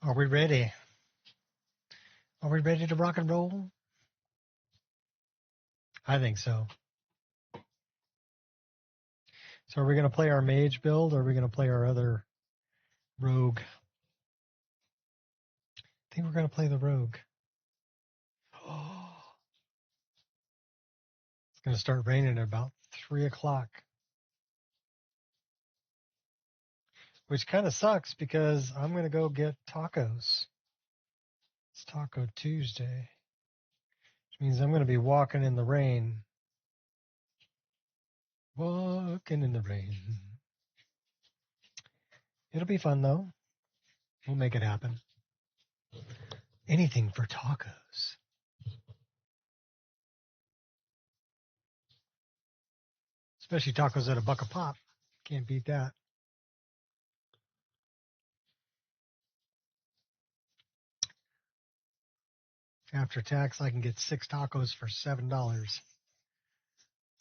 Are we ready? Are we ready to rock and roll? I think so. So are we going to play our mage build or are we going to play our other rogue? I think we're going to play the rogue. Oh, it's going to start raining at about 3 o'clock. Which kind of sucks because I'm going to go get tacos. It's Taco Tuesday. Which means I'm going to be walking in the rain. Walking in the rain. It'll be fun though. We'll make it happen. Anything for tacos. Especially tacos at $1 a pop. Can't beat that. After tax, I can get 6 tacos for $7.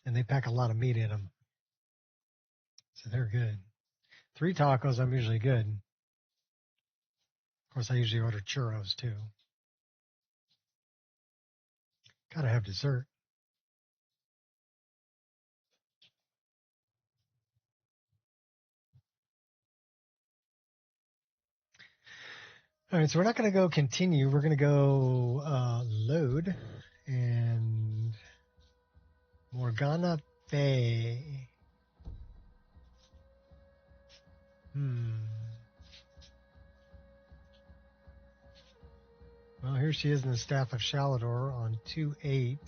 And they pack a lot of meat in them. So they're good. 3 tacos, I'm usually good. Of course, I usually order churros too. Gotta have dessert. All right, so we're not going to go continue. We're going to go load and Morgana Bay. Well, here she is in the Staff of Shalador on 2-8,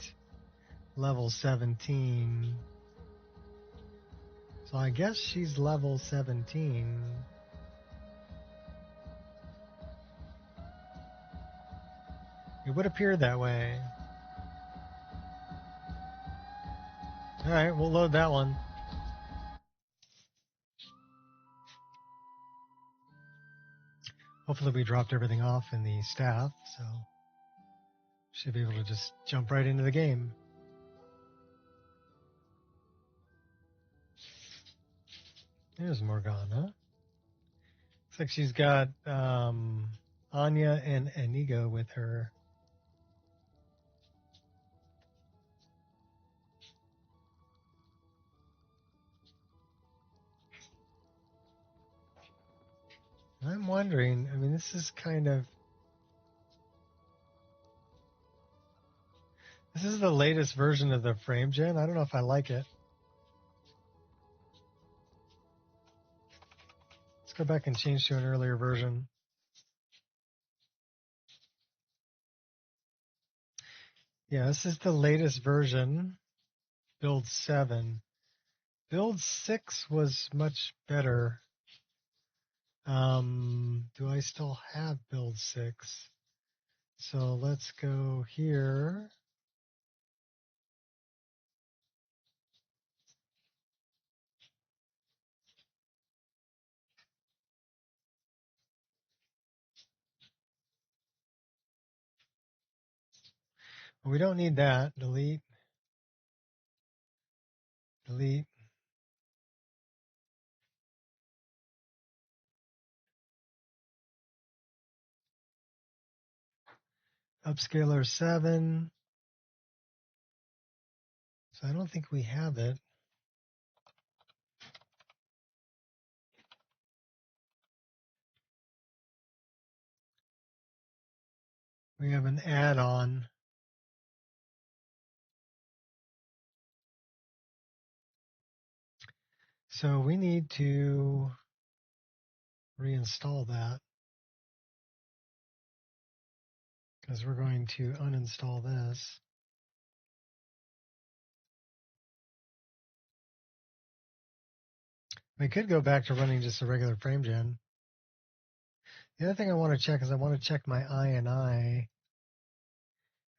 level 17. So I guess she's level 17. It would appear that way. All right, we'll load that one. Hopefully we dropped everything off in the staff, so should be able to just jump right into the game. There's Morgana. Looks like she's got Anya and Inigo with her. I'm wondering, I mean, this is the latest version of the frame gen. I don't know if I like it. Let's go back and change to an earlier version. Yeah, this is the latest version, build 7. Build 6 was much better. Do I still have build 6? So let's go here. We don't need that. Delete. Delete. Upscaler 7. So I don't think we have it. We have an add-on. So we need to reinstall that because we're going to uninstall this. We could go back to running just a regular frame gen. The other thing I want to check is I want to check my INI.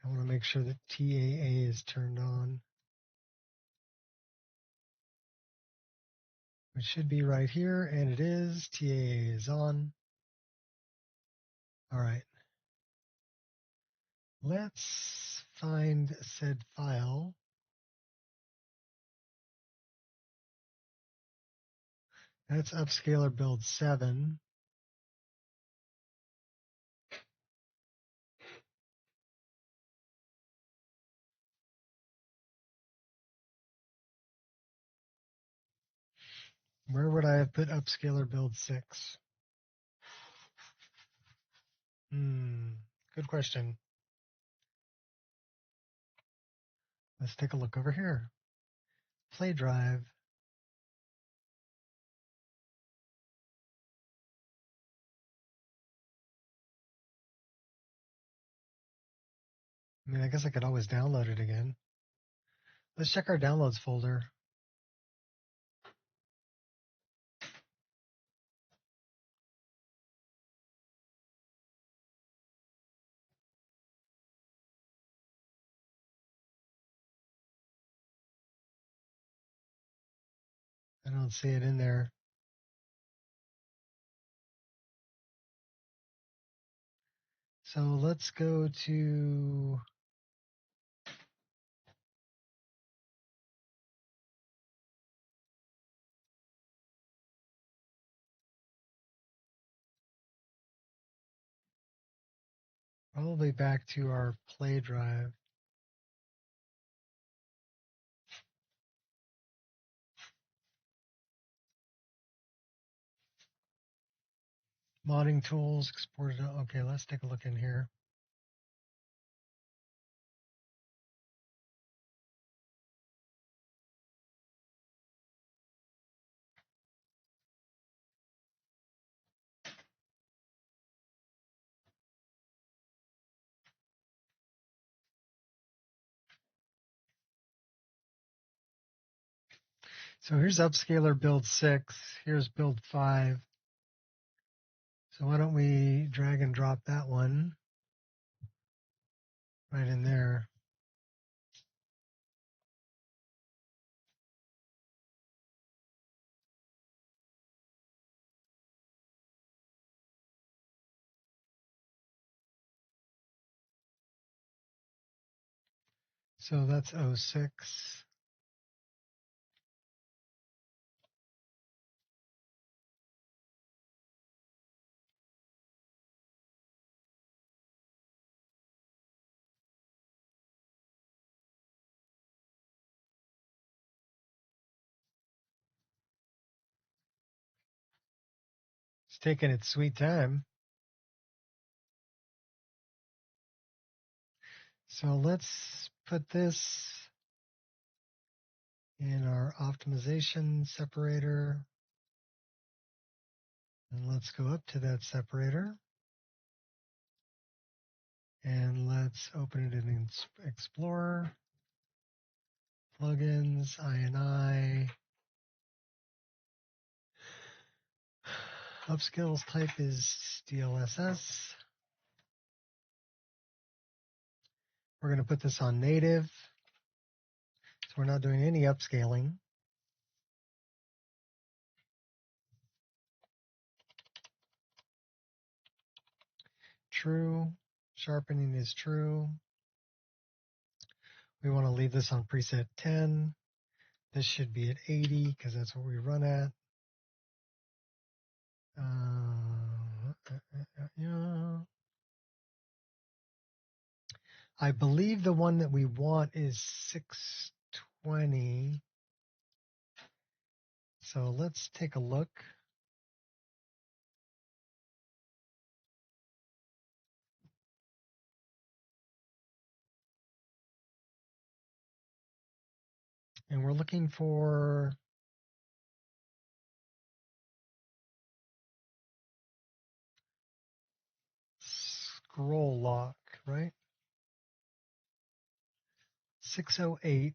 I want to make sure that TAA is turned on. It should be right here, and it is. TAA is on. All right. Let's find said file. That's upscaler build 7. Where would I have put upscaler build 6? Good question. Let's take a look over here. Play drive. I mean, I guess I could always download it again. Let's check our downloads folder. I don't see it in there. So let's go to probably back to our play drive. Modding tools, exported. Okay, let's take a look in here. So here's upscaler build 6. Here's build 5. So why don't we drag and drop that one right in there. So that's 06. It's taking its sweet time. So let's put this in our optimization separator. And let's go up to that separator. And let's open it in Explorer. Plugins, INI. Upscales type is DLSS. We're going to put this on native. So we're not doing any upscaling. True. Sharpening is true. We want to leave this on preset 10. This should be at 80 because that's what we run at. Yeah. I believe the one that we want is 620. So let's take a look. And we're looking for scroll lock, right? 608.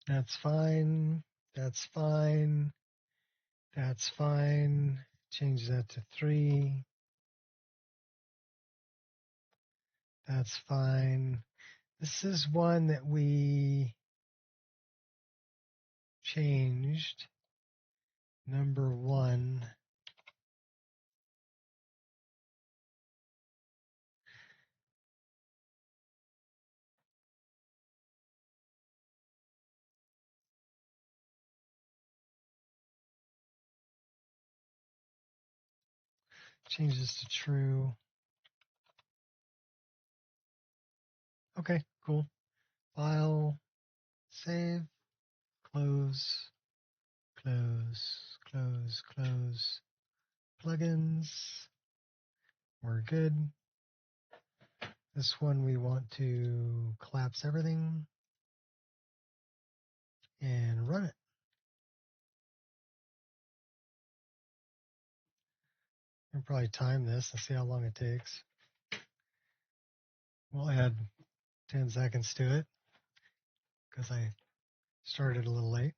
That's fine. That's fine. That's fine. Change that to 3. That's fine. This is one that we changed. Number 1. Change this to true. Okay, cool. File, save, close, close, close, close. Plugins. We're good. This one we want to collapse everything and run it. We'll probably time this and see how long it takes. We'll add 10 seconds to it because I started a little late.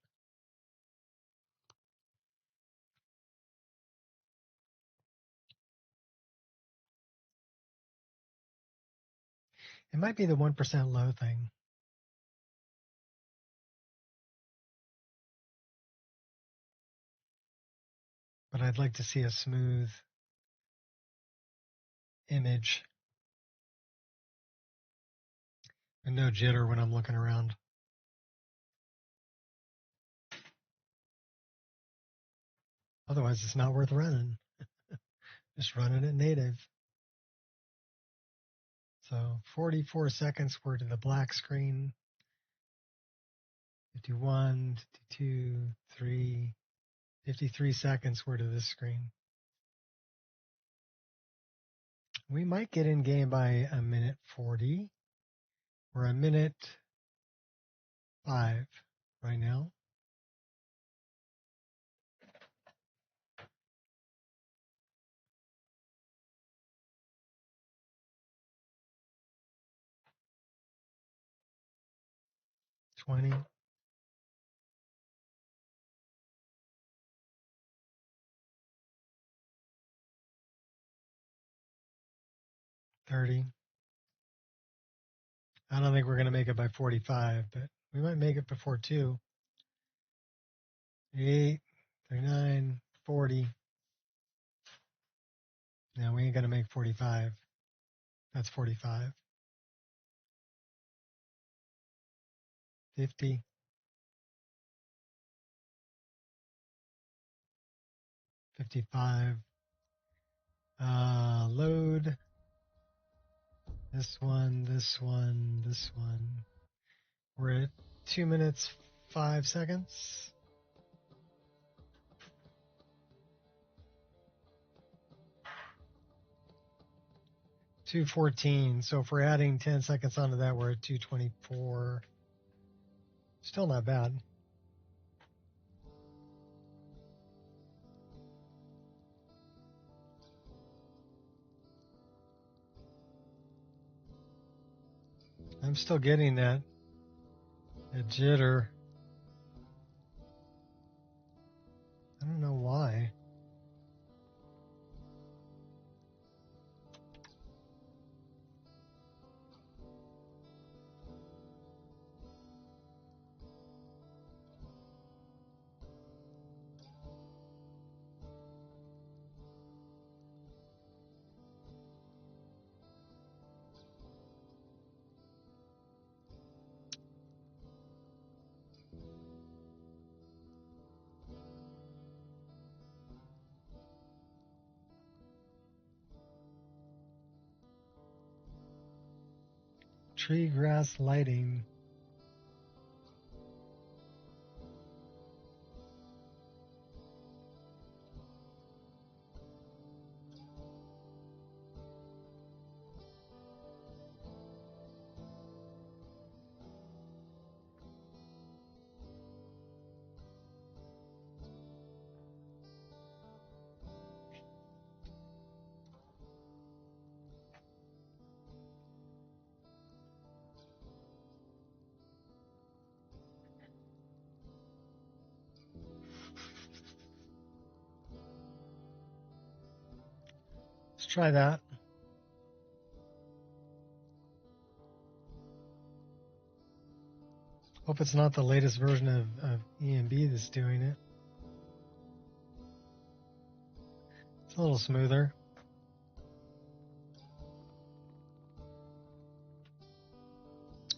It might be the 1% low thing. But I'd like to see a smooth image and no jitter when I'm looking around. Otherwise, it's not worth running. Just running it native. So 44 seconds we're to the black screen. 51, 52, 3, 53 seconds we're to this screen. We might get in game by a minute 40. We're a minute 5 right now. $20. $30. I don't think we're going to make it by 45, but we might make it before 2. 38, 39, 40. No, we ain't going to make 45. That's 45. 50. 55. Load. This one, this one, this one. We're at 2 minutes, 5 seconds. $214. So if we're adding 10 seconds onto that, we're at 224. Still not bad. I'm still getting that jitter. I don't know why. Tree grass lighting. Let's try that. Hope it's not the latest version of EMB that's doing it. It's a little smoother.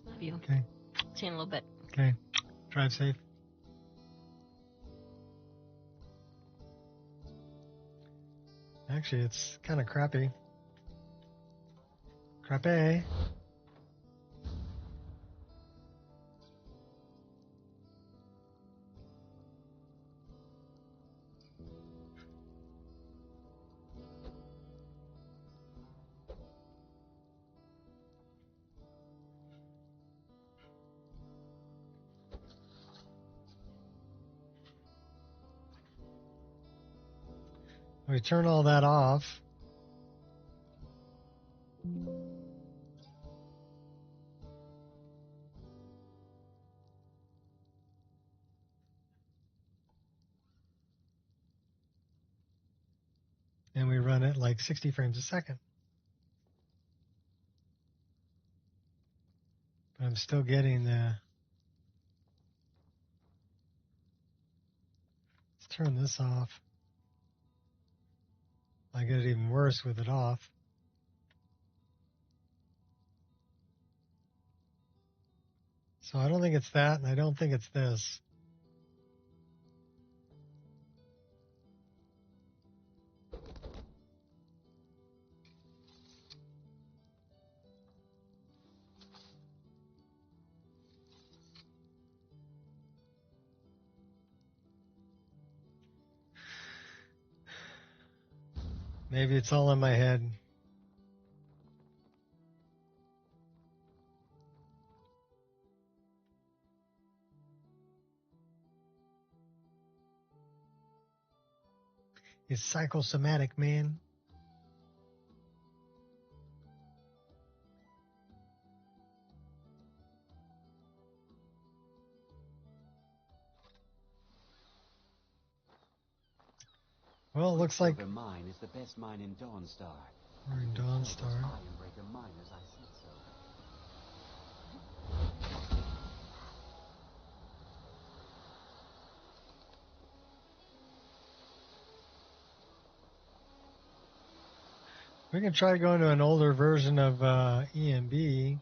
Love you. Okay. See you in a little bit. Okay. Drive safe. Actually, it's kind of crappy. Crappy. We turn all that off. And we run it like 60 frames a second. But I'm still getting the... Let's turn this off. I get it even worse with it off. So I don't think it's that, and I don't think it's this. Maybe it's all in my head. It's psychosomatic, man. Well, it looks like mine is the best mine in Dawnstar. we're in Dawnstar. Ironbreaker miners, I said so. We can try going to an older version of EMB.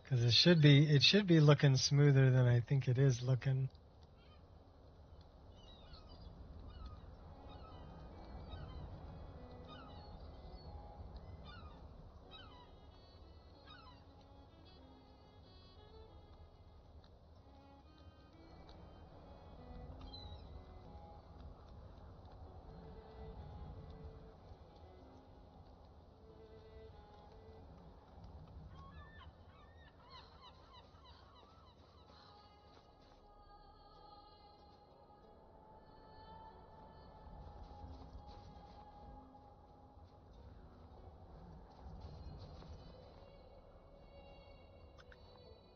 Because it should be looking smoother than I think it is looking.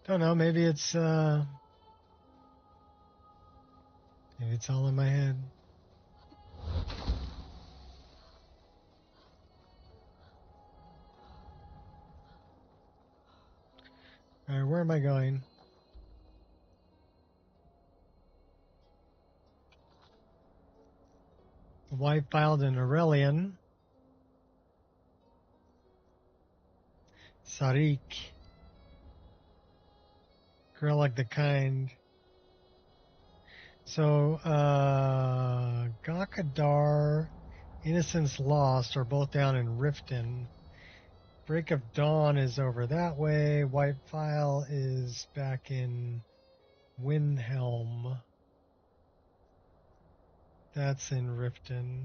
Don't know, maybe it's all in my head. Alright, where am I going? Wipe filed in Aurelian. Sarik. Girl like the kind. So, Gakadar, Innocence Lost are both down in Riften. Break of Dawn is over that way. White File is back in Windhelm. That's in Riften.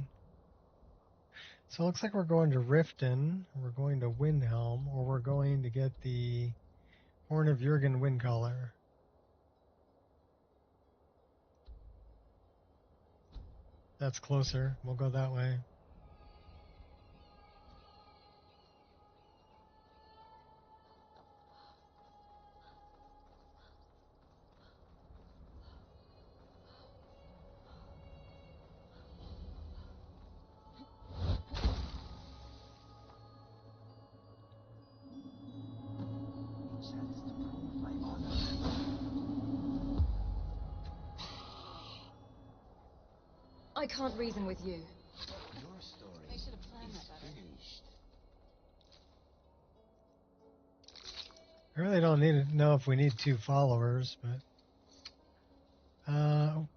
So it looks like we're going to Riften, we're going to Windhelm, or we're going to get the Horn of Jurgen Windcaller. That's closer. We'll go that way. I can't reason with you. Your story They should have planned is that better. finished. I really don't need to know if we need 2 followers, but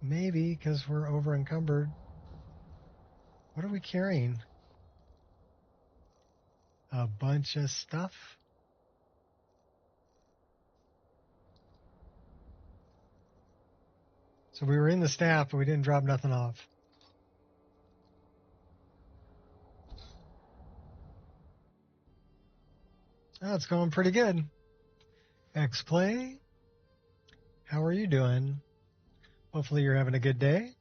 Maybe because we're over encumbered. What are we carrying? A bunch of stuff. So we were in the staff, but we didn't drop nothing off. Oh, it's going pretty good. X-Play, how are you doing? Hopefully you're having a good day.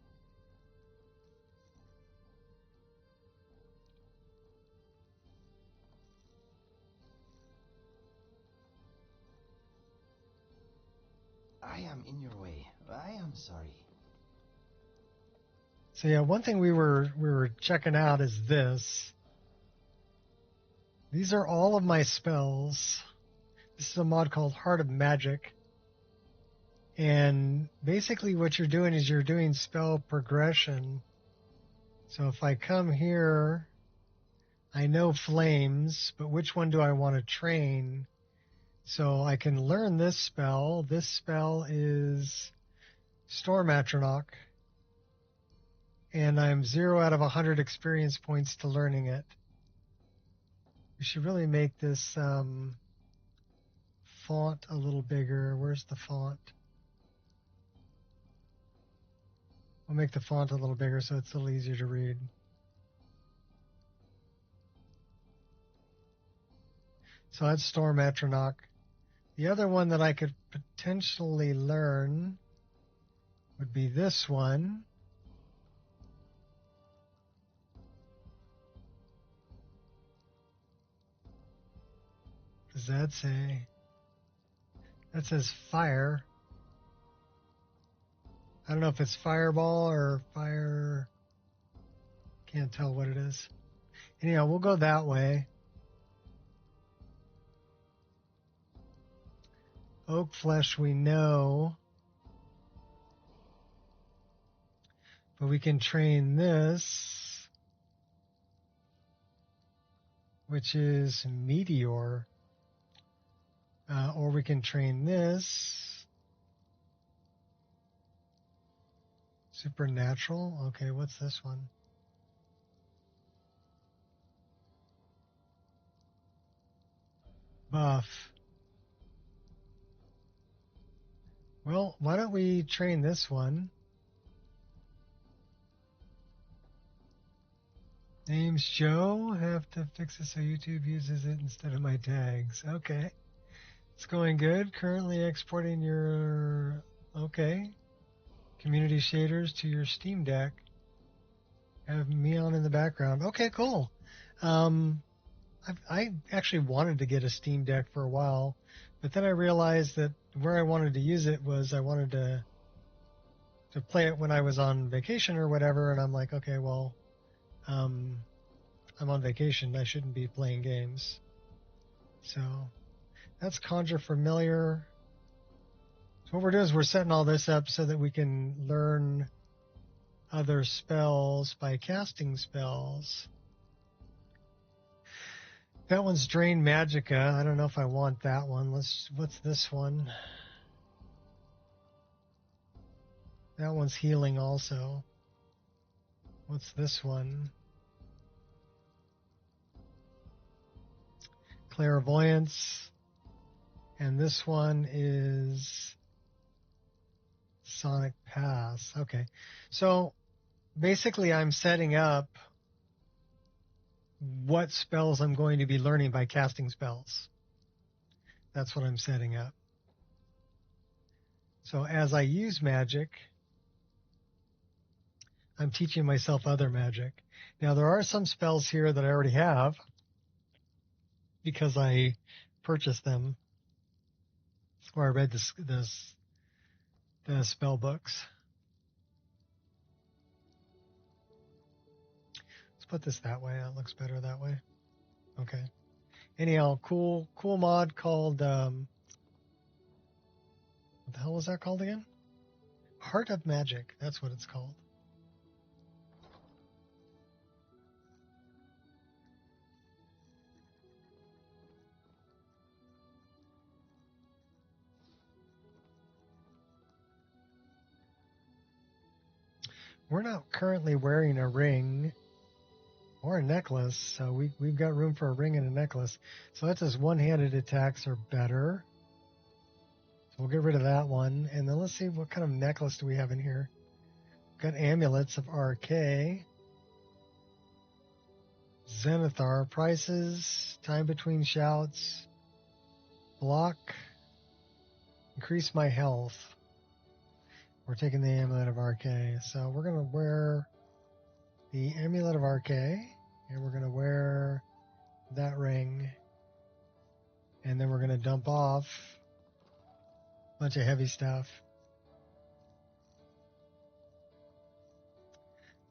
I am in your way. I am sorry. So yeah, one thing we were checking out is this. These are all of my spells. This is a mod called Heart of Magic. And basically what you're doing is you're doing spell progression. So if I come here, I know flames, but which one do I want to train? So I can learn this spell. This spell is Storm Atronach. And I'm 0 out of 100 experience points to learning it. We should really make this font a little bigger. Where's the font? I'll make the font a little bigger so it's a little easier to read. So that's Storm Atronach. The other one that I could potentially learn would be this one. What does that say? That says fire. I don't know if it's fireball or fire. Can't tell what it is. Anyhow, we'll go that way. Oak flesh we know. But we can train this, which is meteor. Or we can train this. Supernatural. Okay, what's this one? Buff. Well, why don't we train this one? Name's Joe. Have to fix it so YouTube uses it instead of my tags. Okay. It's going good. Currently exporting your... Okay. Community shaders to your Steam Deck. Have me on in the background. Okay, cool. I actually wanted to get a Steam Deck for a while, but then I realized that where I wanted to use it was I wanted to play it when I was on vacation or whatever, and I'm like, okay, well, I'm on vacation. I shouldn't be playing games. So that's Conjure Familiar. So what we're doing is we're setting all this up so that we can learn other spells by casting spells. That one's Drain Magicka. I don't know if I want that one. What's this one? That one's healing also. What's this one? Clairvoyance. And this one is Sonic Pass. Okay. So basically I'm setting up what spells I'm going to be learning by casting spells. That's what I'm setting up. So as I use magic, I'm teaching myself other magic. Now there are some spells here that I already have because I purchased them or I read the spell books. Let's put this that way. It looks better that way. Okay. Anyhow, cool mod called, what the hell was that called again? Heart of Magic. That's what it's called. We're not currently wearing a ring or a necklace, so we've got room for a ring and a necklace. So that says one-handed attacks are better. So we'll get rid of that one. And then let's see what kind of necklace do we have in here. Got amulets of RK. Zenithar. Prices. Time between shouts. Block. Increase my health. We're taking the amulet of RK. So we're going to wear the amulet of RK. And we're going to wear that ring. And then we're going to dump off a bunch of heavy stuff.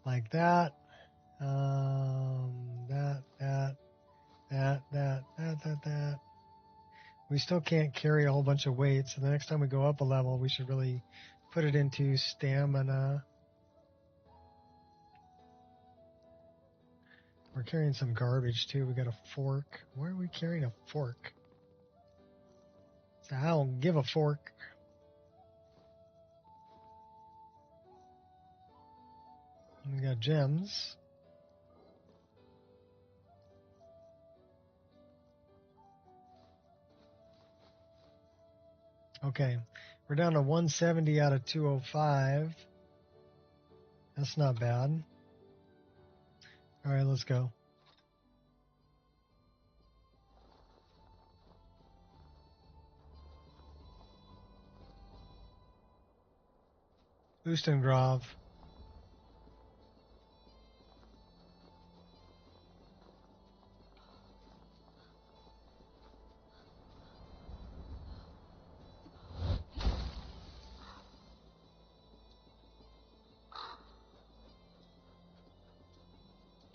Like that. That. We still can't carry a whole bunch of weight, so the next time we go up a level, we should really put it into stamina. We're carrying some garbage, too. We got a fork. Why are we carrying a fork? So I don't give a fork. We got gems. Okay, we're down to 170 out of 205. That's not bad. All right, let's go. Ustengrav.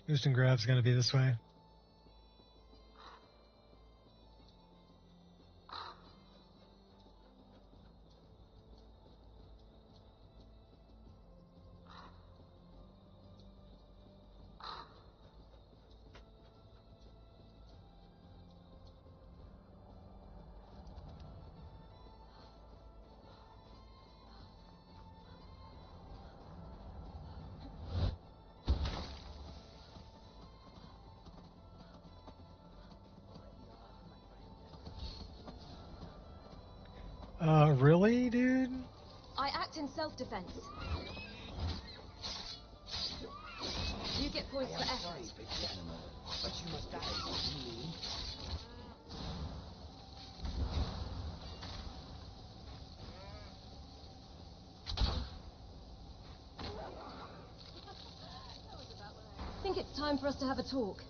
Ustengrav's going to be this way. Really, dude? I act in self-defense. You get points for effort. Sorry, big animal, but you must die for me. I think it's time for us to have a talk.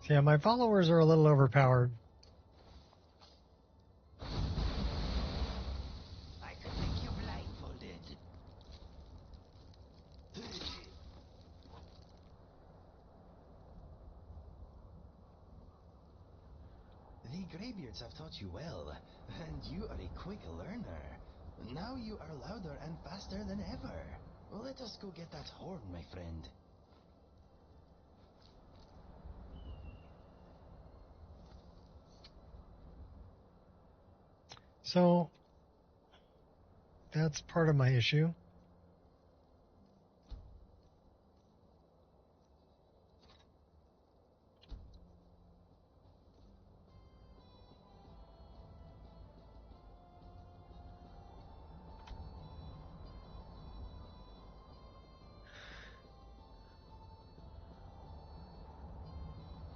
Yeah, my followers are a little overpowered. I could make you blindfolded. The Greybeards have taught you well, and you are a quick learner. Now you are louder and faster than ever. Well, let us go get that horn, my friend. So, that's part of my issue.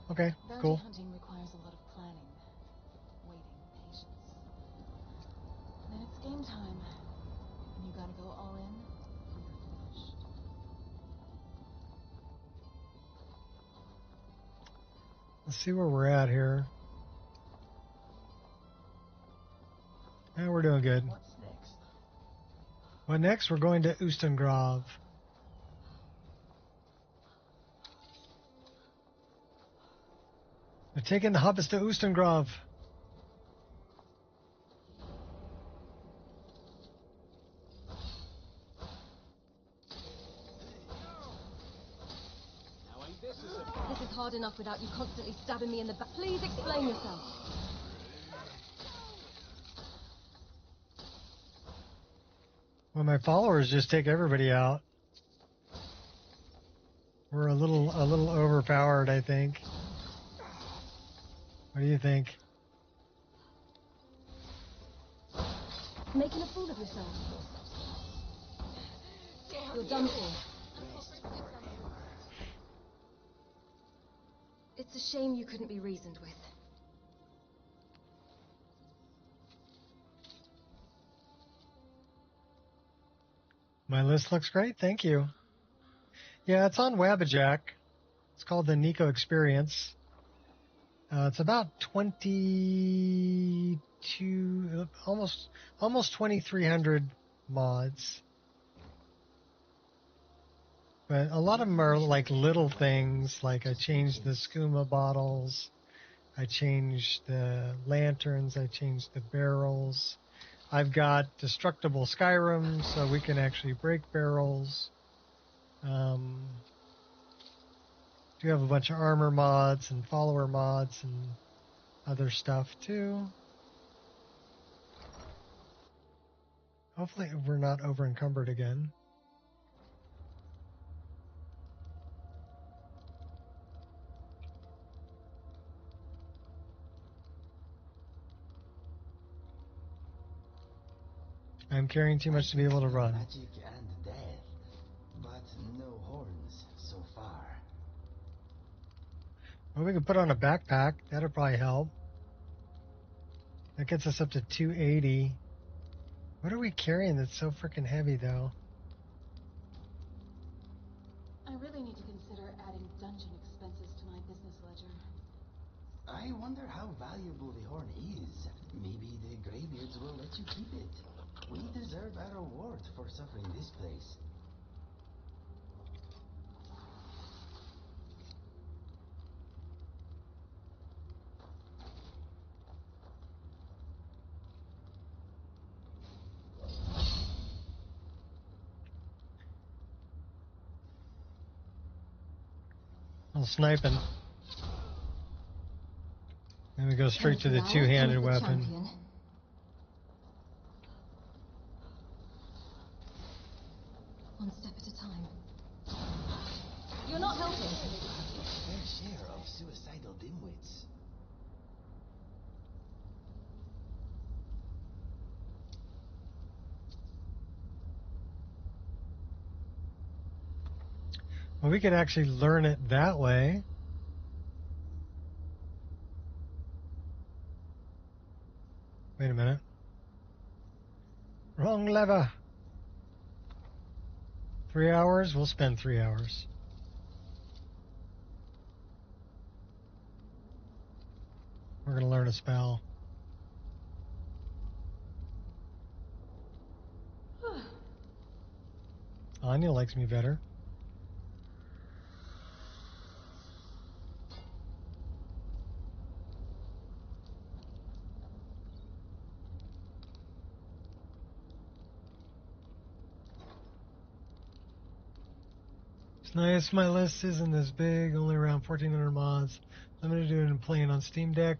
Okay, Bounty cool. hunting requires a lot of planning, waiting, patience. Then it's game time, and you gotta go all in, or you're finished. Let's see where we're at here. Yeah, we're doing good. What's next? Well, next we're going to Ustengrav. We're taking the hobbits to Ustengrav. This is hard enough without you constantly stabbing me in the back. Please explain yourself. Well, my followers just take everybody out. We're a little overpowered, I think. What do you think? Making a fool of yourself. You're done for. It's a shame you couldn't be reasoned with. My list looks great, thank you. Yeah, it's on Wabbajack. It's called the Nico Experience. It's about 22, almost 2,300 mods. But a lot of them are like little things, like I changed the skooma bottles, I changed the lanterns, I changed the barrels. I've got destructible Skyrim, so we can actually break barrels. Do have a bunch of armor mods and follower mods and other stuff too. Hopefully we're not over encumbered again. I'm carrying too much to be able to run. Magic and death, but no horns so far. Well, we could put on a backpack. That'll probably help. That gets us up to 280. What are we carrying that's so freaking heavy, though? I really need to consider adding dungeon expenses to my business ledger. I wonder how valuable the horn is. Maybe the Greybeards will let you keep it. We deserve a reward for suffering this place. I'm sniping. Then we go straight to the two-handed weapon. One step at a time. You're not helping. Fair share of suicidal dimwits. Well, we could actually learn it that way. Wait a minute. Wrong lever. 3 hours? We'll spend 3 hours. We're going to learn a spell. Anya likes me better. It's nice my list isn't this big, only around 1,400 mods. Limited to it and playing on Steam Deck.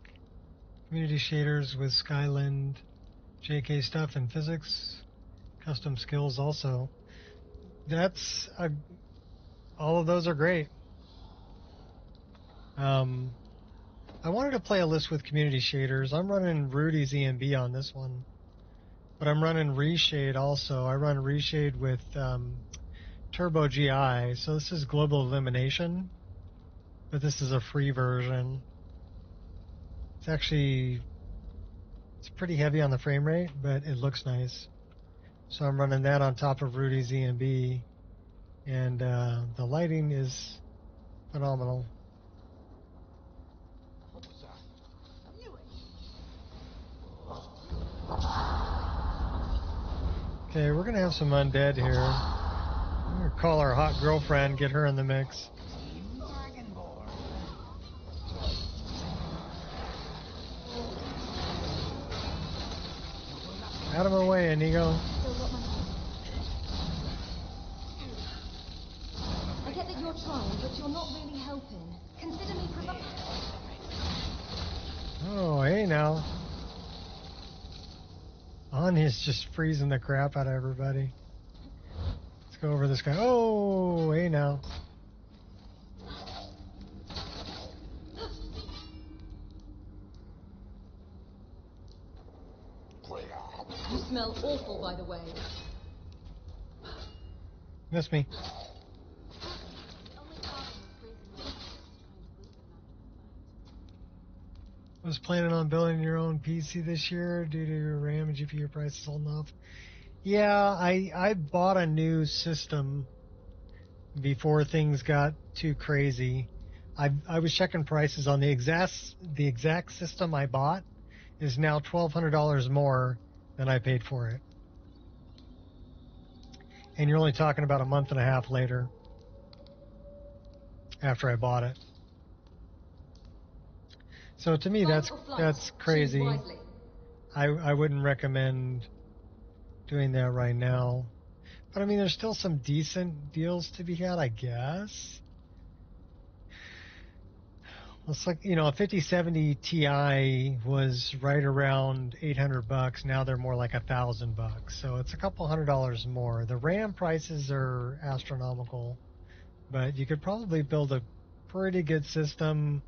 Community shaders with Skyland, JK stuff and physics. Custom skills also. All of those are great. I wanted to play a list with community shaders. I'm running Rudy's EMB on this one, but I'm running Reshade also. I run Reshade with Turbo GI, so this is Global Elimination, but this is a free version. It's pretty heavy on the frame rate, but it looks nice. So I'm running that on top of Rudy's EMB, and the lighting is phenomenal. Okay, we're gonna have some undead here. I'm gonna call our hot girlfriend, get her in the mix. Out of my way, Inigo. I get that you're trying, but you're not really helping. Consider me provided. Oh, hey now. Anya's just freezing the crap out of everybody. go over this guy. Oh, hey now. You smell awful, by the way. Miss me. Was planning on building your own PC this year due to your RAM and GPU prices holding off. Yeah, I bought a new system before things got too crazy. I was checking prices on the exact system I bought is now $1,200 more than I paid for it. And you're only talking about a month and a half later after I bought it. So to me, that's crazy. I wouldn't recommend doing that right now. But I mean, there's still some decent deals to be had, I guess. It's like, you know, a 5070 Ti was right around $800. Now they're more like $1,000. So it's a couple $100 more. The RAM prices are astronomical, but you could probably build a pretty good system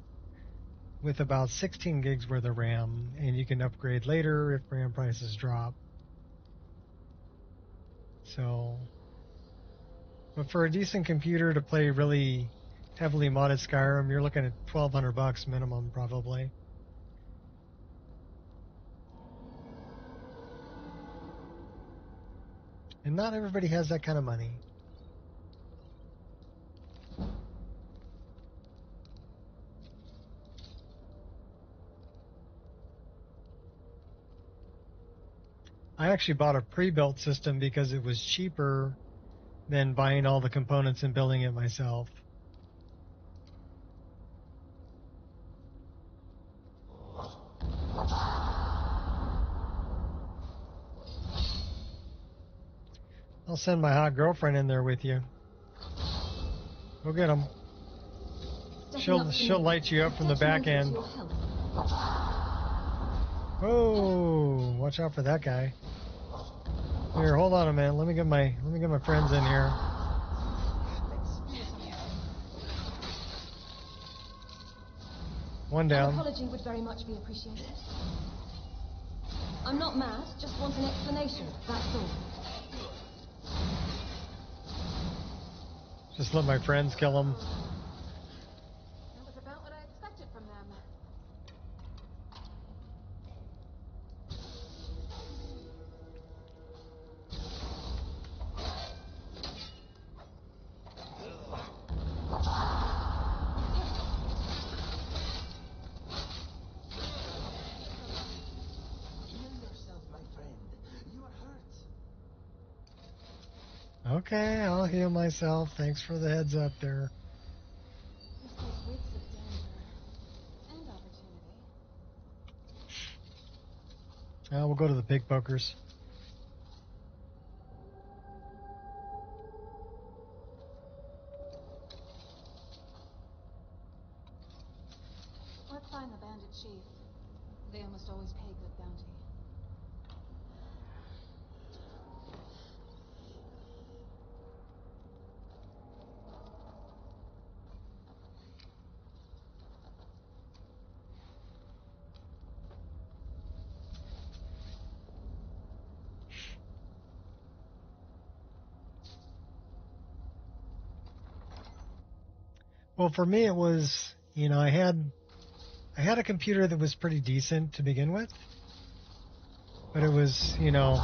with about 16 gigs worth of RAM, and you can upgrade later if RAM prices drop. So, but for a decent computer to play really heavily modded Skyrim, you're looking at $1,200 minimum, probably. And not everybody has that kind of money. I actually bought a pre-built system because it was cheaper than buying all the components and building it myself. I'll send my hot girlfriend in there with you. Go get him. She'll light you up from the back end. Oh, watch out for that guy. Here, hold on a minute. Let me get my friends in here. One down. An apology would very much be appreciated. I'm not mad, just want an explanation, that's all. Just let my friends kill him. That was about what I expected from them. Heal yourself, my friend. You are hurt. Okay, I'll heal myself. Thanks for the heads up there. There's those whiffs of danger and opportunity. We'll go to the pig pokers. Let's find the bandit chief. They almost always pay good bounty. Well, for me, it was, you know, I had a computer that was pretty decent to begin with, but it was, you know,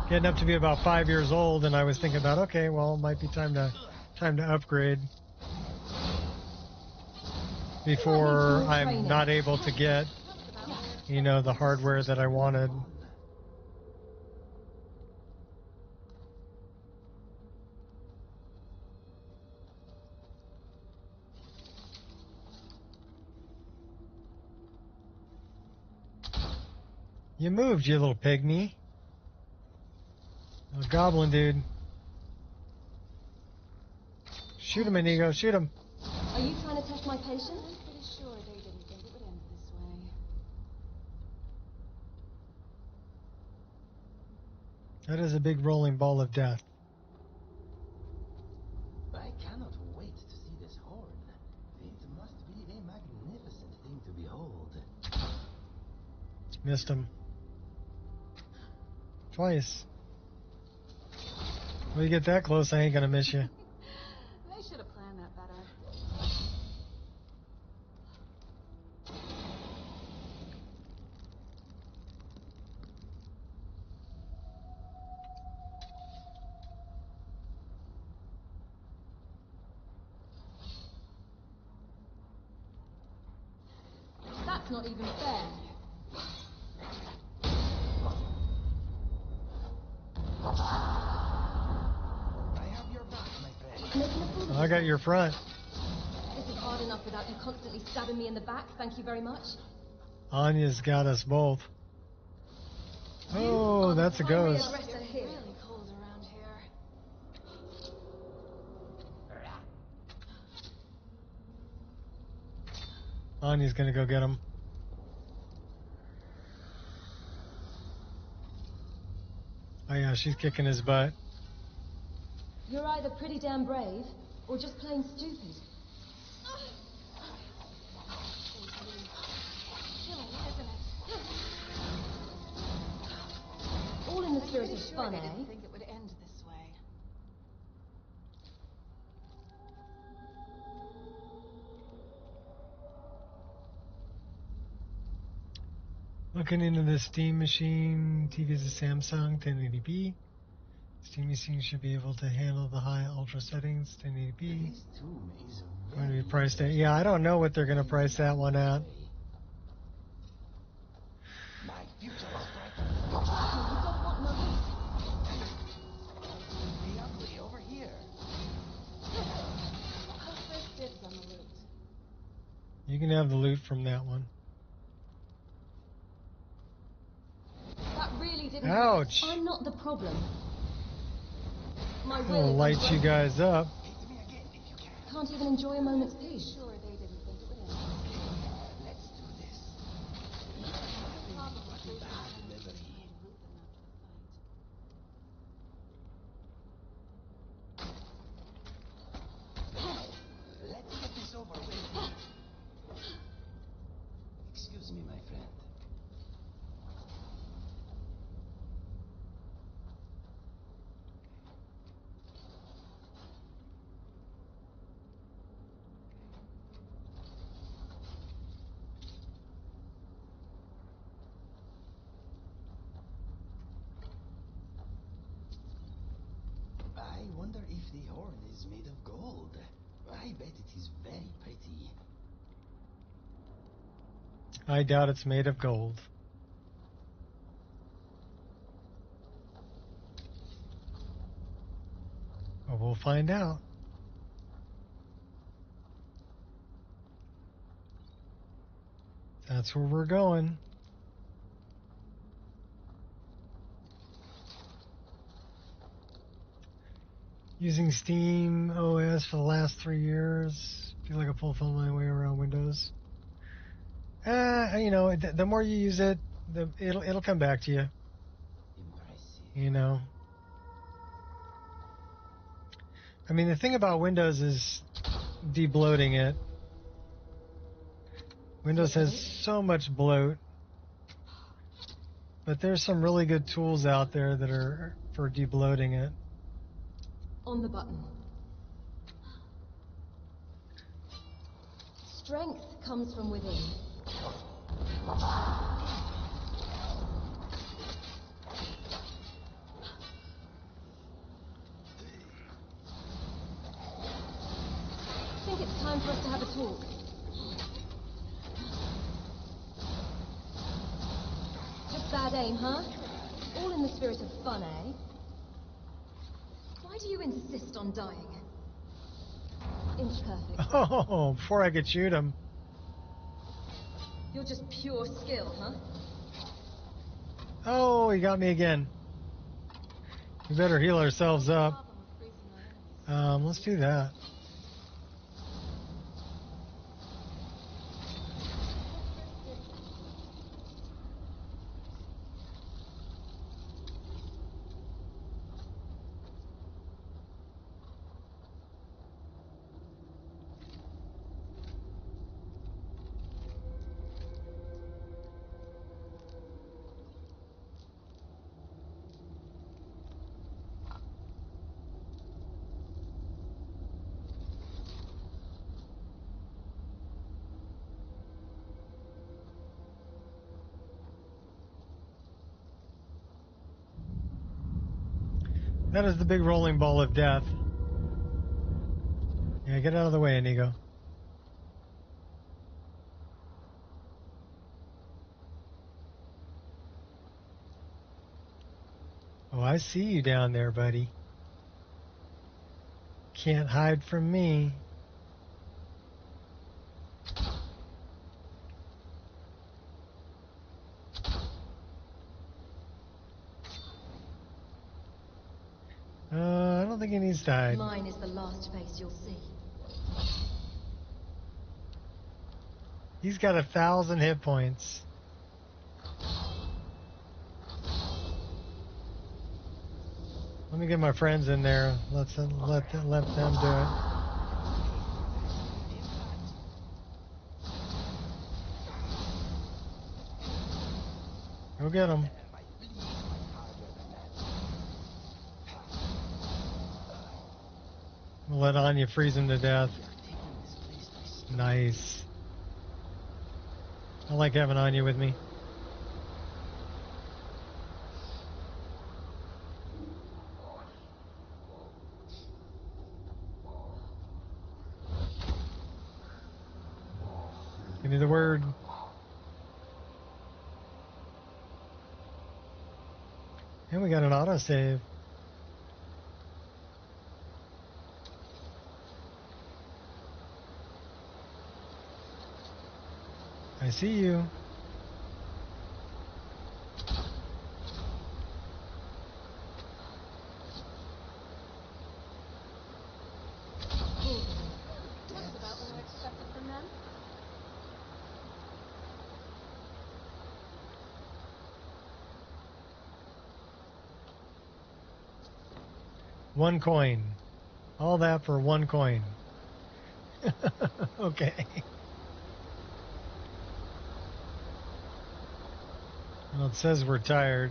getting up to be about 5 years old, and I was thinking about, okay, well, it might be time to upgrade before I'm not able to get, you know, the hardware that I wanted. You moved, you little pygmy. A goblin dude. Shoot him, Inigo, shoot him. Are you trying to test my patience? I'm pretty sure they didn't think it would end this way. That is a big rolling ball of death. Missed him. Twice. When you get that close, I ain't gonna miss you. They should have planned that better. That's not even fair. I have your back, my friend. Making a fool of I got your front. This is hard enough without you constantly stabbing me in the back. Thank you very much. Anya's got us both. Oh, that's a Primary ghost. aggressor It's here. really cold around here. Anya's gonna go get him. Oh yeah, she's kicking his butt. You're either pretty damn brave or just plain stupid. Killing, isn't it? All in the spirit of Pretty sure fun, they eh? didn't think it would end this way. Looking into the Steam machine. TV is a Samsung 1080p. Steam machine should be able to handle the high ultra settings 1080p. This tomb is Going to very be priced at. Yeah, I don't know what they're going to price that one at. My future is bright. You don't want no The ugly over here. First dibs on the loot. You can have the loot from that one. That really didn't Ouch. hurt. I'm not the problem. My I'll will light you guys up. Hit me again if you can. can't even enjoy a moment's peace. Sure, they didn't think it would end. Let's do this. Probably What a facing bad enemies delivery. and loot them after the fight. Let's get this over with. Excuse me, my friend. I wonder if the horn is made of gold. I bet it is very pretty. I doubt it's made of gold. But we'll find out. That's where we're going. Using Steam OS for the last 3 years. Feel like I pulled my way around Windows. You know, the more you use it, it'll come back to you. Impressive. You know. I mean, the thing about Windows is debloating it. Windows has so much bloat. But there's some really good tools out there that are for debloating it. On the button. Strength comes from within. Think it's time for us to have a talk. Just bad aim, huh? All in the spirit of fun, eh? Why do you insist on dying? Inch perfect. Oh, before I could shoot him. You're just pure skill, huh? Oh, he got me again. We better heal ourselves up. Problem with freezing my enemies. Let's do that. That is the big rolling ball of death. Yeah, get out of the way, Inigo. Oh, I see you down there, buddy. Can't hide from me. I don't think he needs to hide. Mine is the last face you'll see. He's got 1,000 hit points. Let me get my friends in there. Let them do it. Go get them. We'll let Anya freeze him to death. Nice. I like having Anya with me. Give me the word. And we got an autosave. I see you. That's about what I expected from them. One coin. All that for one coin. Okay. Well, it says we're tired.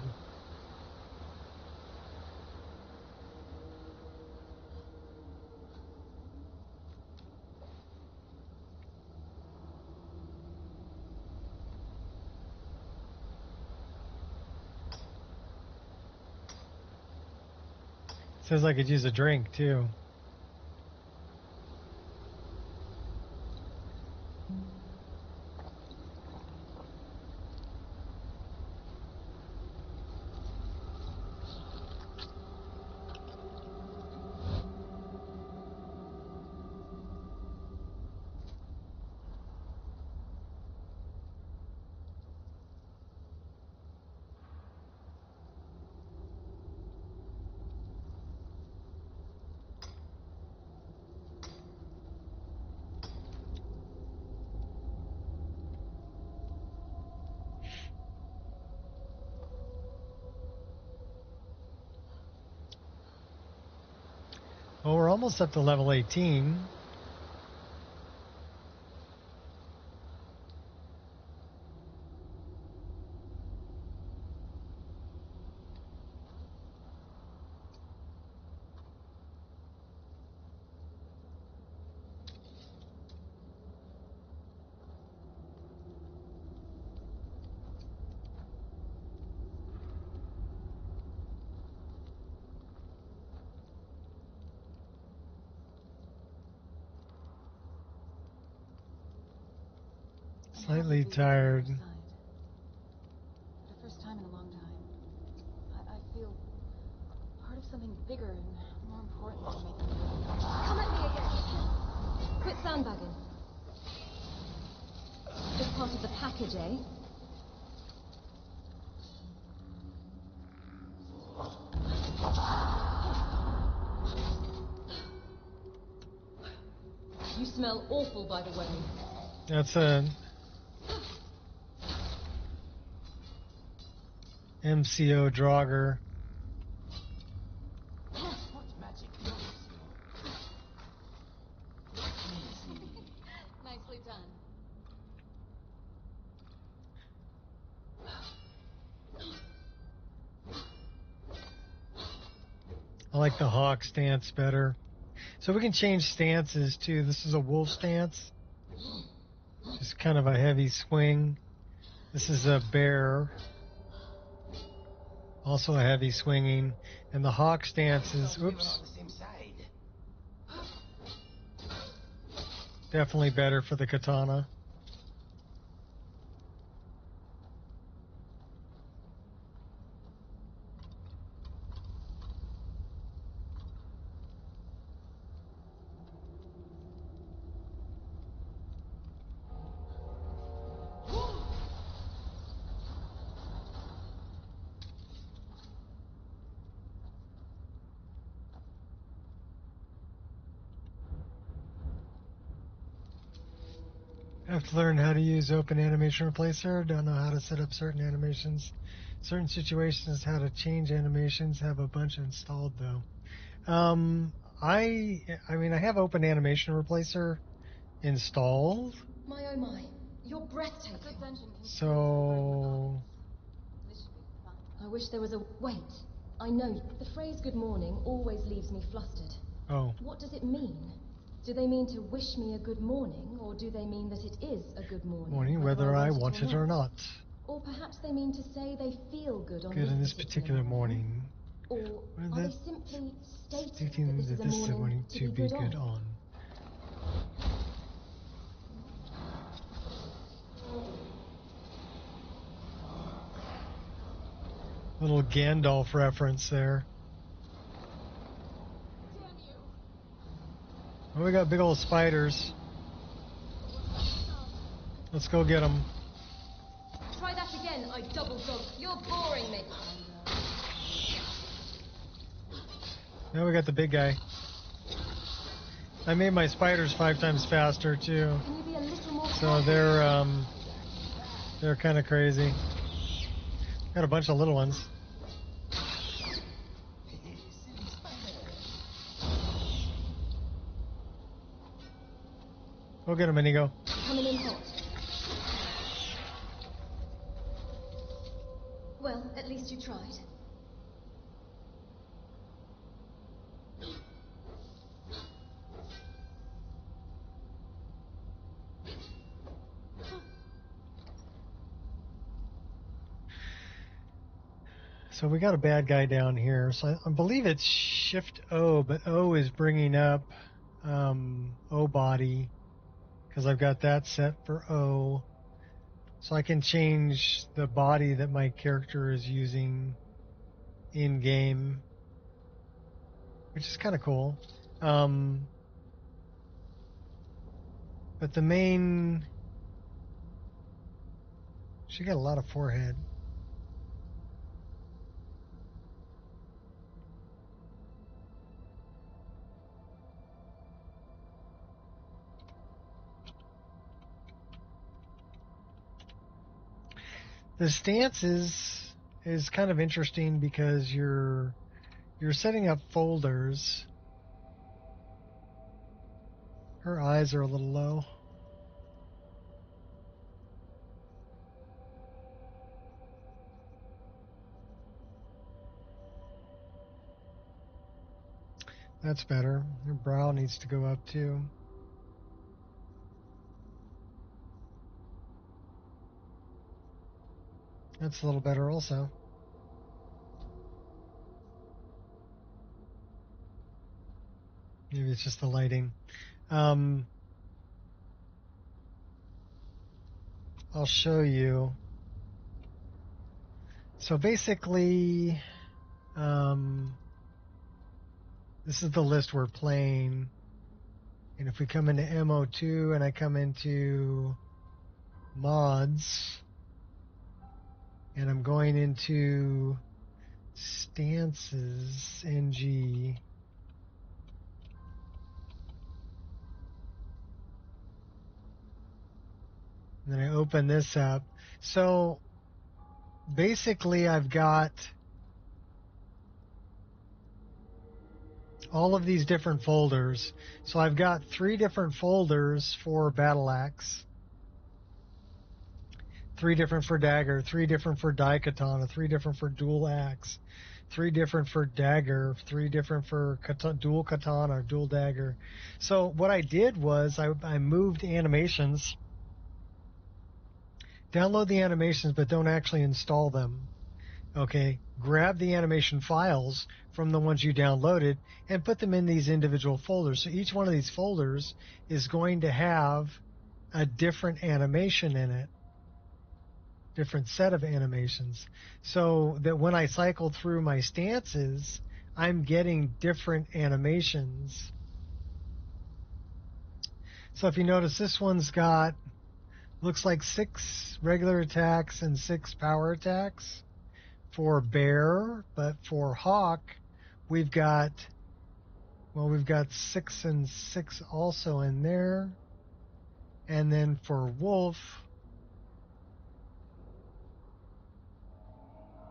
Says I could use a drink too. Well, we're almost up to level 18. Slightly tired. For the first time in a long time, I feel part of something bigger and more important than making me. Come at me again. Quit sandbagging. Just part of the package, eh? You smell awful, by the way. That's a MCO Draugr. What magic knows you? Nicely done. I like the hawk stance better. So we can change stances too. This is a wolf stance. Just kind of a heavy swing. This is a bear. Also a heavy swinging. And the hawk stance is, We were on oops, the same side. definitely better for the katana. I have to learn how to use Open Animation Replacer. Don't know how to set up certain animations. Certain situations, how to change animations. Have a bunch installed though. I mean, I have Open Animation Replacer installed. My oh my, you're breathtaking. So This should be fun. I wish there was a... Wait, I know. The phrase good morning always leaves me flustered. oh, What does it mean? Do they mean to wish me a good morning, or do they mean that it is a good morning, whether I want it or not. Or perhaps they mean to say they feel good on Good this in this particular morning. Or Or are that they simply stating stating that this is a morning to be good on? Little Gandalf reference there. Damn you! Oh, we got big old spiders. Let's go get them. Try that again, I double dog. You're boring me. Now we got the big guy. I made my spiders 5 times faster too. Can you be a little more So they're kind of crazy. Got a bunch of little ones. Go get him, Inigo. coming in hot? Well, at least you tried. So we got a bad guy down here. So I believe it's Shift O, but O is bringing up O body because I've got that set for O. So I can change the body that my character is using in game, which is kind of cool. But the main, she got a lot of forehead. The stance is kind of interesting because you're setting up folders. Her eyes are a little low. That's better. Her brow needs to go up too. That's a little better also. Maybe it's just the lighting. I'll show you. So basically, this is the list we're playing. And if we come into MO2 and I come into mods, and I'm going into stances, NG, and then I open this up. So basically I've got all of these different folders. So I've got 3 different folders for battle axe, 3 different for dagger, 3 different for daikatana, 3 different for dual axe, 3 different for dagger, 3 different for dual katana, dual dagger. So what I did was I moved animations. Download the animations, but don't actually install them. Okay, grab the animation files from the ones you downloaded and put them in these individual folders. So each one of these folders is going to have a different animation in it, different set of animations, so that when I cycle through my stances, I'm getting different animations. So if you notice, this one's got, looks like 6 regular attacks and 6 power attacks for Bear, but for Hawk, we've got 6 and 6 also in there. And then for Wolf,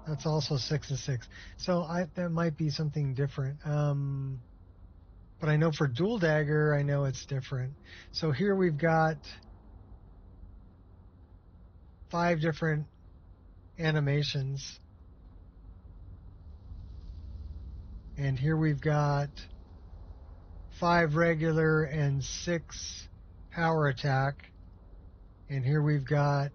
that's also 6 and 6. So that might be something different. But I know for Dual Dagger, I know it's different. So here we've got 5 different animations. And here we've got 5 regular and 6 power attack. And here we've got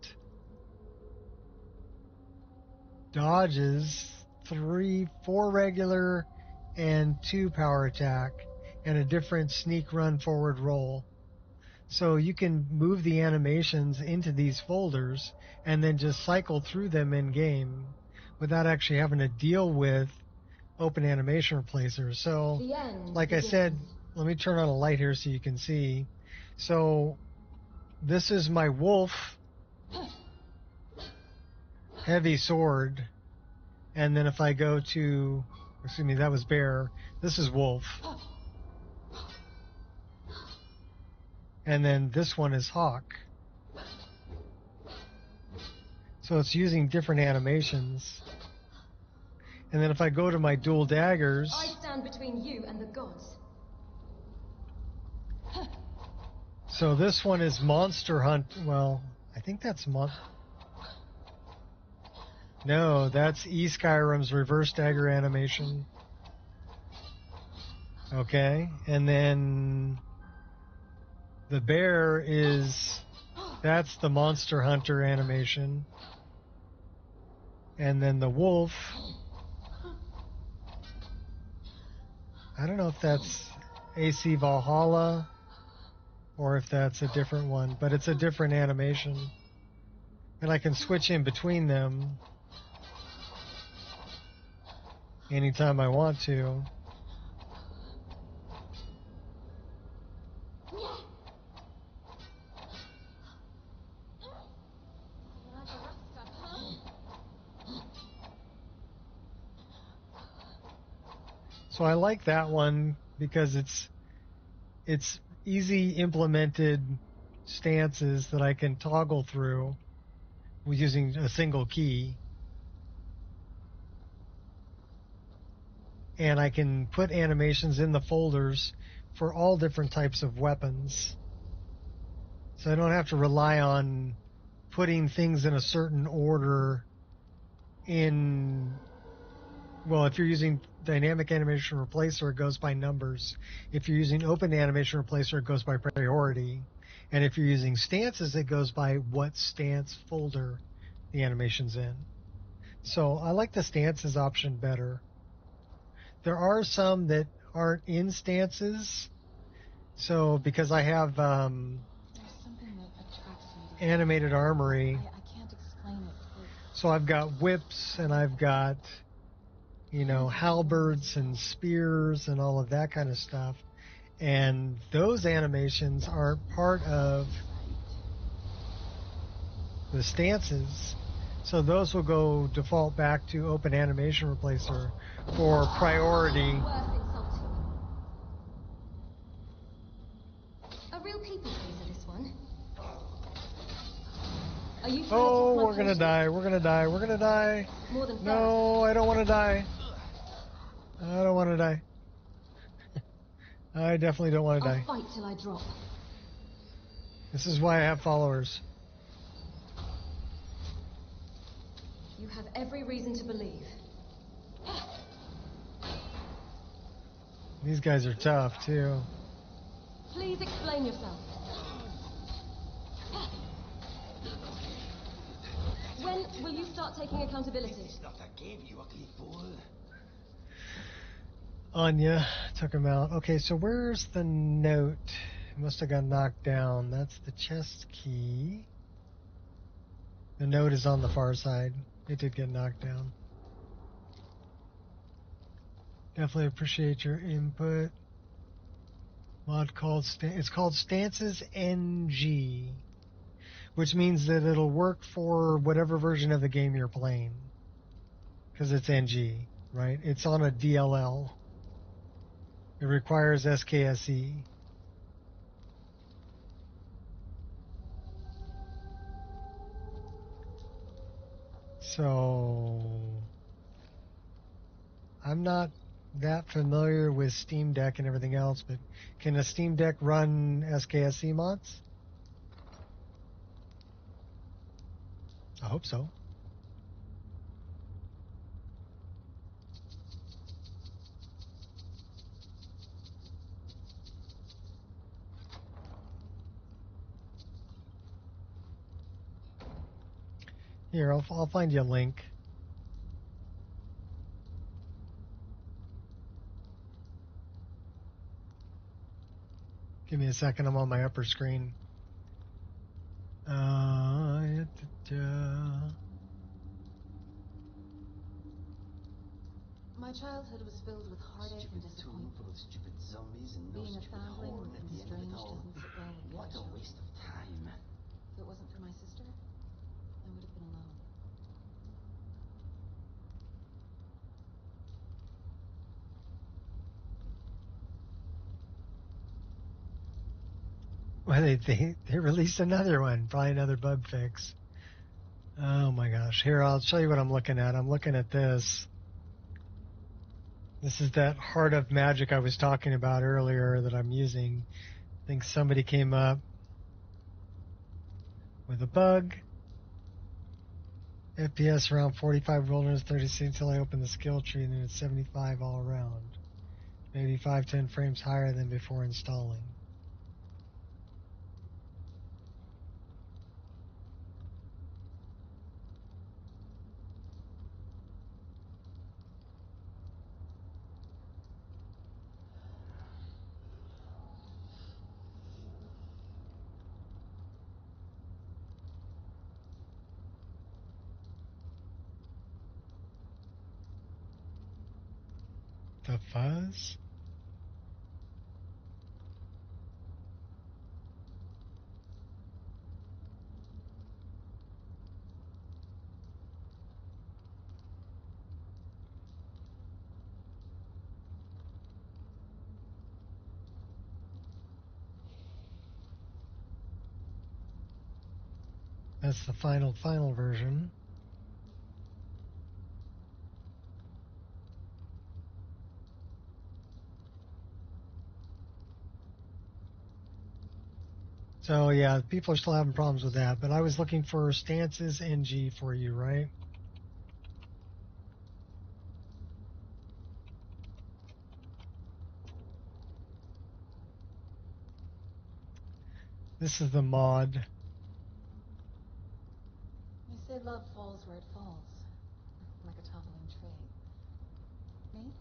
dodges, 4 regular and 2 power attack, and a different sneak, run, forward, roll. So you can move the animations into these folders and then just cycle through them in game without actually having to deal with open animation replacers. So like I said, let me turn on a light here so you can see. So this is my Wolf heavy sword. And then if I go to, excuse me, that was Bear. This is Wolf. And then this one is Hawk. So it's using different animations. And then if I go to my dual daggers, I stand between you and the gods. so this one is Monster Hunt. Well, I think that's no, that's Skyrim's reverse dagger animation. Okay, and then the Bear that's the Monster Hunter animation. And then the Wolf, I don't know if that's AC Valhalla or if that's a different one, but it's a different animation. And I can switch in between them anytime I want to. So I like that one because it's easy implemented stances that I can toggle through using a single key. And I can put animations in the folders for all different types of weapons. So I don't have to rely on putting things in a certain order in, well, if you're using dynamic animation replacer, it goes by numbers. If you're using open animation replacer, it goes by priority. And if you're using stances, it goes by what stance folder the animation's in. So I like the stances option better. There are some that aren't in stances. So because I have There's something that attracts me to animated armory, I can't explain it. so I've got whips and I've got, halberds and spears and all of that kind of stuff. And those animations aren't part of the stances. So those will go default back to open animation replacer for priority. Worth insulting. A real people pleaser, this one. Are you trying to Oh, test my we're gonna patience? die, we're gonna die, we're gonna die. More than No, I don't want to die. I don't want to die. I definitely don't want to I'll die. fight till I drop. This is why I have followers. You have every reason to believe. These guys are tough, too. Please explain yourself. When will you start taking accountability? This is not a game, you ugly fool. Anya took him out. Okay, so where's the note? It must have got knocked down. That's the chest key. The note is on the far side. It did get knocked down. Definitely appreciate your input. Mod called it's called Stances NG, which means that it'll work for whatever version of the game you're playing, because it's NG, right? It's on a DLL. It requires SKSE. So I'm not that familiar with Steam Deck and everything else, but can a Steam Deck run SKSE mods? I hope so. Here, I'll find you a link. Give me a second, I'm on my upper screen. My childhood was filled with heartache and Stupid tomb disappointment. full of stupid zombies and no Being a stupid foundling horn with at the end of it strange all. doesn't sit well with What a children. waste of time. If it wasn't for my sister, I would have been alone. Well, they released another one, probably another bug fix. Oh my gosh. Here, I'll show you what I'm looking at. I'm looking at this. This is that Heart of Magic I was talking about earlier that I'm using. I think somebody came up with a bug. FPS around 45 wilderness, 36 until I open the skill tree, and then it's 75 all around. Maybe 5-10 frames higher than before installing. The fuzz? That's the final version. So yeah, people are still having problems with that, but I was looking for Stances NG for you, right? This is the mod. They say love falls where it falls, like a toppling tree. Me?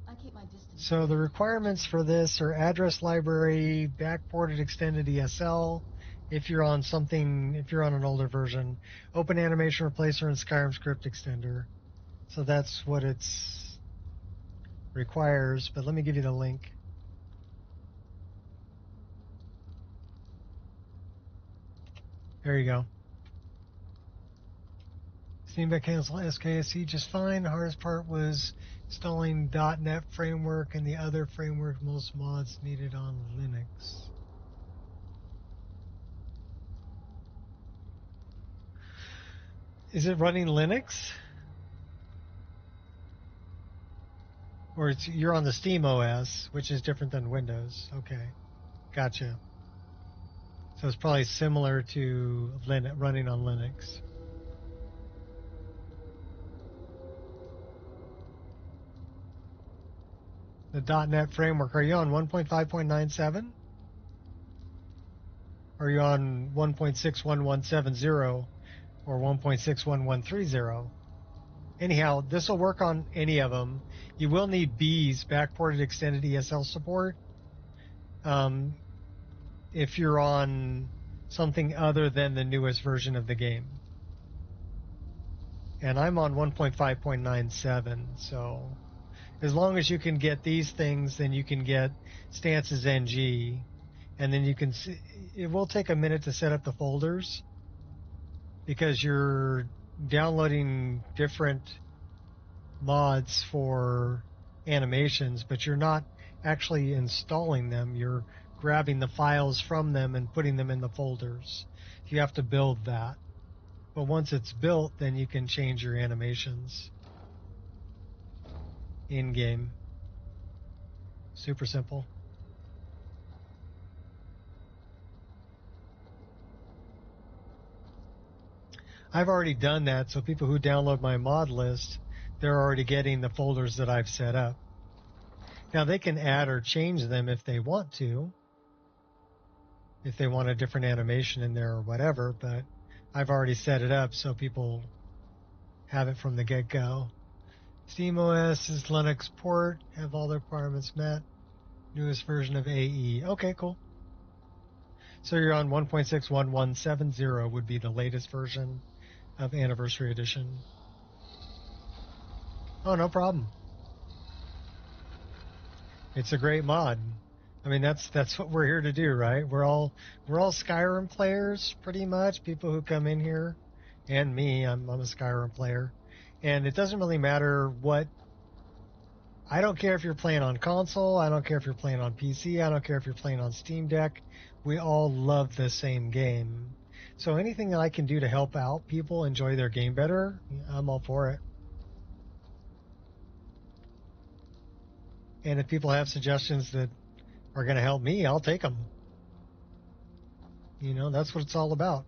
I keep my distance. So the requirements for this are address library, backported extended ESL, if you're on an older version, open animation replacer and Skyrim script extender. So that's what it's requires, but let me give you the link. There you go. Steam Deck cancel SKSE just fine. The hardest part was installing .NET framework and the other framework most mods needed on Linux. Is it running Linux? Or you're on the Steam OS, which is different than Windows. Okay, gotcha. So it's probably similar to running on Linux. The .NET framework, are you on 1.5.97? Or are you on 1.61170, or 1.61130. Anyhow, this will work on any of them. You will need B's, backported extended ESL support, if you're on something other than the newest version of the game. And I'm on 1.5.97, so as long as you can get these things, then you can get Stances NG, and then you can see, it will take a minute to set up the folders because you're downloading different mods for animations, but you're not actually installing them. You're grabbing the files from them and putting them in the folders. You have to build that. But once it's built, then you can change your animations in-game. Super simple. I've already done that, so people who download my mod list, they're already getting the folders that I've set up. Now, they can add or change them if they want to, if they want a different animation in there or whatever, but I've already set it up so people have it from the get-go. SteamOS is Linux port, have all the requirements met. Newest version of AE. Okay, cool. So you're on 1.61170 would be the latest version of Anniversary Edition. Oh, no problem. It's a great mod. I mean, that's what we're here to do, right? We're all Skyrim players, pretty much. People who come in here, and me, I'm a Skyrim player, and it doesn't really matter what. I don't care if you're playing on console. I don't care if you're playing on PC. I don't care if you're playing on Steam Deck. We all love the same game. So anything that I can do to help out people enjoy their game better, I'm all for it. And if people have suggestions that are going to help me, I'll take them. You know, that's what it's all about.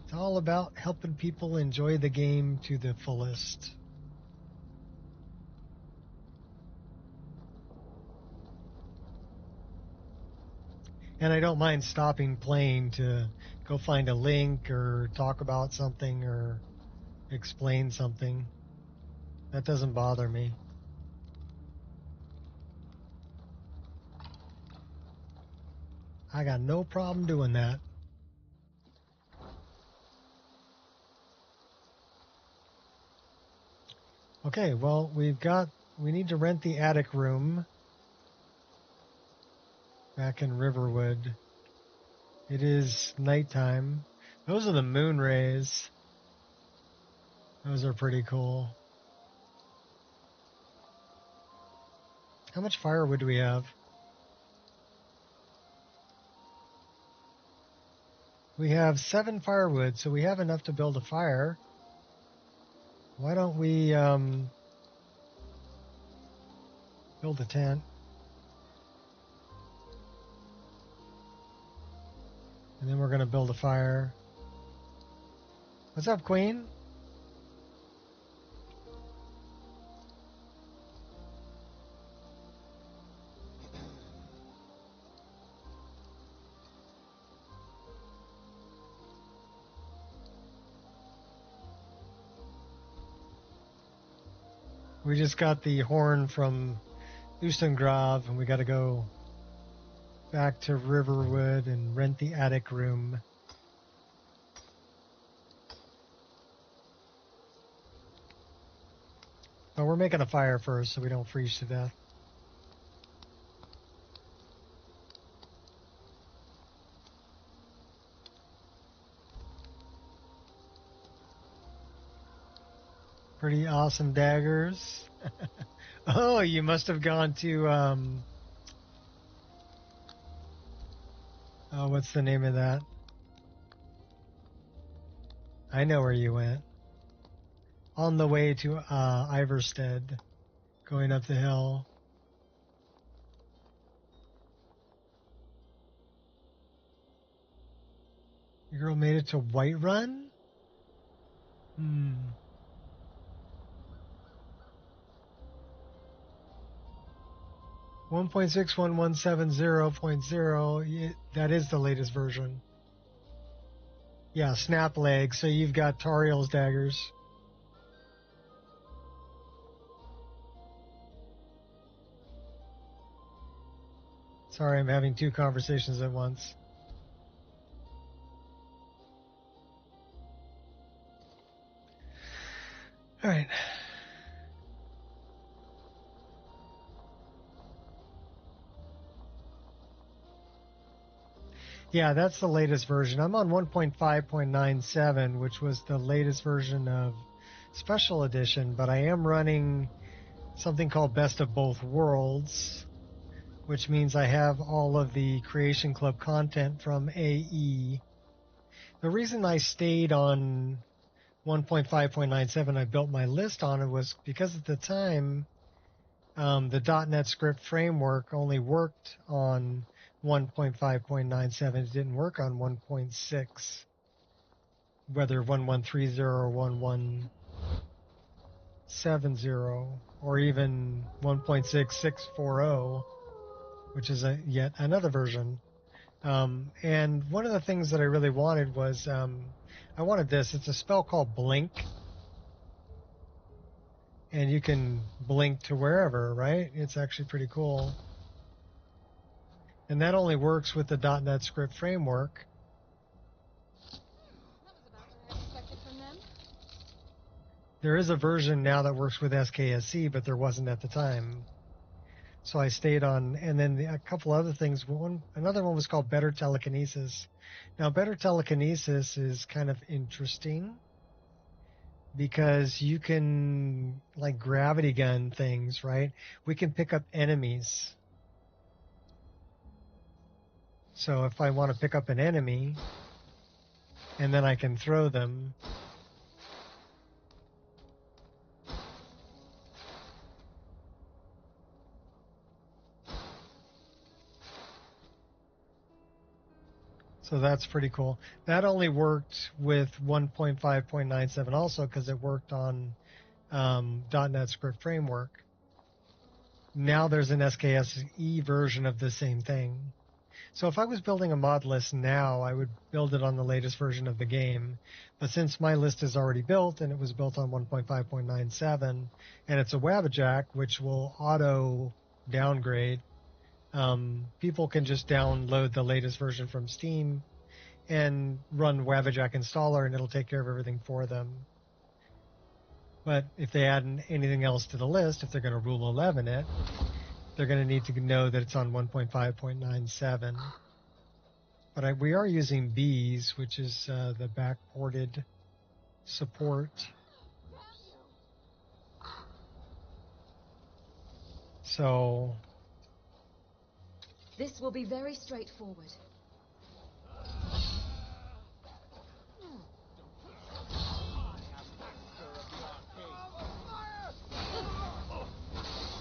It's all about helping people enjoy the game to the fullest. And I don't mind stopping playing to go find a link or talk about something or explain something. That doesn't bother me. I got no problem doing that. Okay, well, we need to rent the attic room back in Riverwood. It is nighttime. Those are the moon rays. Those are pretty cool. How much firewood do we have? We have 7 firewood, so we have enough to build a fire. Why don't we build a tent? And then we're going to build a fire. What's up, Queen? We just got the horn from Ustengrav, and we got to go back to Riverwood and rent the attic room. But we're making a fire first so we don't freeze to death. Pretty awesome daggers. Oh, you must have gone to, oh, what's the name of that? I know where you went. On the way to Iverstead, going up the hill. Your girl made it to Whiterun? 1.61170.0, that is the latest version. Yeah, snap leg, so you've got Tariel's daggers. Sorry, I'm having two conversations at once. All right. Yeah, that's the latest version. I'm on 1.5.97, which was the latest version of Special Edition, but I am running something called Best of Both Worlds, which means I have all of the Creation Club content from AE. The reason I stayed on 1.5.97, I built my list on it, was because at the time, the .NET Script framework only worked on 1.5.97. It didn't work on 1.6, whether 1130 or 1170, or even 1.6640, which is yet another version. And one of the things that I really wanted was, I wanted this. It's a spell called Blink. And you can blink to wherever, right? It's actually pretty cool. And that only works with the .NET Script framework. There is a version now that works with SKSE, but there wasn't at the time. So I stayed on, and then a couple other things. Another one was called Better Telekinesis. Now, Better Telekinesis is kind of interesting because you can, like, gravity gun things, right? We can pick up enemies. So if I want to pick up an enemy, and then I can throw them. So that's pretty cool. That only worked with 1.5.97 also because it worked on .NET Script Framework. Now there's an SKSE version of the same thing. So if I was building a mod list now, I would build it on the latest version of the game. But since my list is already built and it was built on 1.5.97, and it's a Wabbajack, which will auto downgrade, people can just download the latest version from Steam and run Wabbajack installer, and it'll take care of everything for them. But if they add anything else to the list, if they're going to Rule 11 it, they're going to need to know that it's on 1.5.97. But we are using Bees, which is the backported support. So This will be very straightforward.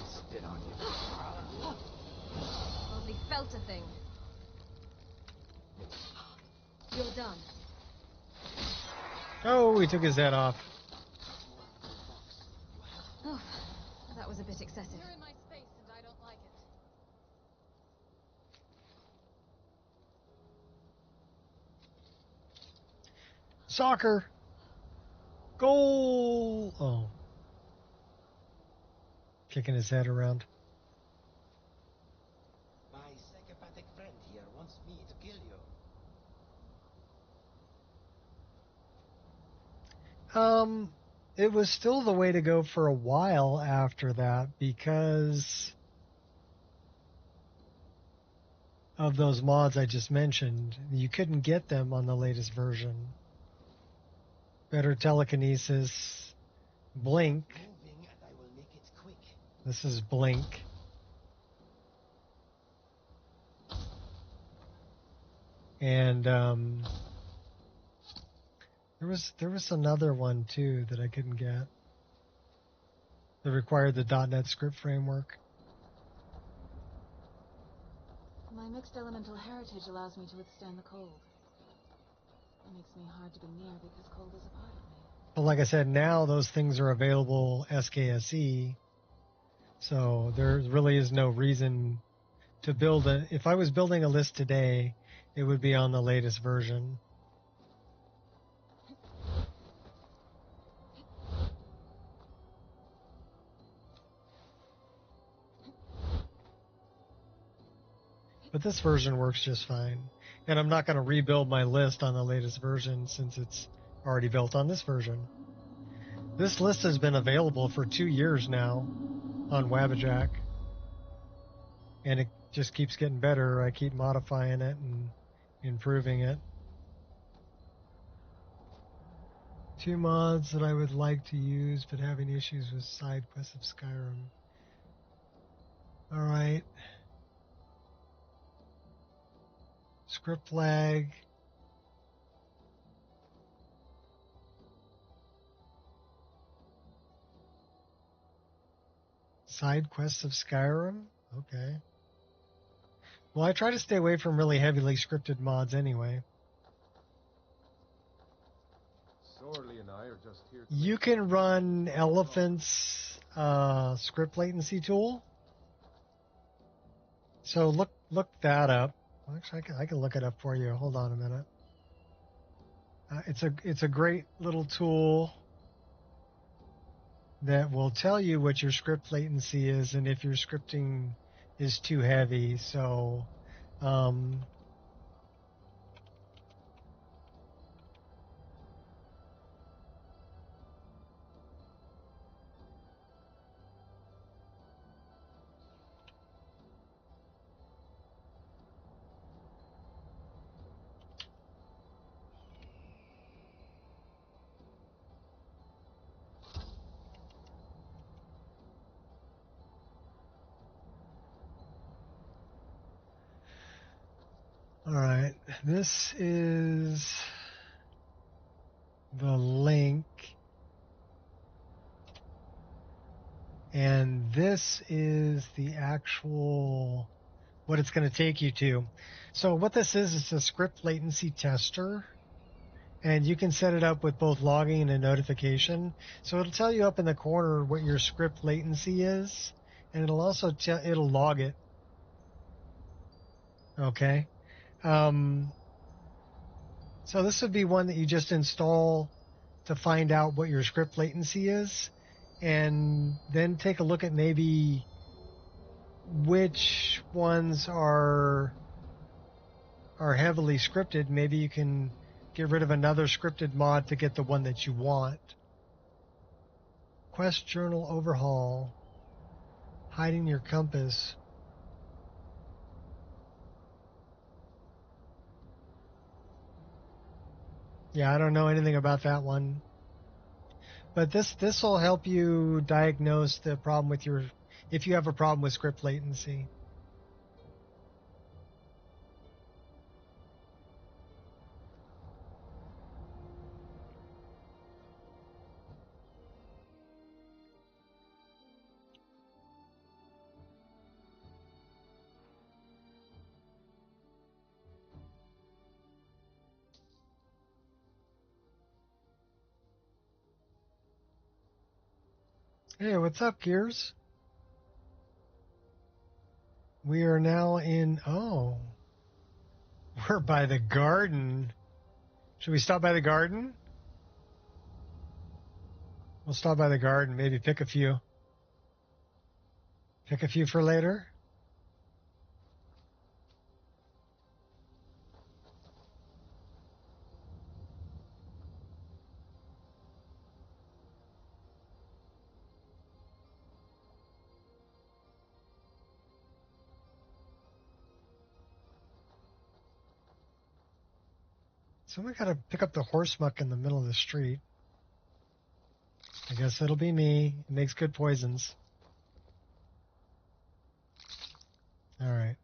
Spit on you. Hardly felt a thing. You're done. Oh, he took his head off. Oh, that was a bit excessive. You're in my space and I don't like it. Soccer. Goal. Oh. Kicking his head around. My psychopathic friend here wants me to kill you. It was still the way to go for a while after that because of those mods I just mentioned. You couldn't get them on the latest version. Better Telekinesis, Blink. Moving and I will make it quick. This is Blink. And there was another one too that I couldn't get. That required the .NET Script framework. My mixed elemental heritage allows me to withstand the cold. It makes me hard to be near because cold is a part of me. But like I said, now those things are available SKSE. So there really is no reason to build a. If I was building a list today, it would be on the latest version. But this version works just fine. And I'm not going to rebuild my list on the latest version since it's already built on this version. This list has been available for 2 years now on Wabbajack. And it just keeps getting better. I keep modifying it and improving it. 2 mods that I would like to use but having issues with side quests of Skyrim. Alright. Script lag. Side quests of Skyrim? Okay. Well, I try to stay away from really heavily scripted mods anyway. Sorley and I are just here to You can run Elephant's script latency tool. So look that up. Well, actually, I can look it up for you. Hold on a minute. It's a great little tool that will tell you what your script latency is and if your scripting is too heavy. So all right, this is the link, and this is the actual what it's going to take you to. So what this is a script latency tester, and you can set it up with both logging and a notification. So it'll tell you up in the corner what your script latency is, and it'll also it'll log it. Okay. So this would be one that you just install to find out what your script latency is, and then take a look at maybe which ones are heavily scripted. Maybe you can get rid of another scripted mod to get the one that you want. Quest journal overhaul. Hiding your compass. Yeah, I don't know anything about that one. But this will help you diagnose the problem with if you have a problem with script latency. Hey, what's up, Gears? We are now we're by the garden. Should we stop by the garden? We'll stop by the garden, maybe pick a few. Pick a few for later. Someone got to pick up the horse muck in the middle of the street. I guess it'll be me. It makes good poisons. All right.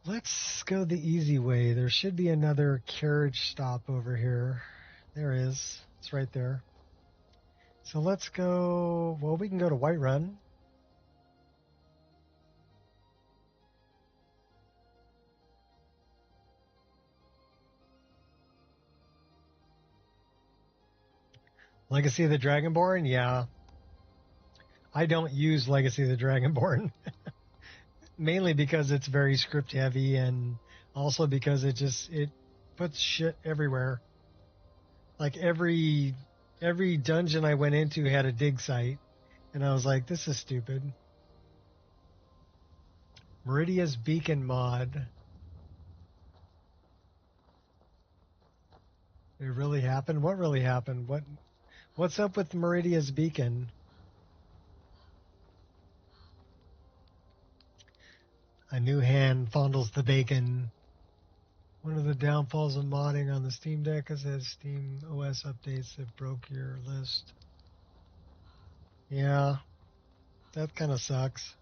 Let's go the easy way. There should be another carriage stop over here. There is. It's right there. So let's go. Well, we can go to Whiterun. Legacy of the Dragonborn? Yeah. I don't use Legacy of the Dragonborn. Mainly because it's very script heavy, and also because it puts shit everywhere. Like every dungeon I went into had a dig site, and I was like, this is stupid. Meridia's Beacon mod. It really happened? What really happened? What's up with Meridia's Beacon? A new hand fondles the bacon. One of the downfalls of modding on the Steam Deck is that Steam OS updates that broke your list. Yeah, that kind of sucks.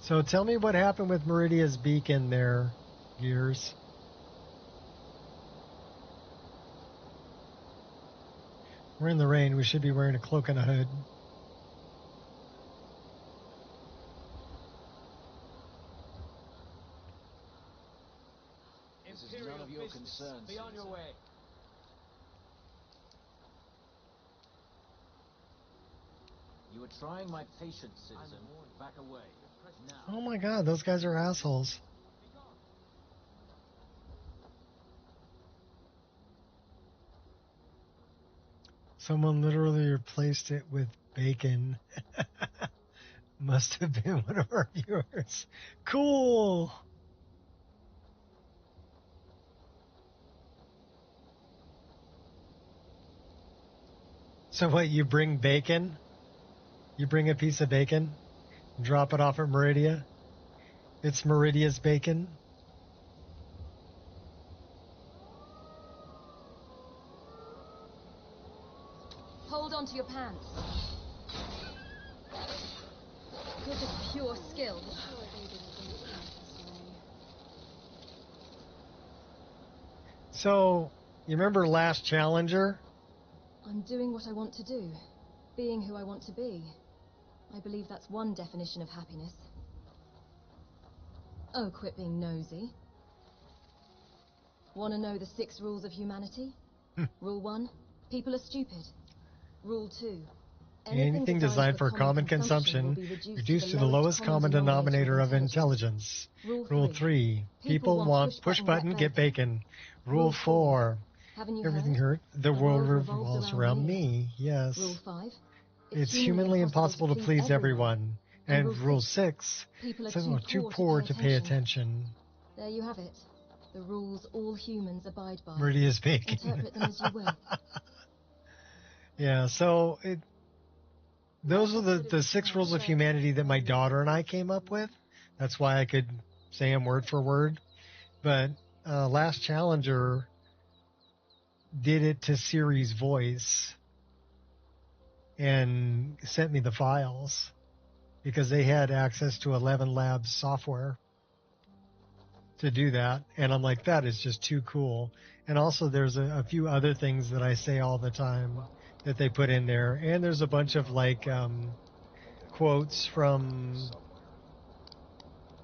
So tell me what happened with Meridia's Beacon there, Gears. We're in the rain. We should be wearing a cloak and a hood. This is none of your concern. Be on your way. You are trying my patience, citizen. Back away. Now. Oh my god, those guys are assholes. Someone literally replaced it with bacon. Must have been one of our viewers. Cool. So what, you bring bacon? You bring a piece of bacon? Drop it off at Meridia? It's Meridia's bacon? Hold on to your pants. You're just pure skill. So, you remember Last Challenger? I'm doing what I want to do. Being who I want to be. I believe that's one definition of happiness. Oh, quit being nosy. Want to know the 6 rules of humanity? Rule 1, people are stupid. Rule 2, Anything designed for common consumption reduced to the lowest common denominator of intelligence. Rule 3, people want push button, get bacon. Rule 4, everything hurt. The world revolves around me. Yes. Rule 5, It's humanly impossible to please everyone. And Rule 6, some are too poor to pay attention. There you have it. The rules all humans abide by. Meridia's bacon. Interpret them as you will. Yeah, so those are the 6 rules of humanity that my daughter and I came up with. That's why I could say them word for word. But Last Challenger did it to Siri's voice and sent me the files because they had access to 11 Labs software to do that. And I'm like, that is just too cool. And also there's a few other things that I say all the time that they put in there. And there's a bunch of like quotes from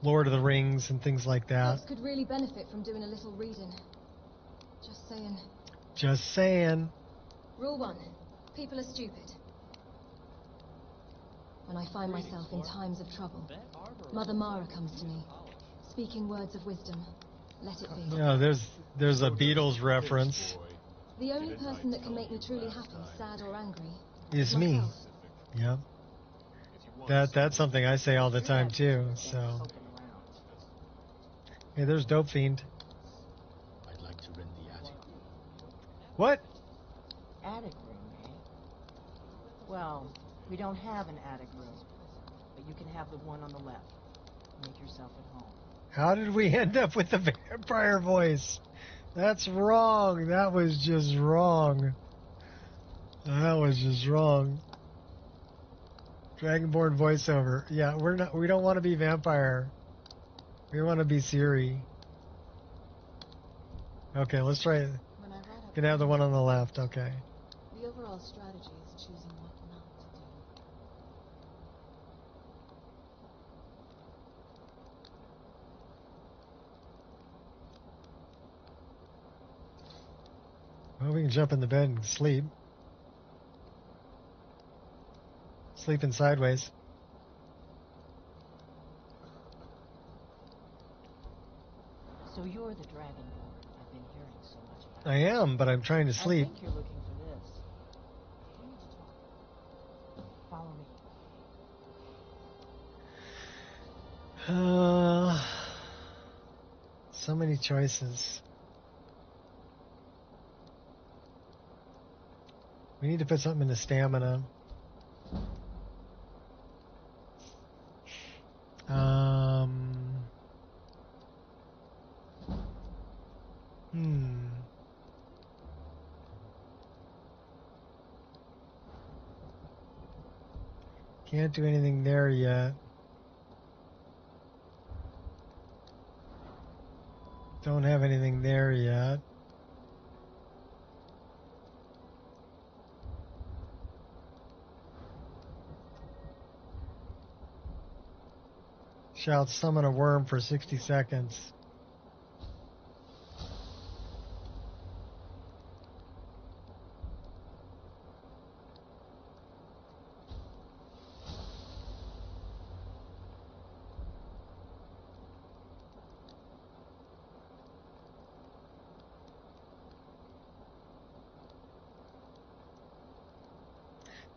Lord of the Rings and things like that. Folks could really benefit from doing a little reading. Just saying. Just saying. Rule 1, people are stupid. When I find myself in times of trouble, Mother Mara comes to me, speaking words of wisdom. Let it be. Yeah, there's a Beatles reference. The only person that can make me truly happy, sad or angry, Is me. myself. Yeah. That's something I say all the time too. So. Hey, there's Dope Fiend. I'd like to rent the attic. What? Attic room, eh? Well, we don't have an attic room, but you can have the one on the left. Make yourself at home. How did we end up with the vampire voice? That's wrong. That was just wrong. That was just wrong. Dragonborn voiceover. Yeah, we don't want to be vampire. We want to be Siri. Okay, let's try it. When I write up, Can have the one on the left. Okay. the overall strategy is choosing what not to do. Well, we can jump in the bed and sleep. Sleeping sideways. So you're the Dragonborn I've been hearing so much about. I am, but I'm trying to I sleep. think you're looking for this. We need to talk. Follow me. So many choices. We need to put something in the stamina. Can't do anything there yet. Don't have anything there yet. Shall summon a worm for 60 seconds.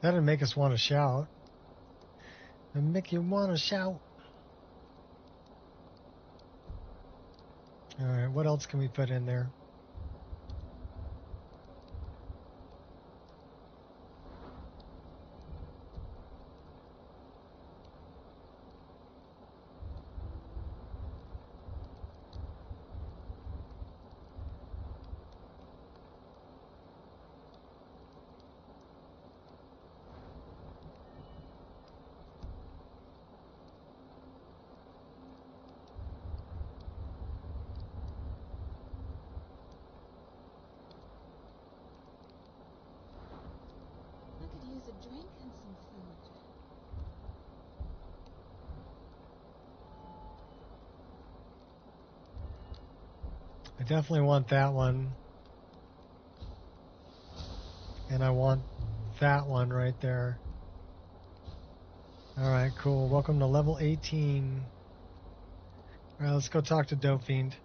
That'd make us want to shout. It'd make you want to shout. Alright, what else can we put in there? I could use a drink and some food. I definitely want that one. And I want that one right there. Alright, cool. Welcome to level 18. Alright, let's go talk to Dope Fiend.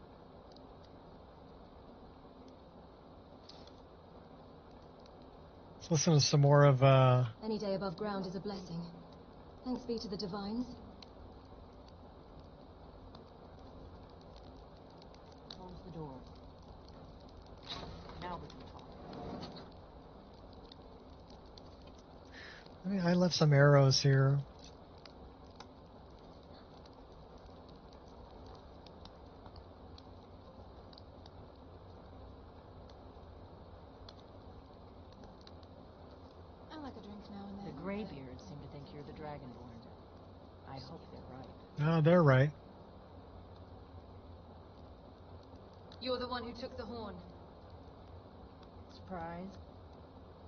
Let's listen to some more of, Any day above ground is a blessing. Thanks be to the divines. Close the door. Now we can talk. I left some arrows here. I like a drink now and then. The Greybeards seem to think you're the Dragonborn. I hope they're right. Oh, they're right. You're the one who took the horn. Surprise?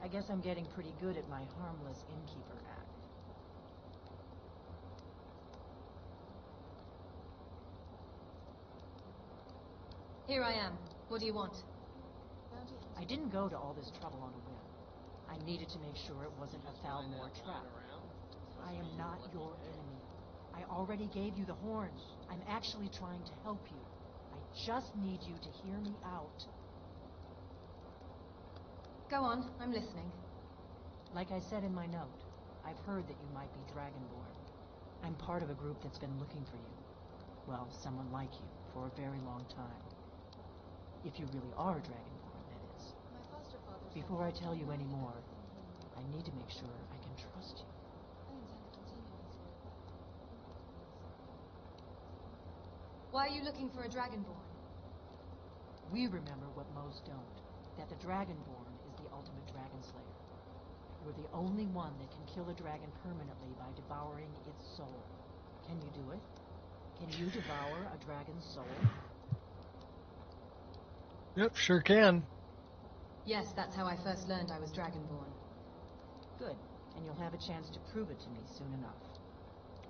I guess I'm getting pretty good at my harmless innkeeper act. Here I am. What do you want? Bounty hunter. I didn't go to all this trouble on a whim. I needed to make sure it wasn't a Thalmor trap. I am not your enemy. I already gave you the horn. I'm actually trying to help you. I just need you to hear me out. Go on, I'm listening. Like I said in my note, I've heard that you might be Dragonborn. I'm part of a group that's been looking for you. Well, someone like you, for a very long time. If you really are Dragonborn, that is. My foster father. Before I tell you any more, I need to make sure I can trust you. I intend to continue his work. Why are you looking for a Dragonborn? We remember what most don't, that the Dragonborn is the ultimate dragon slayer. You're the only one that can kill a dragon permanently by devouring its soul. Can you do it? Can you devour a dragon's soul? Yep, sure can. Yes, that's how I first learned I was Dragonborn. Good, and you'll have a chance to prove it to me soon enough.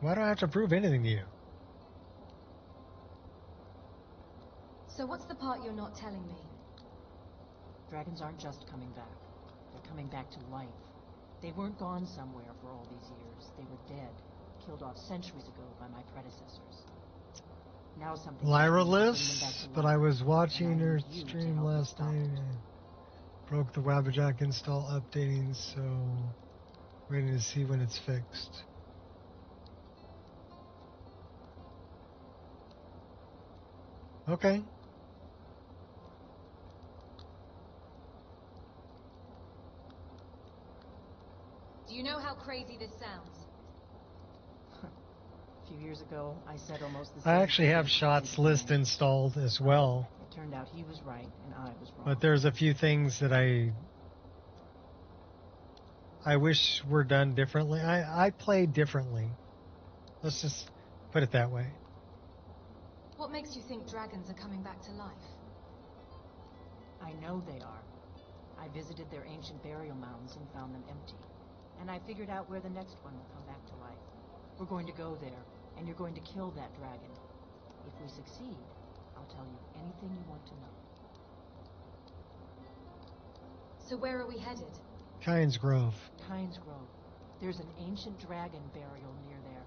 Why do I have to prove anything to you? So what's the part you're not telling me? Dragons aren't just coming back. They're coming back to life. They weren't gone somewhere for all these years. They were dead, killed off centuries ago by my predecessors. Now something Lyra happened to bring them back lists, to but life, I was and watching I her need you to stream help me last stop night. it. I broke the Wabbajack install updating, so waiting to see when it's fixed. Okay. Do you know how crazy this sounds? A few years ago, I said almost the same I actually have thing. Shots List installed as well, It turned out he was right and I was wrong. but there's a few things that I wish were done differently. I play differently. Let's just put it that way. What makes you think dragons are coming back to life? I know they are. I visited their ancient burial mounds and found them empty. And I figured out where the next one will come back to life. We're going to go there, and you're going to kill that dragon. If we succeed, I'll tell you anything you want to know. So where are we headed? Kynes Grove. Kynes Grove. There's an ancient dragon burial near there.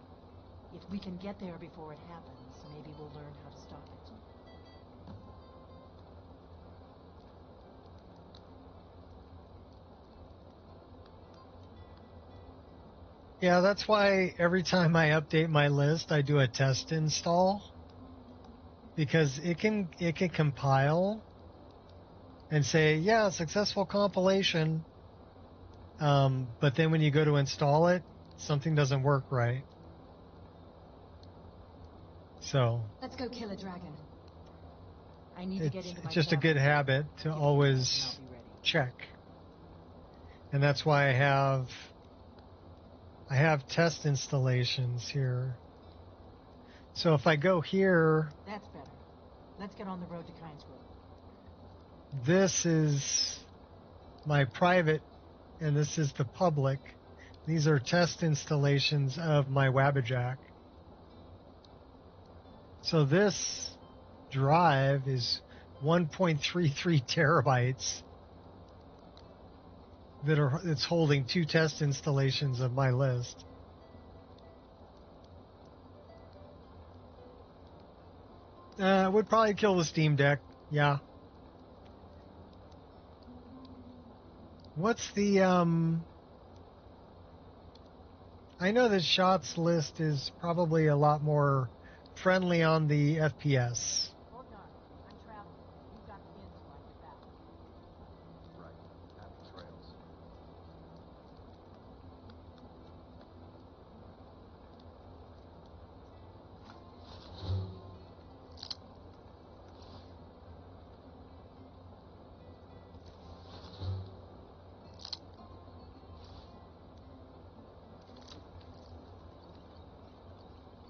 If we can get there before it happens, maybe we'll learn how to stop it. Yeah, that's why every time I update my list, I do a test install, because it can compile and say, yeah, successful compilation, but then when you go to install it, something doesn't work right. So Let's go kill a dragon. I need to get into my it's just a good travel habit to Give me a always minute and I'll be ready. check. And that's why I have test installations here. So if I go here, That's better. Let's get on the road to Kynes Grove. this is my private and this is the public. These are test installations of my Wabbajack. So this drive is 1.33 terabytes it's holding 2 test installations of my list. Would probably kill the Steam Deck. Yeah. What's the I know that Shots List is probably a lot more friendly on the FPS. Borgnar, I'm traveling. You've got the inn till I get back. Right. Happy trails.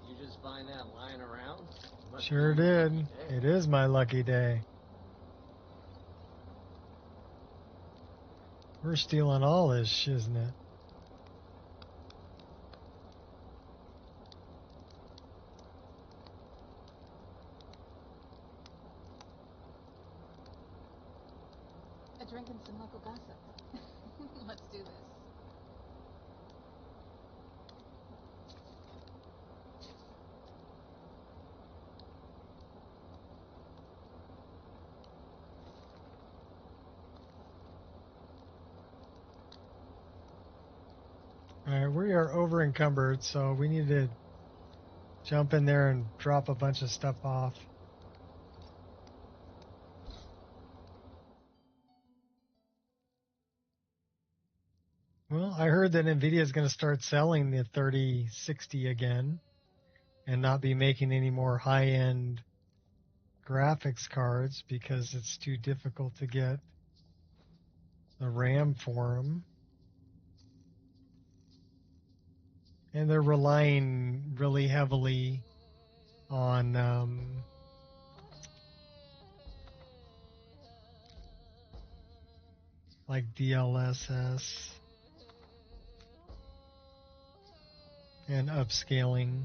You just find that lying around? Must Sure be your did. lucky day. It is my lucky day. We're stealing all this shiznit. A drink and some local gossip. Let's do this. All right, we are over encumbered, so we need to jump in there and drop a bunch of stuff off. Well, I heard that NVIDIA is going to start selling the 3060 again and not be making any more high-end graphics cards because it's too difficult to get the RAM for them. And they're relying really heavily on like DLSS and upscaling.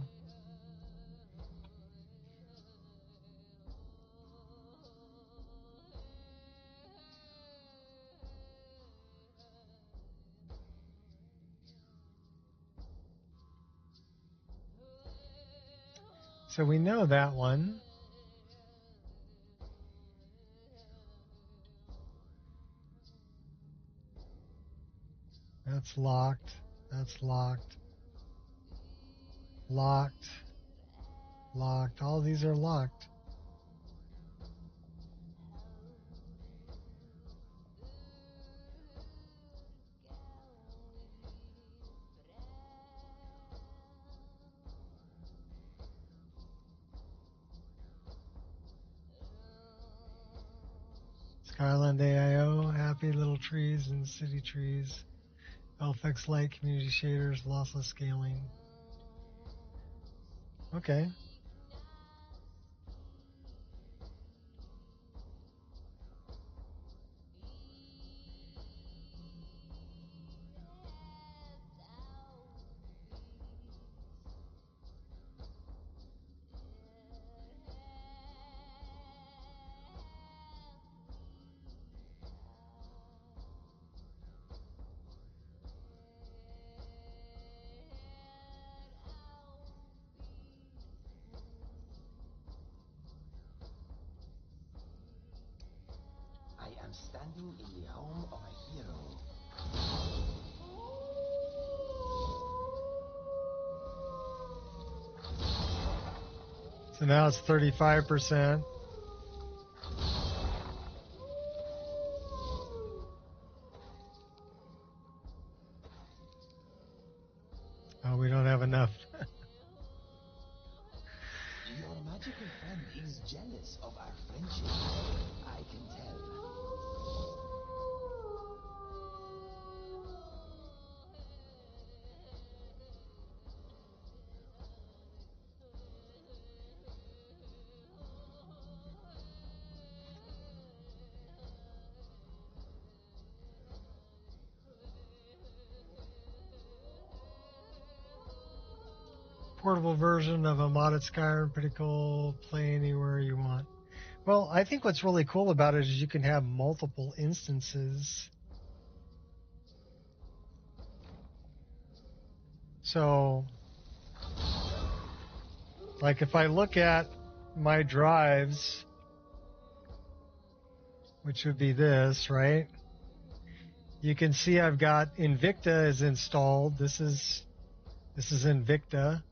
So we know that one. That's locked. That's locked. Locked. Locked. All these are locked. Skyland AIO, happy little trees and city trees. LFX light, community shaders, lossless scaling. Okay. I am standing in the home of a hero. So now it's 35%. Oh, we don't have enough. Your magical friend is jealous of our friendship. I can tell. Portable version of a modded Skyrim, pretty cool. Play anywhere you want. Well, I think what's really cool about it is you can have multiple instances. So, like if I look at my drives, which would be this, right? You can see I've got Invicta is installed. This is Invicta.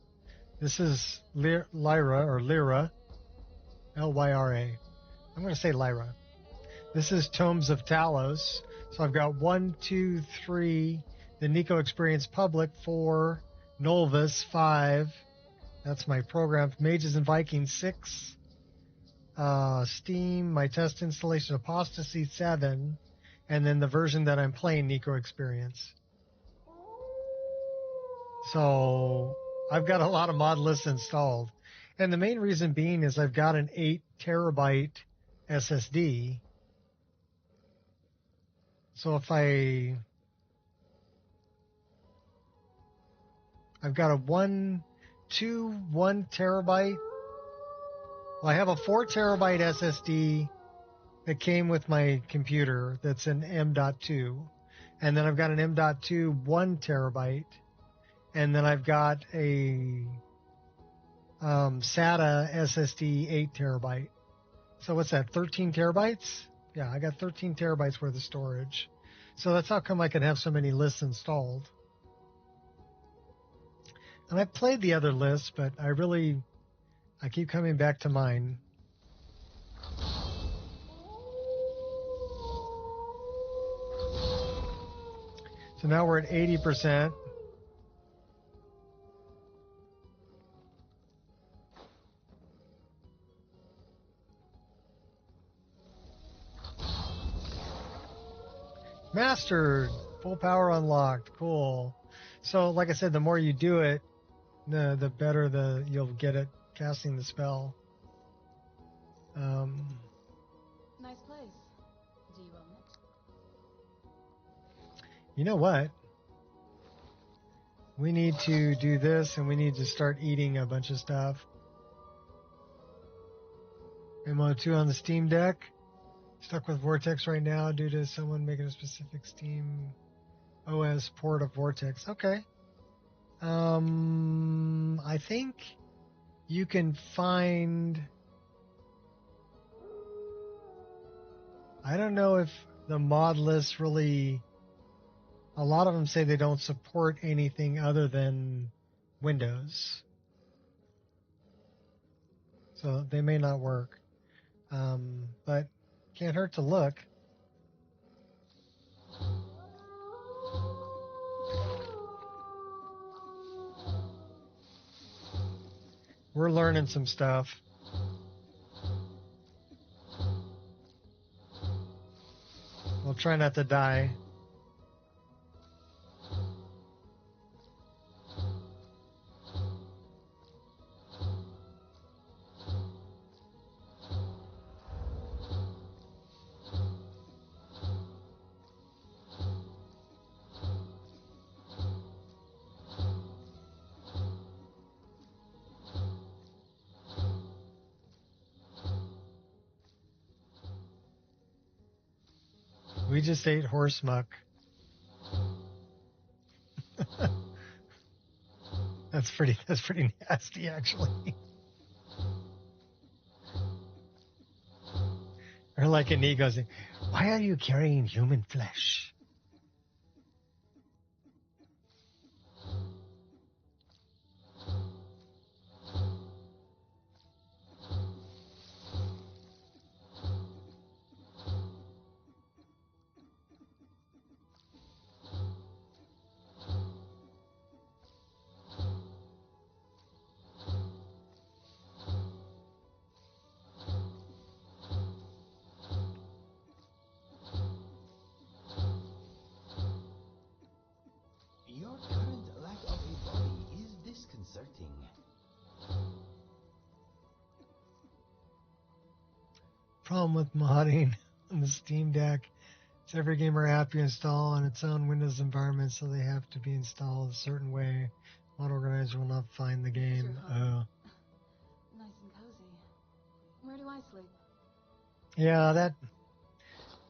This is Lyra, Lyra. I'm going to say Lyra. This is Tomes of Talos. So I've got 1, 2, 3, the Nico Experience Public, 4, Nolvis, 5. That's my program. Mages and Vikings, 6. Steam, my test installation, Apostasy, 7. And then the version that I'm playing, Nico Experience. So I've got a lot of mod lists installed. And the main reason being is I've got an 8 terabyte SSD. So if I've got a 1 terabyte. Well, I have a 4 terabyte SSD that came with my computer that's an M.2. And then I've got an M.2 1 terabyte. And then I've got a SATA SSD 8 terabyte. So what's that, 13 terabytes? Yeah, I got 13 terabytes worth of storage. So that's how come I can have so many lists installed. And I've played the other lists, but I keep coming back to mine. So now we're at 80%. Mastered. Full power unlocked. Cool. So like I said, the more you do it, the better you'll get at casting the spell. Nice place. Do you own it? You know what? We need to do this, and we need to start eating a bunch of stuff. MO2 on the Steam Deck. Stuck with Vortex right now due to someone making a specific Steam OS port of Vortex. Okay. I think you can find... I don't know if the mod list really... A lot of them say they don't support anything other than Windows. So they may not work. But can't hurt to look. We're learning some stuff. We'll try not to die. We just ate horse muck. That's pretty nasty, actually. Or like a Nico saying, "Why are you carrying human flesh?" Your current lack of a body is disconcerting. Problem with modding on the Steam Deck is every gamer app you install on its own Windows environment, so they have to be installed a certain way. Mod organizer will not find the game. Oh. Nice and cozy. Where do I sleep? Yeah, that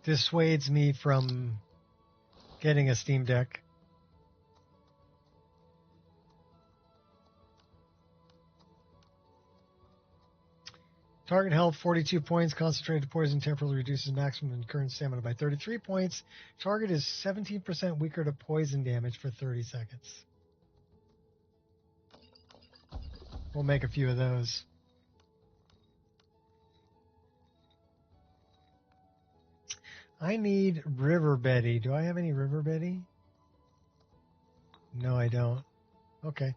dissuades me from getting a Steam Deck. Target health 42 points. Concentrated poison temporarily reduces maximum and current stamina by 33 points. Target is 17% weaker to poison damage for 30 seconds. We'll make a few of those. I need River Betty. Do I have any River Betty? No, I don't. Okay.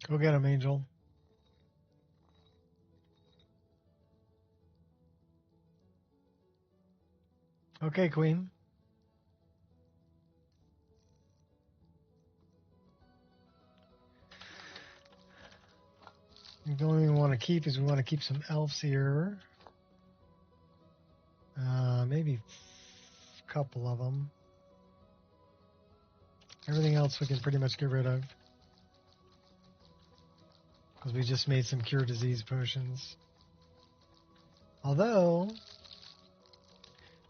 Go get him, Angel. Okay, Queen. The only thing we want to keep is we want to keep some elves here. Maybe a couple of them. Everything else we can pretty much get rid of. Because we just made some cure disease potions. Although,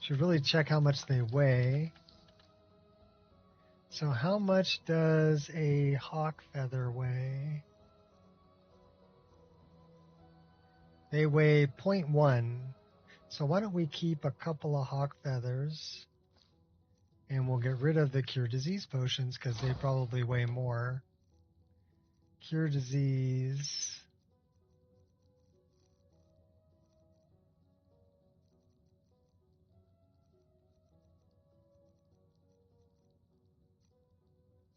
should really check how much they weigh. So how much does a hawk feather weigh? They weigh 0.1. So why don't we keep a couple of hawk feathers and we'll get rid of the cure disease potions because they probably weigh more. Cure disease.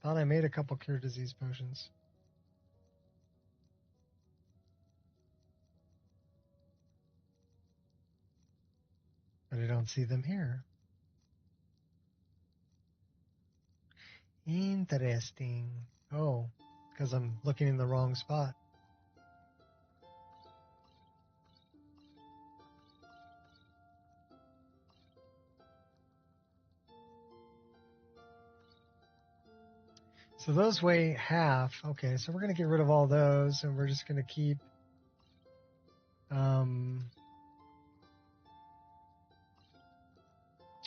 Thought I made a couple cure disease potions. But I don't see them here. Interesting. Oh, because I'm looking in the wrong spot. So those weigh half. Okay, so we're going to get rid of all those, and we're just going to keep...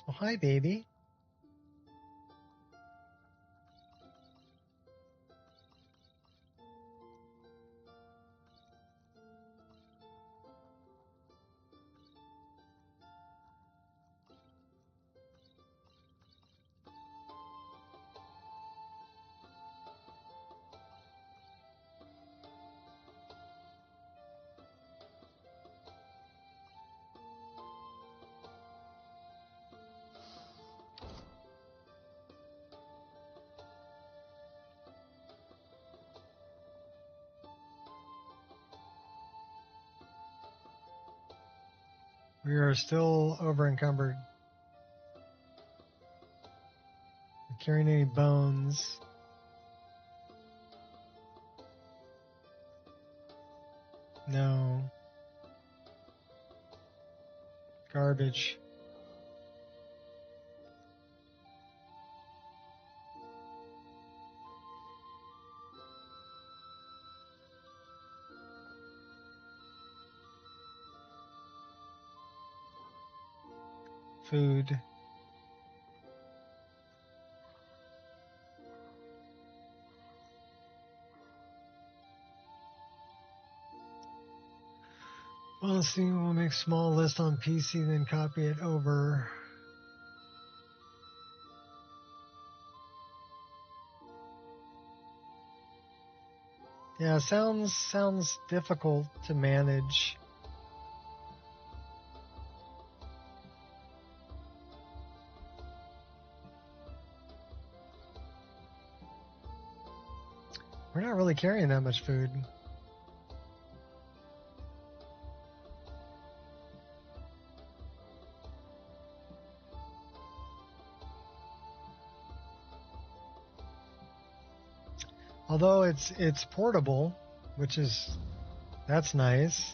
Oh, hi, baby. We are still over encumbered. Not carrying any bones. No. Garbage. Food. Well, let's see. We'll make small list on PC, then copy it over. Yeah, sounds difficult to manage. We're not really carrying that much food. Although it's portable, which is that's nice.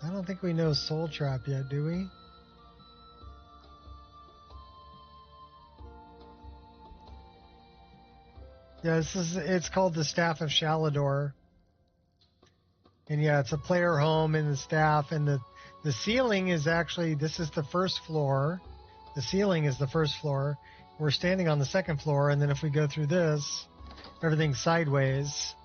I don't think we know Soul Trap yet, do we? Yeah, it's called the Staff of Shalador. And yeah, it's a player home in the staff, and the ceiling is actually, this is the first floor. The ceiling is the first floor. We're standing on the second floor, and then if we go through this, everything's sideways.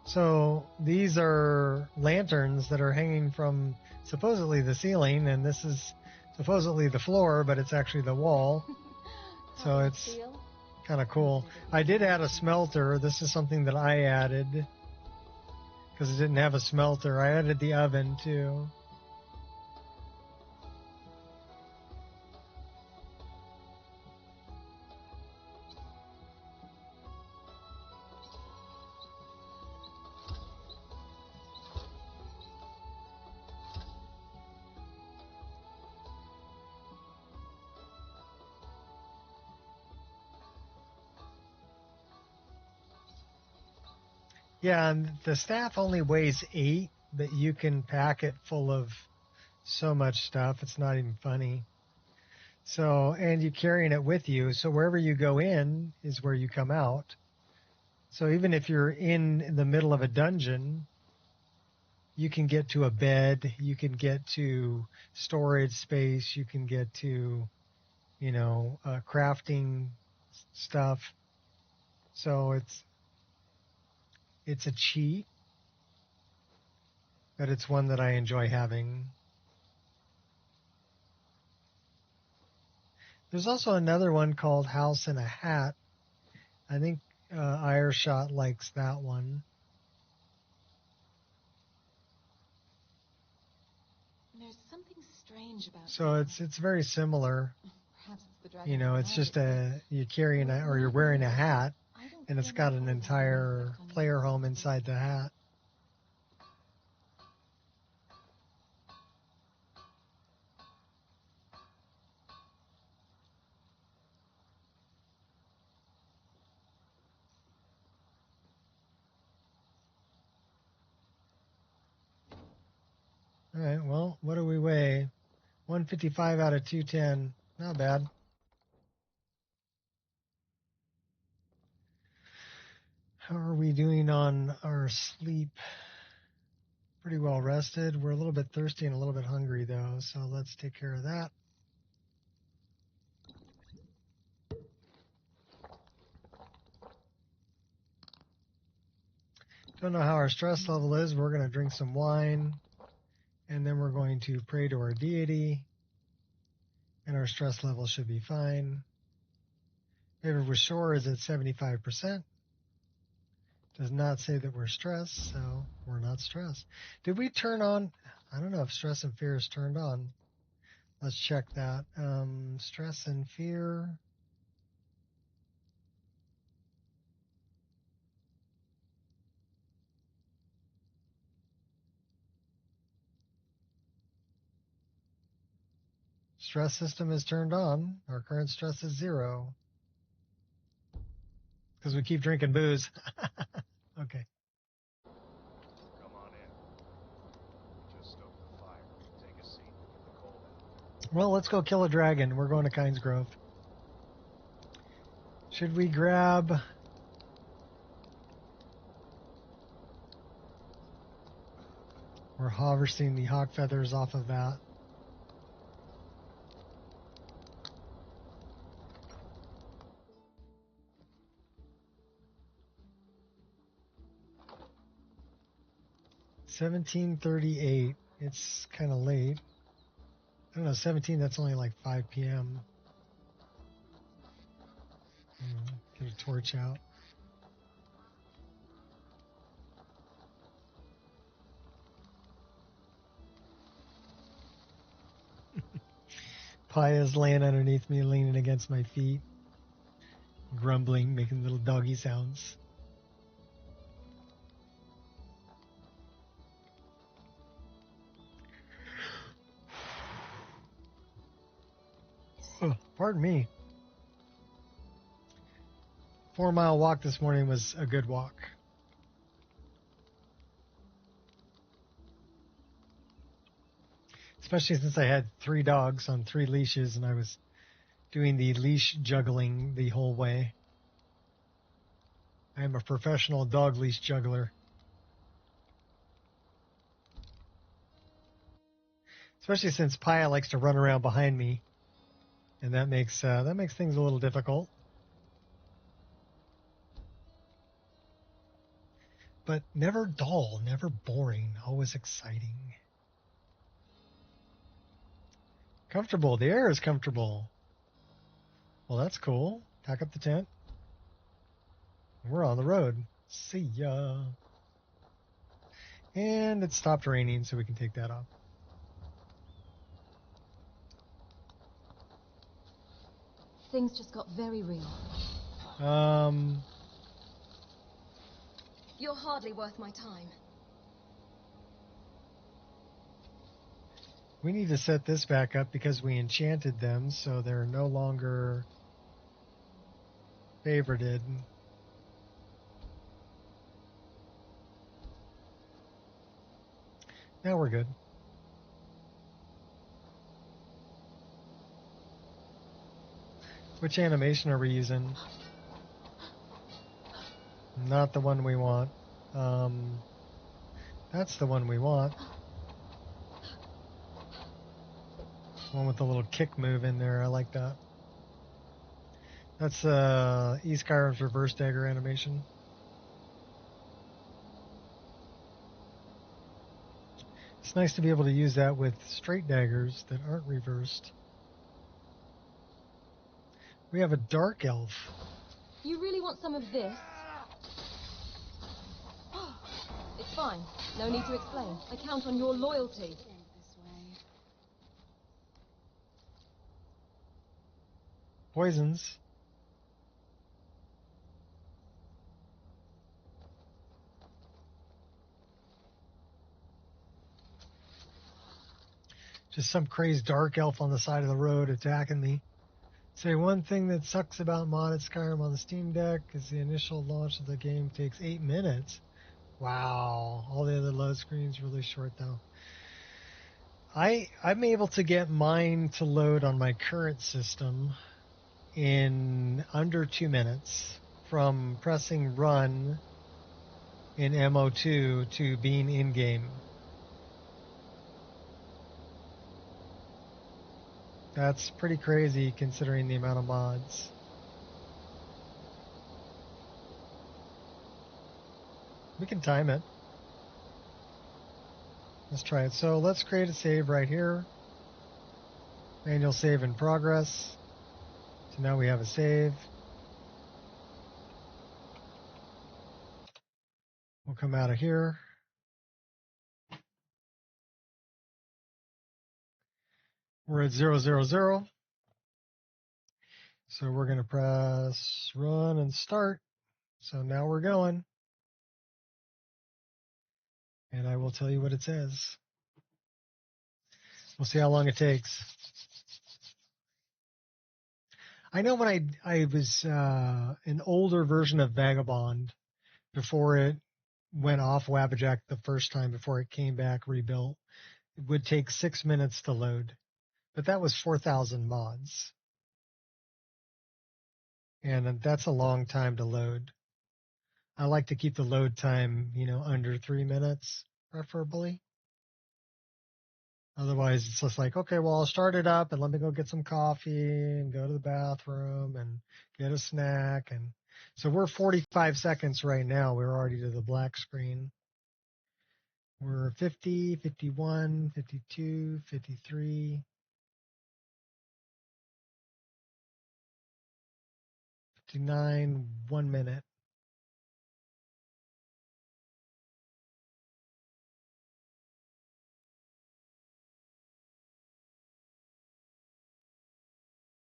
So these are lanterns that are hanging from supposedly the ceiling, and this is supposedly the floor, but it's actually the wall. So it's kind of cool. I did add a smelter. This is something that I added because it didn't have a smelter. I added the oven too. Yeah, and the staff only weighs 8, but you can pack it full of so much stuff. It's not even funny. So, and you're carrying it with you. So wherever you go in is where you come out. So even if you're in the middle of a dungeon, you can get to a bed, you can get to storage space, you can get to crafting stuff. So it's a cheat, but it's one that I enjoy having. There's also another one called House in a Hat. I think Ireshot likes that one. There's something strange about So it's very similar. Perhaps it's the dragon. It's just you're wearing a hat, and it's got an entire player home inside the hat. All right, well, what do we weigh? 155 out of 210. Not bad. How are we doing on our sleep? Pretty well rested. We're a little bit thirsty and a little bit hungry, though, so let's take care of that. Don't know how our stress level is. We're going to drink some wine, and then we're going to pray to our deity, and our stress level should be fine. Maybe we're sure is at 75%. Does not say that we're stressed, so we're not stressed. Did we turn on? I don't know if stress and fear is turned on. Let's check that. Stress and fear. Stress system is turned on. Our current stress is 0. Because we keep drinking booze. Okay. Come on in. Just stoke the fire. Take a seat. Get the cold out. Well, let's go kill a dragon. We're going to Kynes Grove. Should we grab... We're harvesting the hawk feathers off of that. $17:38. It's kind of late. I don't know, 17, that's only like 5 p.m. Get a torch out. Paya's laying underneath me, leaning against my feet, grumbling, making little doggy sounds. Oh, pardon me. 4-mile walk this morning was a good walk. Especially since I had 3 dogs on 3 leashes and I was doing the leash juggling the whole way. I am a professional dog leash juggler. Especially since Paya likes to run around behind me, and that makes things a little difficult. But never dull, never boring, always exciting. Comfortable. The air is comfortable. Well, that's cool. Pack up the tent. We're on the road. See ya. And it stopped raining, so we can take that off. Things just got very real. You're hardly worth my time. We need to set this back up because we enchanted them, so they're no longer favorited. Now we're good. Which animation are we using? Not the one we want. That's the one we want. One with the little kick move in there. I like that. That's Skyrim's reverse dagger animation. It's nice to be able to use that with straight daggers that aren't reversed. We have a dark elf. You really want some of this? It's fine. No need to explain. I count on your loyalty. This way. Poisons. Just some crazed dark elf on the side of the road attacking me. Say one thing that sucks about modded Skyrim on the Steam Deck is the initial launch of the game takes 8 minutes. Wow. All the other load screens really short though. I'm able to get mine to load on my current system in under 2 minutes from pressing run in MO2 to being in game. That's pretty crazy considering the amount of mods. We can time it. Let's try it. So let's create a save right here. Manual save in progress. So now we have a save. We'll come out of here. We're at 000. So we're going to press run and start. So now we're going. And I will tell you what it says. We'll see how long it takes. I know when I was an older version of Vagabond, before it went off Wabbajack the first time, before it came back rebuilt, it would take 6 minutes to load. But that was 4,000 mods. And that's a long time to load. I like to keep the load time, under 3 minutes, preferably. Otherwise, it's just like, okay, well, I'll start it up and let me go get some coffee and go to the bathroom and get a snack. And so we're 45 seconds right now. We're already to the black screen. We're 50, 51, 52, 53, 59, 1 minute.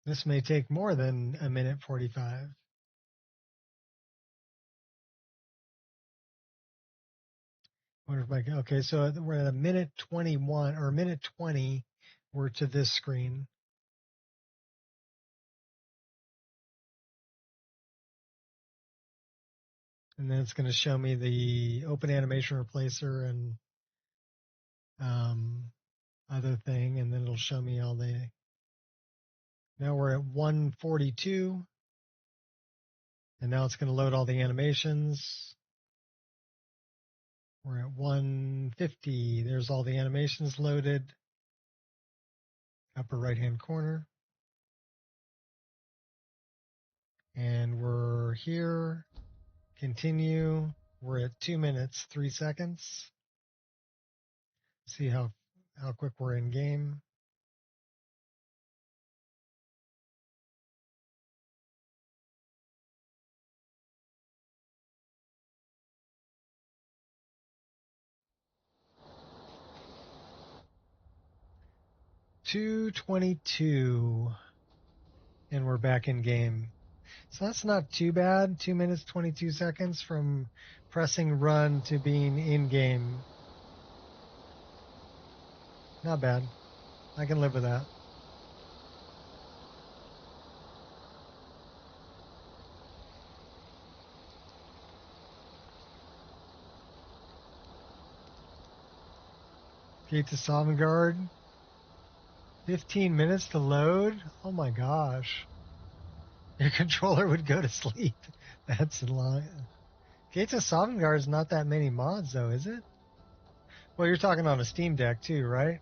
This may take more than a minute 45. Wonder if okay, so we're at a minute 21 or a minute 20. We're to this screen. And then it's going to show me the open animation replacer and other thing. And then it'll show me all the, now we're at 142. And now it's going to load all the animations. We're at 150. There's all the animations loaded. Upper right-hand corner. And we're here. Continue. We're at 2 minutes, 3 seconds. See how quick we're in game. $2:22, and we're back in game. So that's not too bad. 2 minutes, 22 seconds from pressing run to being in game. Not bad. I can live with that. Gate to Sovngarde. 15 minutes to load? Oh my gosh. Your controller would go to sleep. That's a lot. Gate to Sovngarde is not that many mods though, is it? Well, you're talking on a Steam Deck too, right?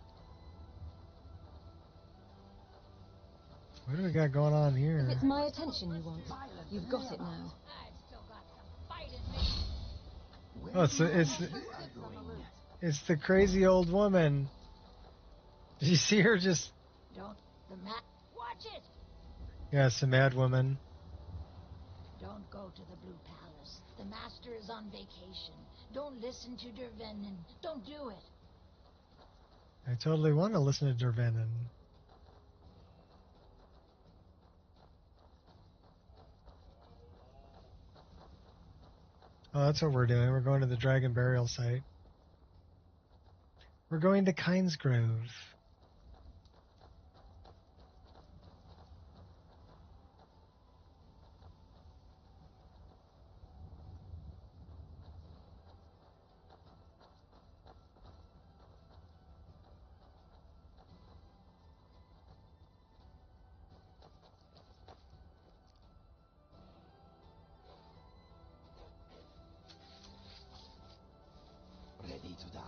What do we got going on If here? it's my attention you want, you've got it now. Oh, it's the crazy old woman. Did you see her just? Don't watch it. Yeah, it's a mad woman. Don't go to the Blue Palace. The master is on vacation. Don't listen to Dervenin. Don't do it. I totally want to listen to Dervenin. Oh, that's what we're doing. We're going to the dragon burial site. We're going to Kynesgrove. Ready to die.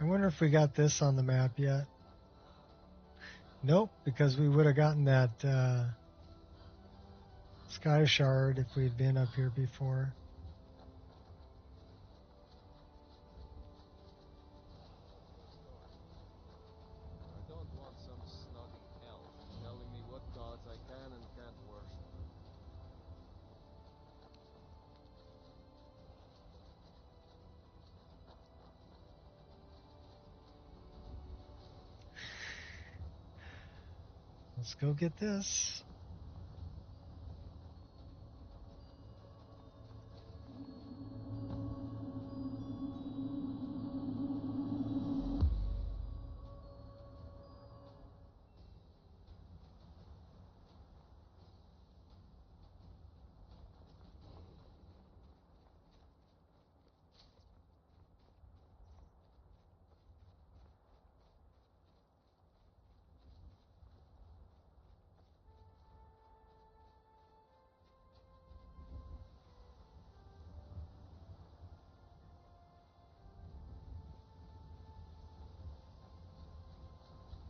I wonder if we got this on the map yet. Nope, because we would have gotten that sky shard if we'd been up here before. I don't want some snotty elf telling me what gods I can and can't worship. Let's go get this.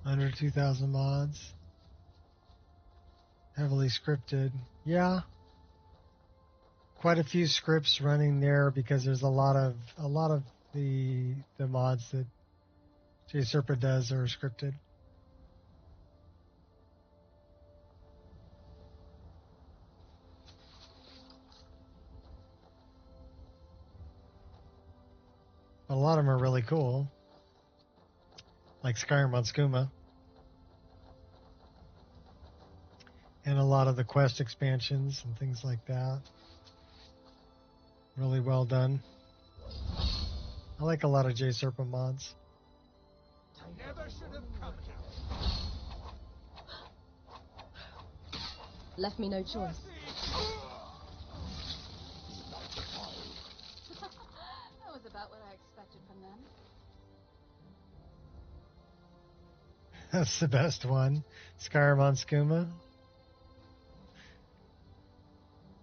Under 2,000 mods. Heavily scripted. Yeah. Quite a few scripts running there because there's a lot of the mods that JSerpa does are scripted. A lot of them are really cool. Like Skyrim on Skooma. And a lot of the quest expansions and things like that. Really well done. I like a lot of JSerpa mods. Never should have come here. Left me no choice. That was about what I expected from them. That's the best one. Skyrim on Skooma.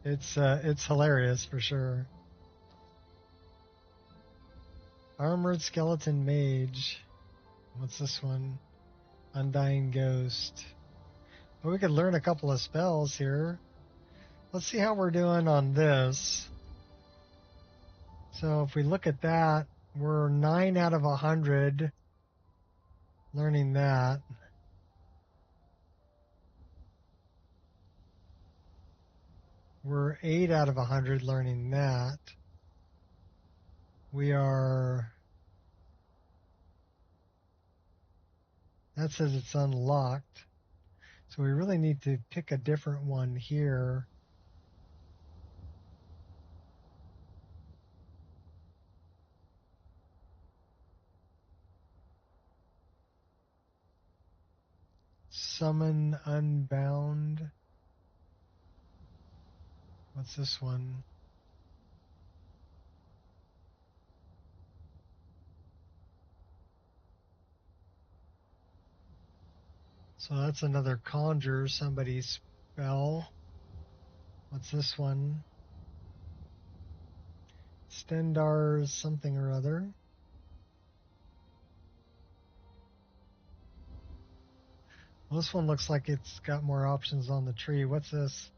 It's hilarious for sure. Armored Skeleton Mage. What's this one? Undying Ghost. Well, we could learn a couple of spells here. Let's see how we're doing on this. So if we look at that, we're 9 out of 100 learning that. We're 8 out of 100 learning that. We are... That says it's unlocked. So we really need to pick a different one here. Summon Unbound. What's this one? So that's another conjure somebody's spell. What's this one? Stendar's something or other. Well, this one looks like it's got more options on the tree. What's this?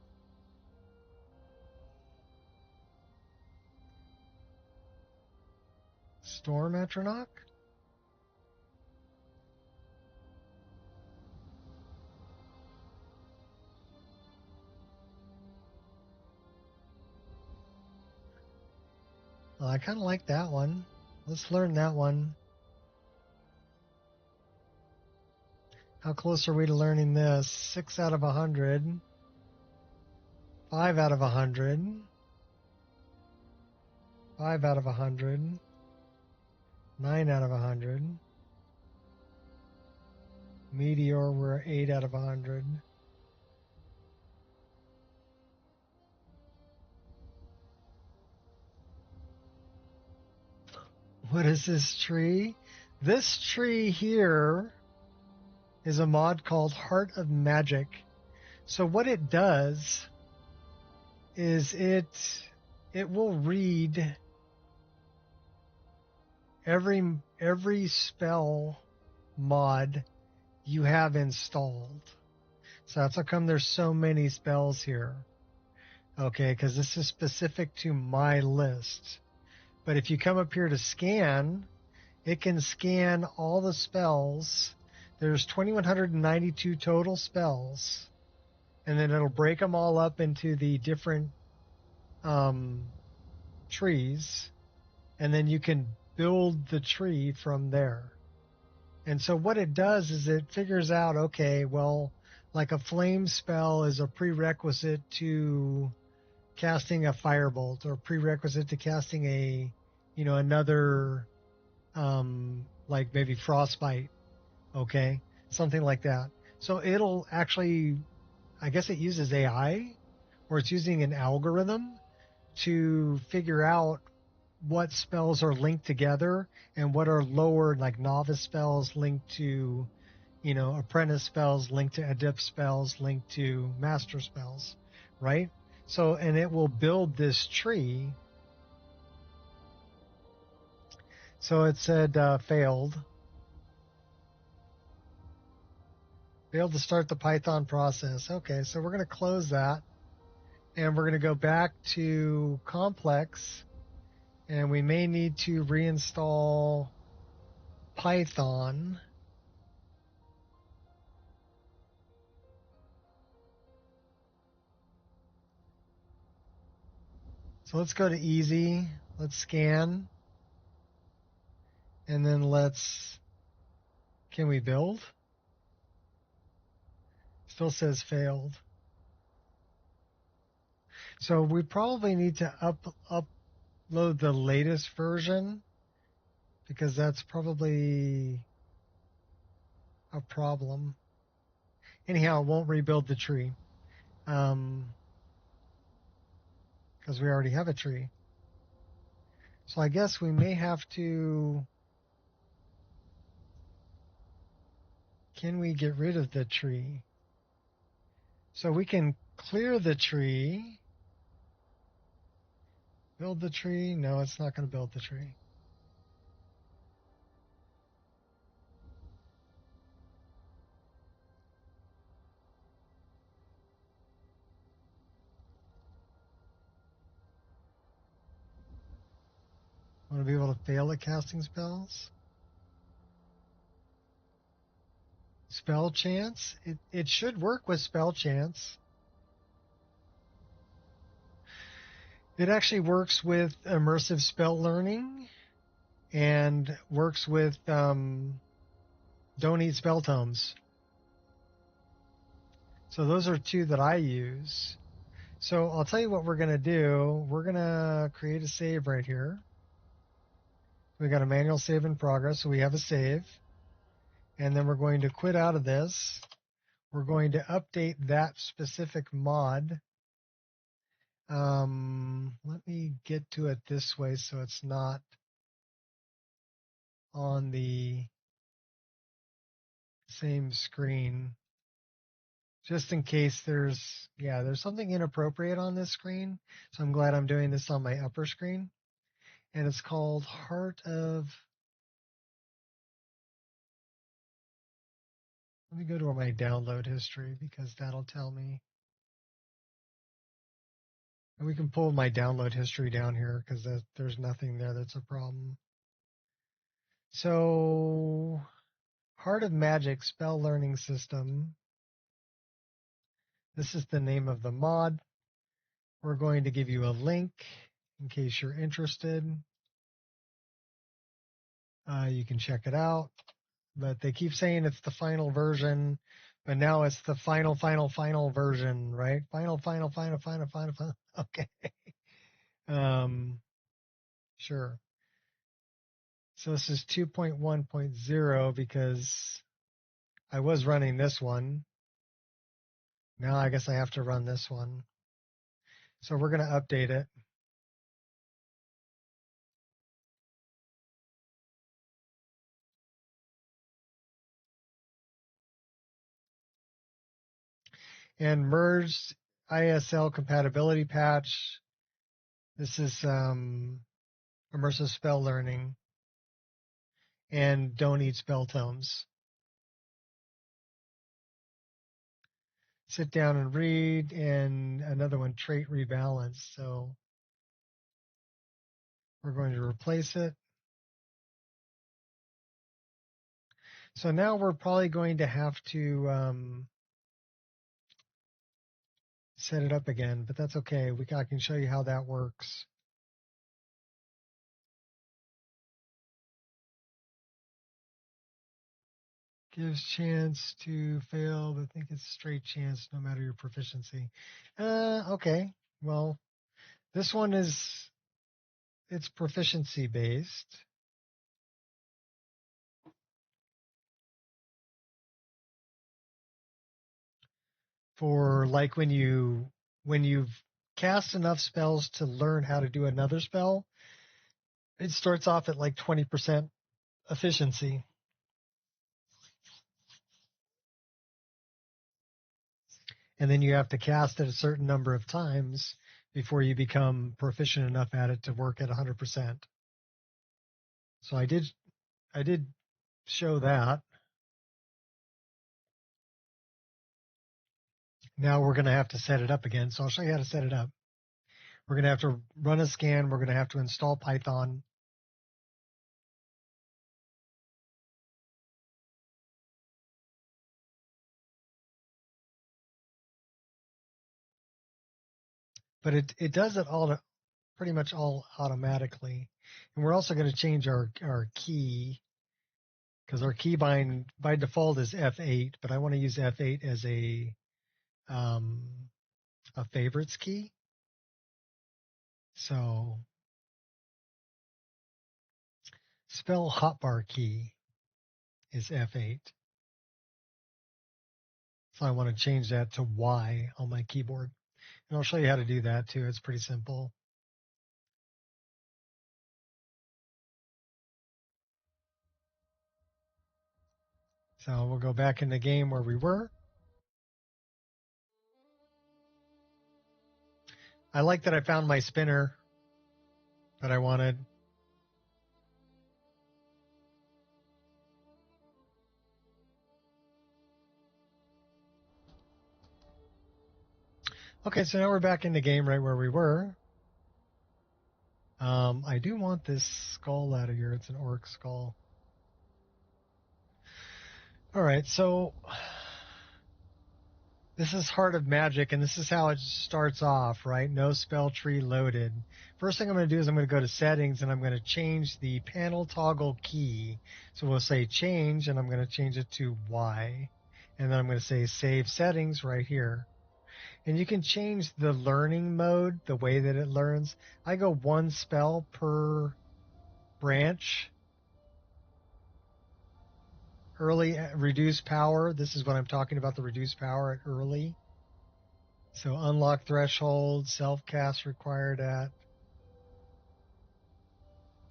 Storm Atronach? Well, I kind of like that one. Let's learn that one. How close are we to learning this? 6 out of 100. 5 out of 100. 5 out of 100. 9 out of 100. Meteor, we're 8 out of 100. What is this tree? This tree here is a mod called Heart of Magic. So what it does is it will read every spell mod you have installed. So that's how come there's so many spells here. Okay, because this is specific to my list. But if you come up here to scan, it can scan all the spells. There's 2,192 total spells. And then it'll break them all up into the different trees. And then you can build the tree from there. And so what it does is it figures out, okay, well, like a flame spell is a prerequisite to casting a firebolt, or prerequisite to casting a, another, like maybe frostbite, okay, something like that. So it'll actually, I guess it uses AI, or it's using an algorithm to figure out what spells are linked together and what are lower, like novice spells linked to, apprentice spells linked to adept spells linked to master spells, right? So, and it will build this tree. So it said failed. Failed to start the Python process. Okay, so we're going to close that. And we're going to go back to complex. And we may need to reinstall Python. So let's go to easy. Let's scan. And then can we build? Still says failed. So we probably need to upload the latest version, because that's probably a problem. Anyhow, it won't rebuild the tree, because we already have a tree. So I guess we may have to... Can we get rid of the tree? So we can clear the tree. Build the tree. No, it's not going to build the tree. Want to be able to fail at casting spells? Spell chance? It should work with spell chance. It actually works with immersive spell learning and works with Don't Eat Spell Tomes. So those are two that I use. So I'll tell you what we're going to do. We're going to create a save right here. We got a manual save in progress, so we have a save. And then we're going to quit out of this. We're going to update that specific mod. Let me get to it this way so it's not on the same screen. Just in case there's something inappropriate on this screen. So I'm glad I'm doing this on my upper screen. And it's called Heart of Let me go to my download history because that'll tell me. And we can pull my download history down here because there's nothing there that's a problem. So, Heart of Magic Spell Learning System. This is the name of the mod. We're going to give you a link in case you're interested. You can check it out. But they keep saying it's the final version, but now it's the final version, right? Final. Okay. Sure. So this is 2.1.0 because I was running this one. Now I guess I have to run this one. So we're going to update it. And merged ISL compatibility patch. This is immersive spell learning. And don't eat spell tomes. Sit down and read, and another one, trait rebalance. So we're going to replace it. So now we're probably going to have to set it up again, but that's okay. I can show you how that works. Gives chance to fail, but I think it's straight chance no matter your proficiency. Okay. Well, this one it's proficiency based. For like when you've cast enough spells to learn how to do another spell, it starts off at like 20% efficiency. And then you have to cast it a certain number of times before you become proficient enough at it to work at 100%. So I did show that. Now we're going to have to set it up again. So I'll show you how to set it up. We're going to have to run a scan. We're going to have to install Python. But it does it all pretty much all automatically. And we're also going to change our key because our keybind by default is F8, but I want to use F8 as a favorites key. So spell hotbar key is F8. So I want to change that to Y on my keyboard. And I'll show you how to do that too. It's pretty simple. So we'll go back in the game where we were. I like that I found my spinner that I wanted. Okay, so now we're back in the game right where we were. I do want this skull out of here. It's an orc skull. All right, so this is Heart of Magic, and this is how it starts off, right? No spell tree loaded. First thing I'm going to do is I'm going to go to Settings, and I'm going to change the panel toggle key. So we'll say Change, and I'm going to change it to Y. And then I'm going to say Save Settings right here. And you can change the learning mode, the way that it learns. I go one spell per branch. Early reduced power. This is what I'm talking about, the reduced power at early. So unlock threshold, self-cast required at.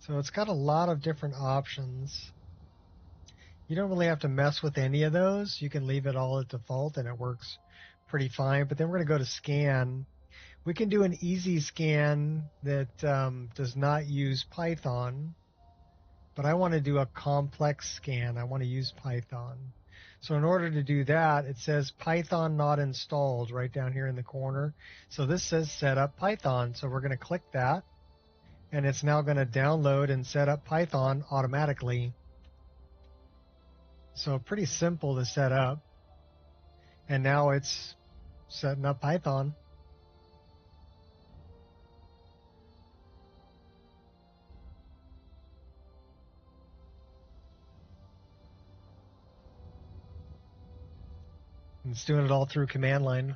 So it's got a lot of different options. You don't really have to mess with any of those. You can leave it all at default and it works pretty fine. But then we're going to go to scan. We can do an easy scan that does not use Python. But I want to do a complex scan. I want to use Python. So in order to do that, it says Python not installed right down here in the corner. So this says set up Python. So we're going to click that, and it's now going to download and set up Python automatically. So pretty simple to set up. And now it's setting up Python. It's doing it all through command line.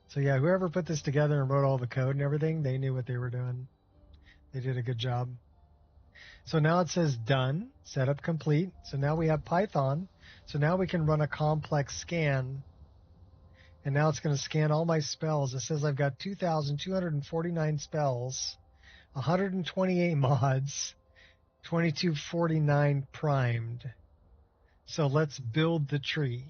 So yeah, whoever put this together and wrote all the code and everything, they knew what they were doing. They did a good job. So now it says done, setup complete. So now we have Python. So now we can run a complex scan. And now it's going to scan all my spells. It says I've got 2,249 spells, 128 mods, 2249 primed. So let's build the tree.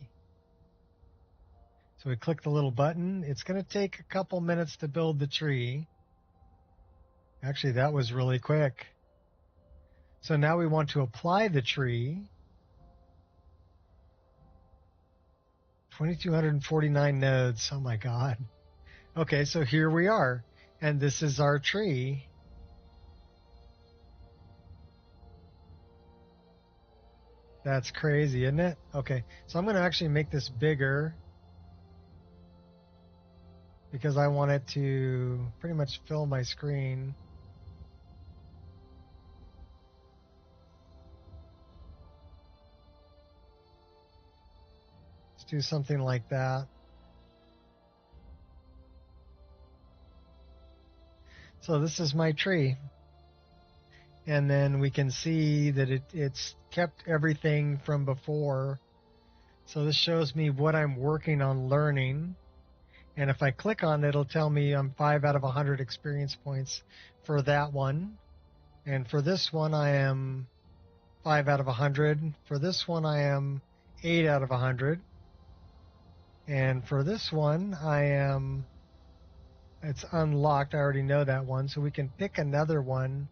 So we click the little button. It's going to take a couple minutes to build the tree. Actually, that was really quick. So now we want to apply the tree. 2,249 nodes. Oh my God. Okay, so here we are. And this is our tree. That's crazy, isn't it? Okay, so I'm going to actually make this bigger because I want it to pretty much fill my screen. Let's do something like that. So this is my tree. And then we can see that it's kept everything from before. So this shows me what I'm working on learning. And if I click on it, it'll tell me I'm 5 out of 100 experience points for that one. And for this one, I am 5 out of 100. For this one, I am 8 out of 100. And for this one, it's unlocked. I already know that one. So we can pick another one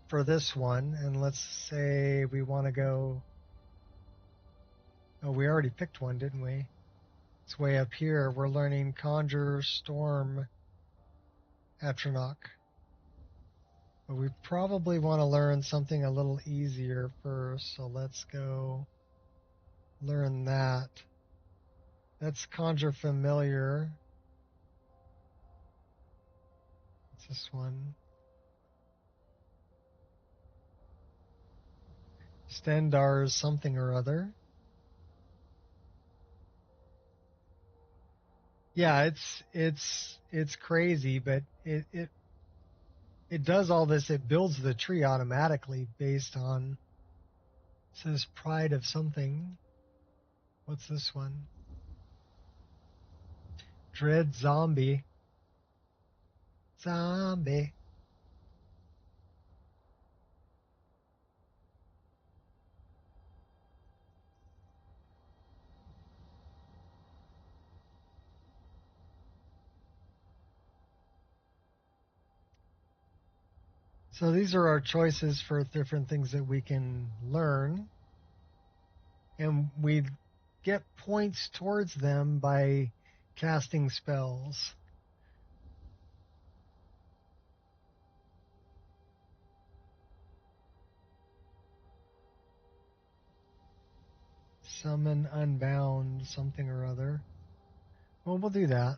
for this one. And let's say we want to go. Oh, we already picked one, didn't we? It's way up here. We're learning Conjure Storm Atronach. But we probably want to learn something a little easier first. So let's go learn that. That's Conjure Familiar. What's this one? Stendar's something or other. Yeah, it's crazy, but it does all this. It builds the tree automatically based on, it says Pride of something. What's this one? Dread Zombie. Zombie. So these are our choices for different things that we can learn. And we get points towards them by casting spells. Summon Unbound, something or other. Well, we'll do that.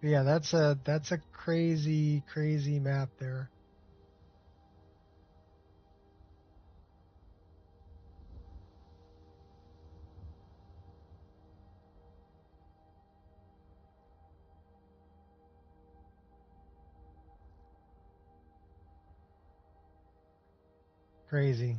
But yeah, that's a crazy, crazy map there. Crazy.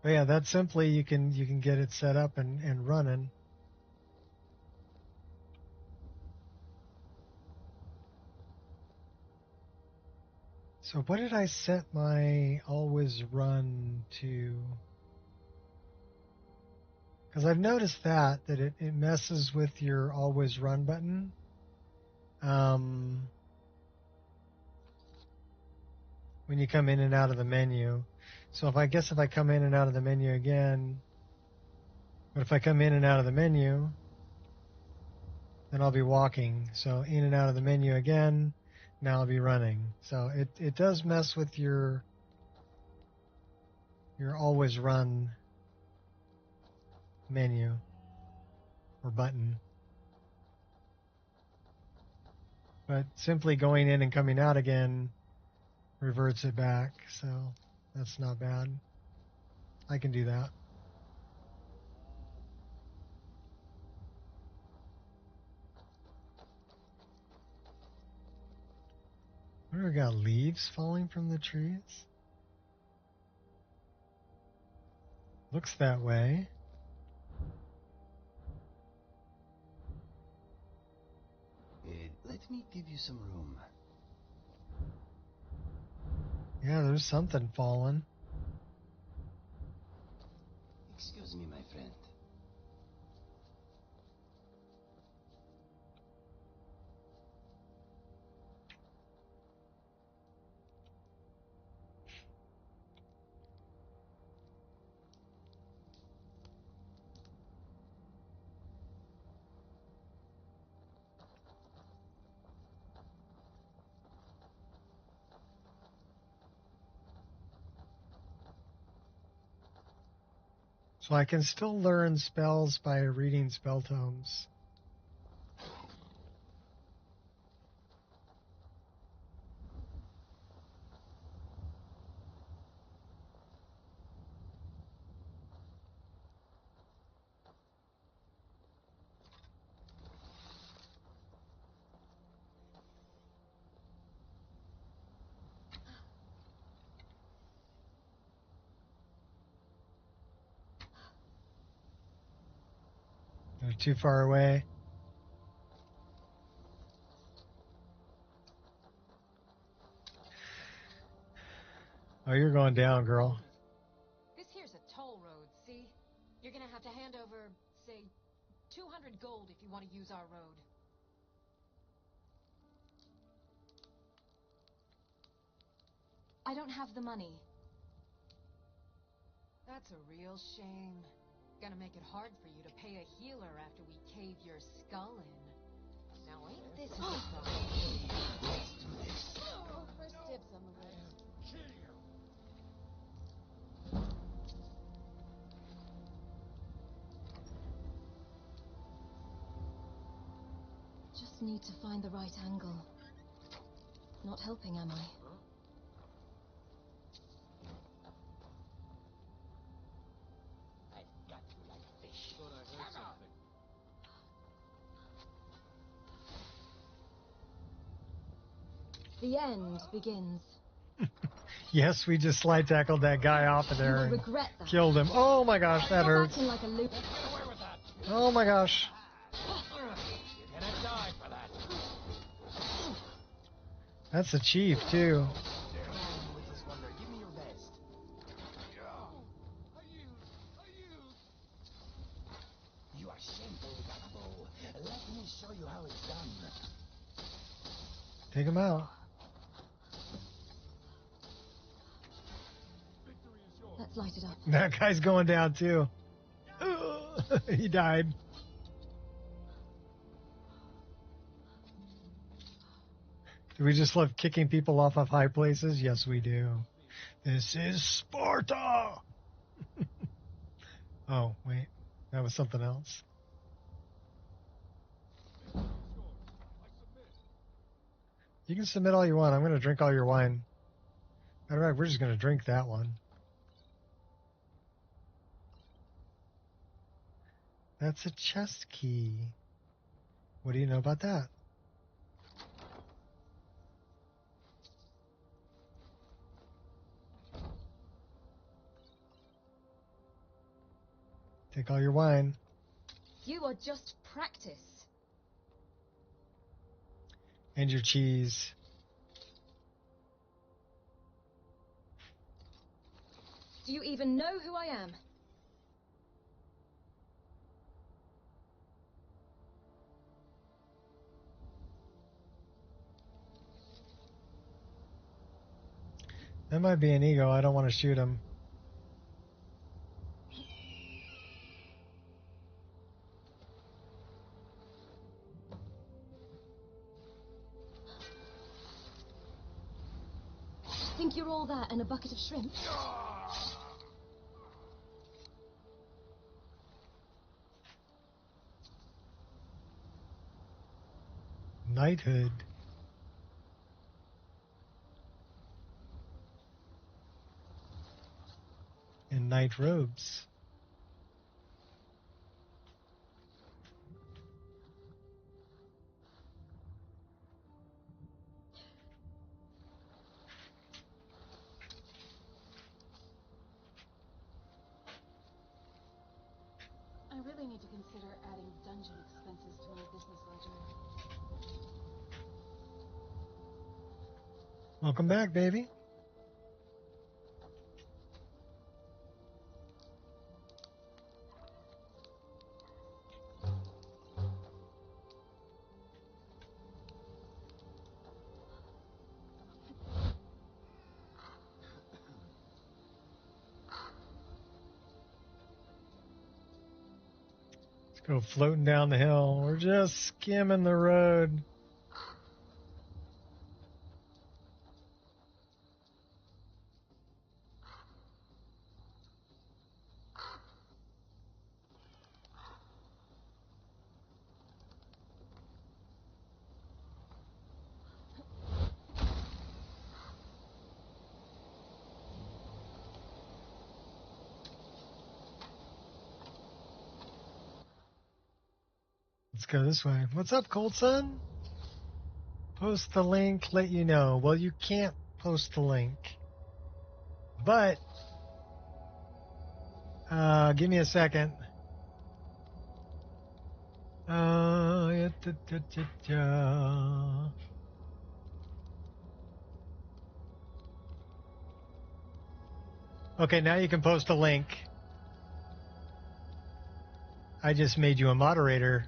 But yeah, that simply you can get it set up and running. So what did I set my always run to? Because I've noticed that it messes with your always run button. When you come in and out of the menu. So if I come in and out of the menu again, but if I come in and out of the menu, then I'll be walking. So in and out of the menu again, now I'll be running. So it does mess with your always run menu or button. But simply going in and coming out again reverts it back. So that's not bad. I can do that. We got leaves falling from the trees. Looks that way. Let me give you some room. Yeah, there's something falling. Excuse me, my friend. So I can still learn spells by reading spell tomes. They're too far away. Oh, you're going down, girl. This here's a toll road, see? You're gonna have to hand over, say, 200 gold if you want to use our road. I don't have the money. That's a real shame. Gonna make it hard for you to pay a healer after we cave your skull in. Now ain't this a surprise? Let's do this. Oh, first dibs on the list. Just need to find the right angle. Not helping, am I? I've got you like fish. Thought I heard something. The end begins. Yes, we just slide tackled that guy off of You there will and regret that. killed him. Oh my gosh, that Stop hurts. acting like a loop. Oh my gosh. You're gonna die for that. That's a chief, too. Witch's Wonder, give me your best. You are shameful with that bow. Let me show you how it's done. Take him out. Let's light it up. That guy's going down, too. He died. Do we just love kicking people off of high places? Yes, we do. This is Sparta! Oh, wait. That was something else. You can submit all you want. I'm going to drink all your wine. Matter of fact, we're just going to drink that one. That's a chest key. What do you know about that? Take all your wine. You are just practice. And your cheese. Do you even know who I am? That might be an ego. I don't want to shoot him. Think you're all that and a bucket of shrimp? Knighthood. And knight robes. I really need to consider adding dungeon expenses to my business ledger. Welcome back, baby. Let's go floating down the hill. We're just skimming the road. Let's go this way. What's up, Cold Sun? Post the link, let you know. Well, you can't post the link. But, give me a second. Okay, now you can post a link. I just made you a moderator.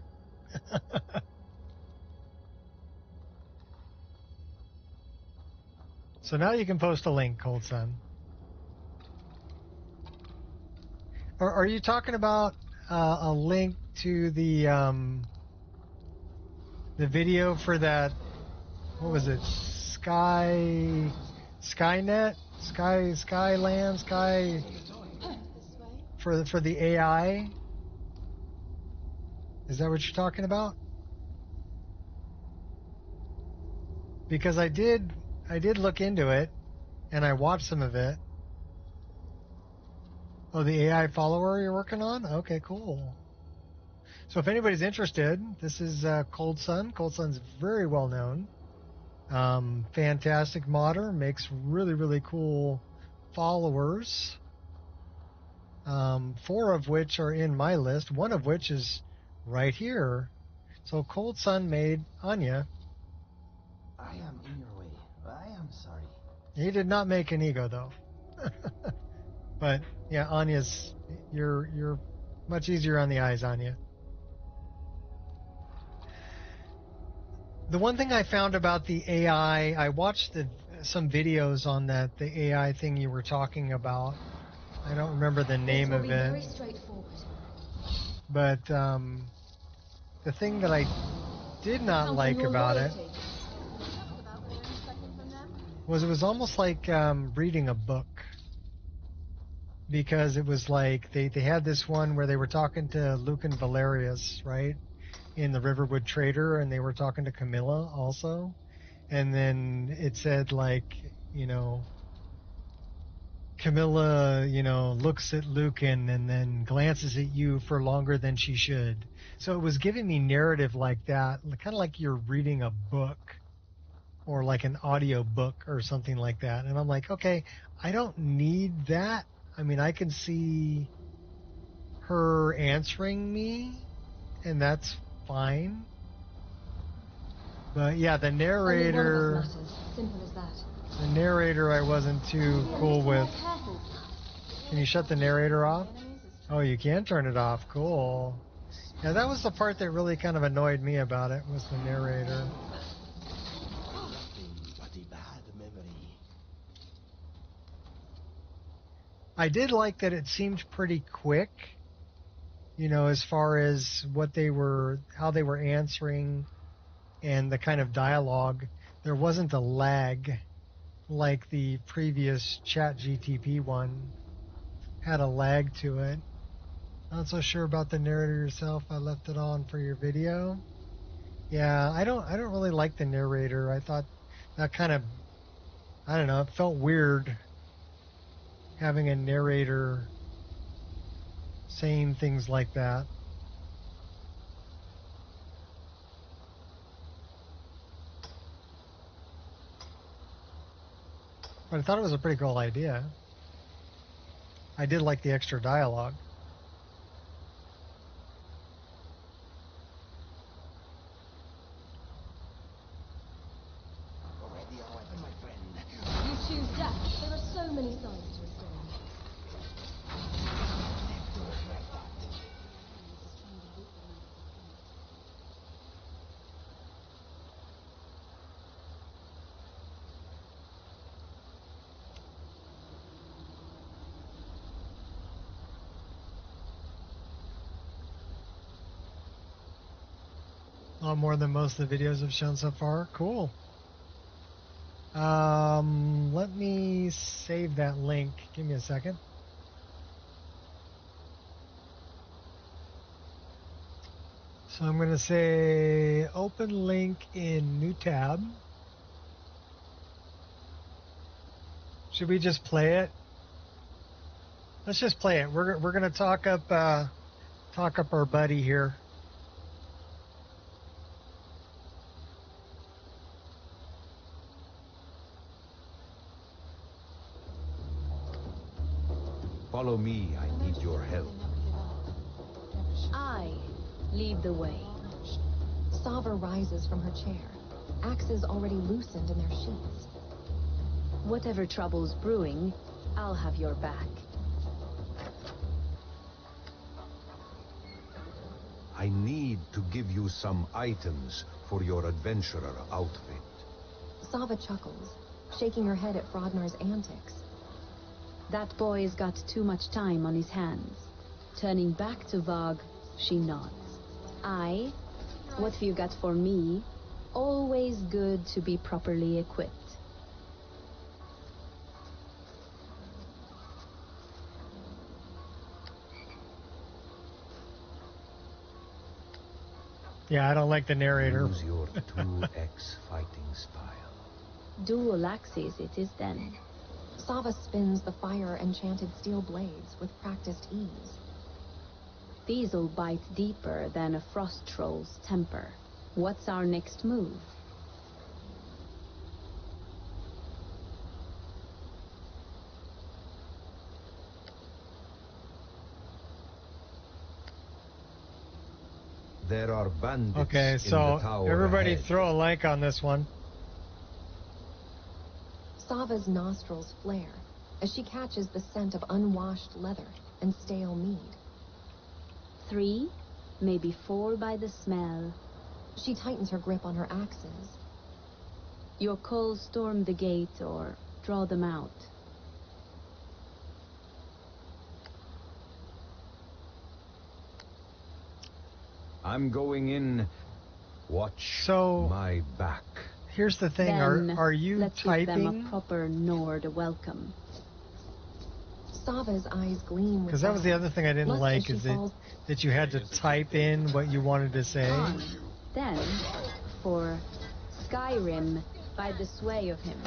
So now you can post a link, Cold Sun. Or are you talking about a link to the video for that? What was it? Skynet, Skyland, Sky for the AI. Is that what you're talking about? Because I did look into it, and I watched some of it. Oh, the AI follower you're working on? Okay, cool. So if anybody's interested, this is Cold Sun. Cold Sun's very well known. Fantastic modder, makes really, really cool followers. 4 of which are in my list, one of which is right here. So Cold Sun made Anya. I am in your way. I am sorry. He did not make an ego though. But yeah, Anya's you're much easier on the eyes, Anya. The one thing I found about the AI, I watched some videos on the AI thing you were talking about. I don't remember the name of it. Very straightforward. But the thing that I did not like about it was it was almost like reading a book. Because it was like they had this one where they were talking to Lucan Valerius, right? In the Riverwood Trader, and they were talking to Camilla also. And then it said like, Camilla, looks at Lucan and then glances at you for longer than she should. So it was giving me narrative like that, kind of like you're reading a book or like an audio book or something like that. And I'm like, okay, I don't need that. I mean, I can see her answering me, and that's fine. But yeah, the Only one of narrator, us matters. Simple as that. the narrator I wasn't too cool with. Can you shut the narrator off? Oh, you can turn it off. Cool. Yeah, that was the part that really kind of annoyed me about it, was the narrator. Nothing but a bad memory. I did like that it seemed pretty quick, you know, as far as what they were, how they were answering and the kind of dialogue. There wasn't a lag like the previous ChatGTP one had a lag to it. Not so sure about the narrator yourself. I left it on for your video. Yeah, I don't really like the narrator. I thought that kind of, I don't know, it felt weird having a narrator saying things like that. But I thought it was a pretty cool idea. I did like the extra dialogue. Already a weapon, my friend. You choose death. There are so many sides to a story. Live to regret that. A lot more than most of the videos have shown so far. Cool. Let me save that link. Give me a second. So I'm going to say open link in new tab. Should we just play it? Let's just play it. We're going to talk up our buddy here. Follow me, I need your help. I lead the way. Sava rises from her chair. Axes already loosened in their sheaths. Whatever trouble's brewing, I'll have your back. I need to give you some items for your adventurer outfit. Sava chuckles, shaking her head at Frodnar's antics. That boy's got too much time on his hands. Turning back to Vog, she nods. What have you got for me? Always good to be properly equipped. Yeah, I don't like the narrator. Use your 2x fighting style. Dual axes it is then. Sava spins the fire-enchanted steel blades with practiced ease. These'll bite deeper than a frost troll's temper. What's our next move? There are bandits Okay, in so the tower everybody ahead. throw a like on this one. Sava's nostrils flare as she catches the scent of unwashed leather and stale mead. 3, maybe 4 by the smell. She tightens her grip on her axes. Your calls storm the gate or draw them out. I'm going in. Watch So my back. here's the thing: Then are you let's give them typing? a proper Nord welcome. Sava's eyes gleam with Because that was the other thing I didn't Lust like, as she is falls- that you had to type in what you wanted to say. Then, for Skyrim, by the sway of him.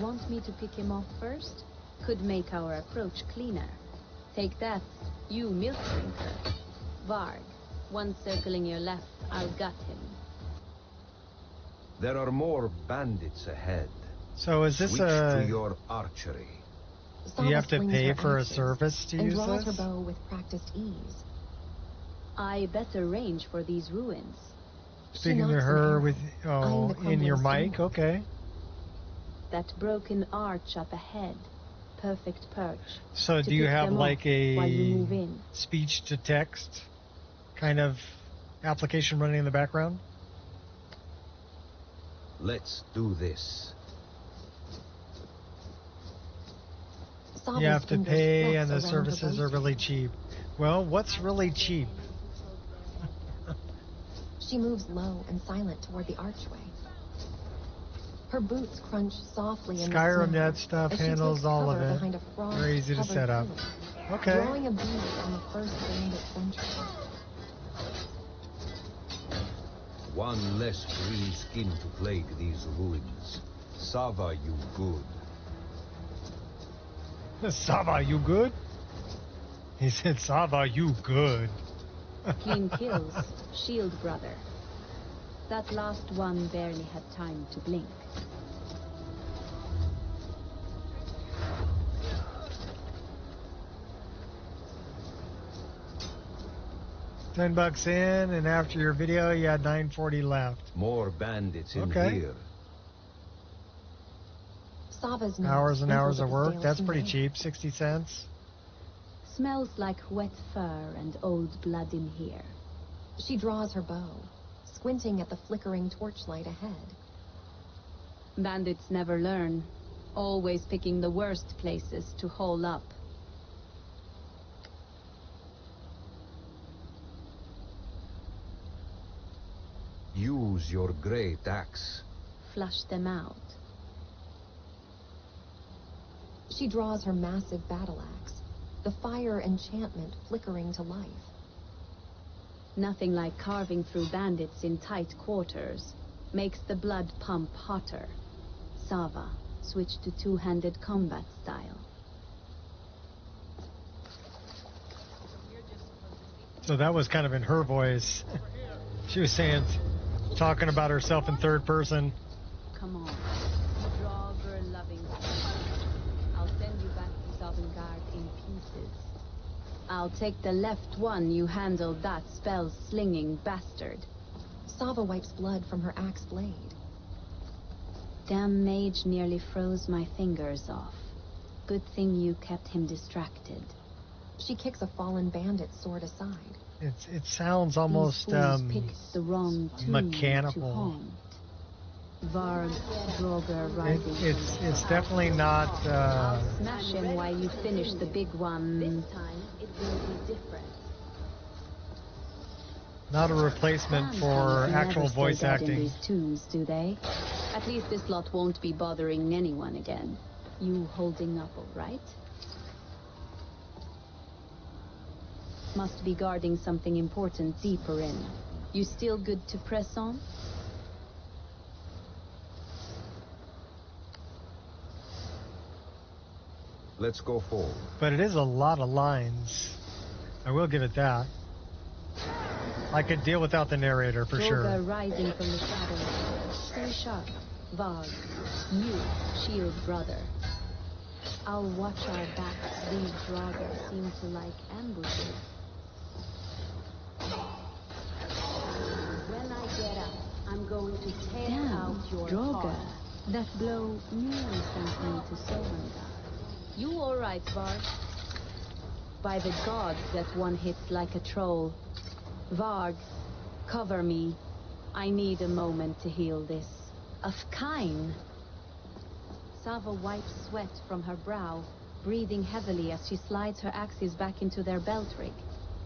Want me to pick him off first? Could make our approach cleaner. Take that, you milk drinker. Varg, one circling your left, I'll gut him. There are more bandits ahead. So is this Switch to your archery. Do you have Sava to swings pay her for a axes service to and use draws her this? bow with practiced ease. I better range for these ruins. Speaking to knocks an her arrow, with eyeing the in your crumbling mic, stones. okay. That broken arch up ahead. Perfect perch. So To do you pick have them like off while you a move in. speech to text kind of application running in the background? Let's do this. Sava's You have to fingers pay flex and the around her services are bowstring. really cheap. Well, what's really cheap? She moves low and silent toward the archway. Her boots crunch softly in the Skyrim snow net stuff as she handles takes all of cover it. behind a frost Very easy to covered set up. pillar, Okay. drawing a bead on the first bandit sentry. One less green skin to plague these ruins. Sava, you good. Sava, you good? He said, Sava, you good. Clean kills. Shield brother. That last one barely had time to blink. $10 in, and after your video, you had 940 left. More bandits in Okay. here. Sava's nose Hours and wrinkles hours at of the work. stale That's pretty smell. cheap, 60 cents. Smells like wet fur and old blood in here. She draws her bow, squinting at the flickering torchlight ahead. Bandits never learn. Always picking the worst places to hole up. Use your great axe. Flush them out. She draws her massive battle axe, the fire enchantment flickering to life. Nothing like carving through bandits in tight quarters. Makes the blood pump hotter. Sava, switch to two-handed combat style. So that was kind of in her voice. She was saying, talking about herself in third person. Come on. Draugr loving. I'll send you back to Sovngarde in pieces. I'll take the left one you handled that spell-slinging bastard. Sava wipes blood from her axe blade. Damn mage nearly froze my fingers off. Good thing you kept him distracted. She kicks a fallen bandit's sword aside. It sounds almost These fools picked the wrong tomb to mechanical. haunt. Varg, Draugr rising. It's definitely not. I'll smash him while you finish the big one. This time it will be different. Not a replacement for actual voice In acting. these tombs, do they? At least this lot won't be bothering anyone again. You holding up all right? Must be guarding something important deeper in. You still good to press on? Let's go forward. But it is a lot of lines. I will give it that. I could deal without the narrator for sure. Draugr rising from the shadows. Stay sharp. Varg, you, shield brother. I'll watch our backs. These Draugr seem to like ambushes. When I get up, I'm going to tear out your Draugr. Heart. That blow nearly sent me to Sovngarde. You all right, Varg? By the gods, that one hits like a troll. Varg, cover me. I need a moment to heal this. Of Kain. Sava wipes sweat from her brow, breathing heavily as she slides her axes back into their belt rig.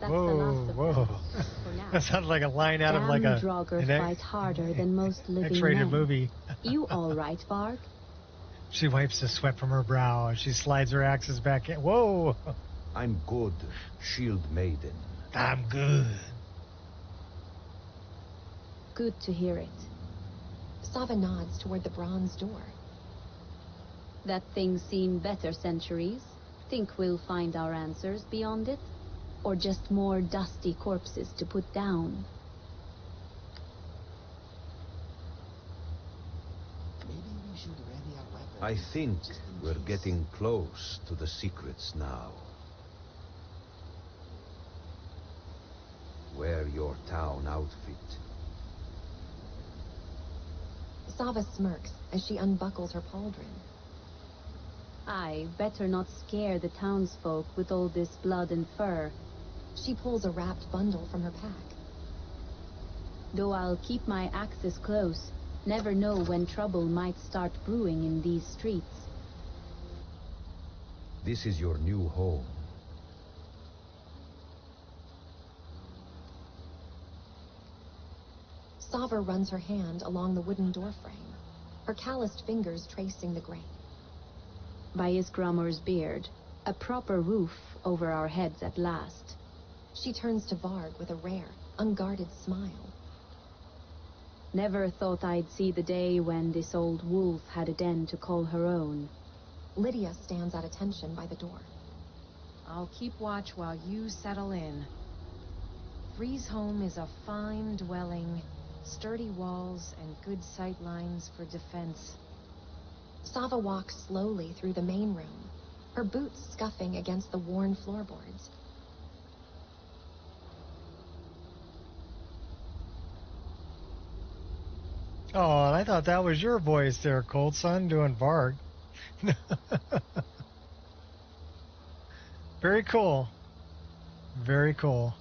That's the last of them. For now. That sounds like a line out of like a Draugr fight harder than most living X-rated men. movie. You all right, Varg? She wipes the sweat from her brow as she slides her axes back in. Whoa! I'm good, shield maiden. I'm good. Good to hear it. Sava nods toward the bronze door. That thing's seen better centuries. Think we'll find our answers beyond it? Or just more dusty corpses to put down? Maybe we should ready a weapon. I think just in we're case. getting close to the secrets now. Wear your town outfit. Sava smirks as she unbuckles her pauldron. I better not scare the townsfolk with all this blood and fur. She pulls a wrapped bundle from her pack. Though I'll keep my axes close, never know when trouble might start brewing in these streets. This is your new home. Sava runs her hand along the wooden doorframe, her calloused fingers tracing the grain. By Isgramor's beard, a proper roof over our heads at last. She turns to Varg with a rare, unguarded smile. Never thought I'd see the day when this old wolf had a den to call her own. Lydia stands at attention by the door. I'll keep watch while you settle in. Free's home is a fine dwelling, sturdy walls and good sight lines for defense. Sava walks slowly through the main room, her boots scuffing against the worn floorboards. Oh, and I thought that was your voice there, Cold Sun, doing Varg. Very cool. Very cool.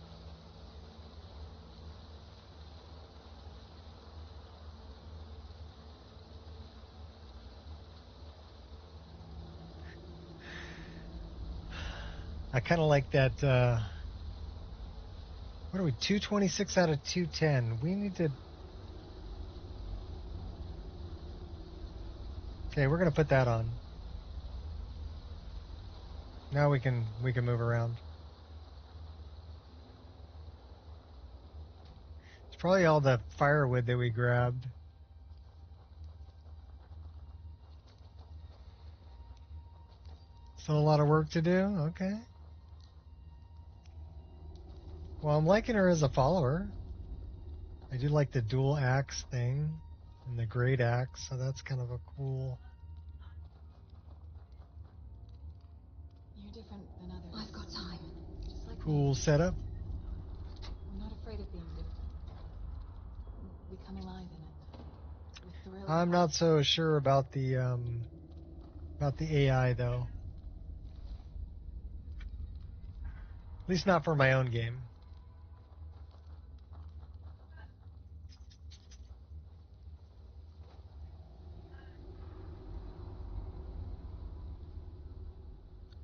I kind of like that, what are we, 226 out of 210. We need to... Okay, we're going to put that on. Now we can move around. It's probably all the firewood that we grabbed. Still a lot of work to do? Okay. Well, I'm liking her as a follower. I do like the dual axe thing and the great axe, so that's kind of a cool... You're different than others. I've got time. Just like cool me. setup. We're not afraid of being different. We come alive in it. We're thrilled. I'm not so sure about the AI though. At least not for my own game.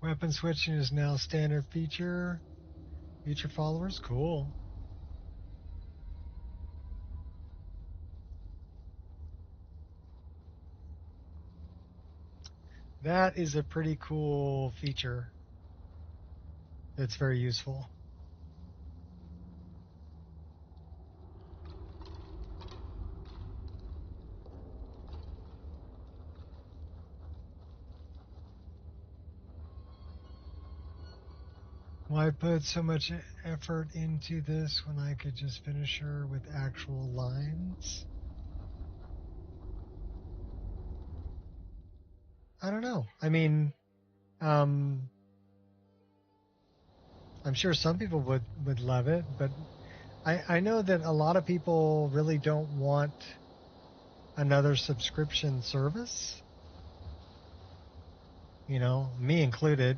Weapon switching is now standard feature. Future followers, cool. That is a pretty cool feature. It's very useful. Why put so much effort into this when I could just finish her with actual lines? I don't know. I mean, I'm sure some people would love it, but I know that a lot of people really don't want another subscription service. You know, me included.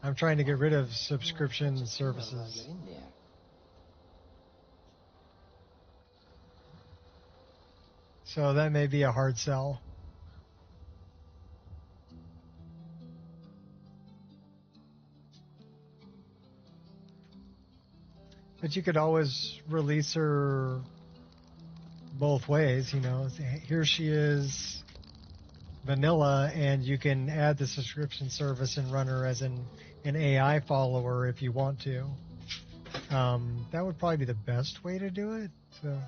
I'm trying to get rid of subscription services. You're in there. So that may be a hard sell. But you could always release her both ways, you know. Here she is, vanilla, and you can add the subscription service and run her as an AI follower if you want to. That would probably be the best way to do it. So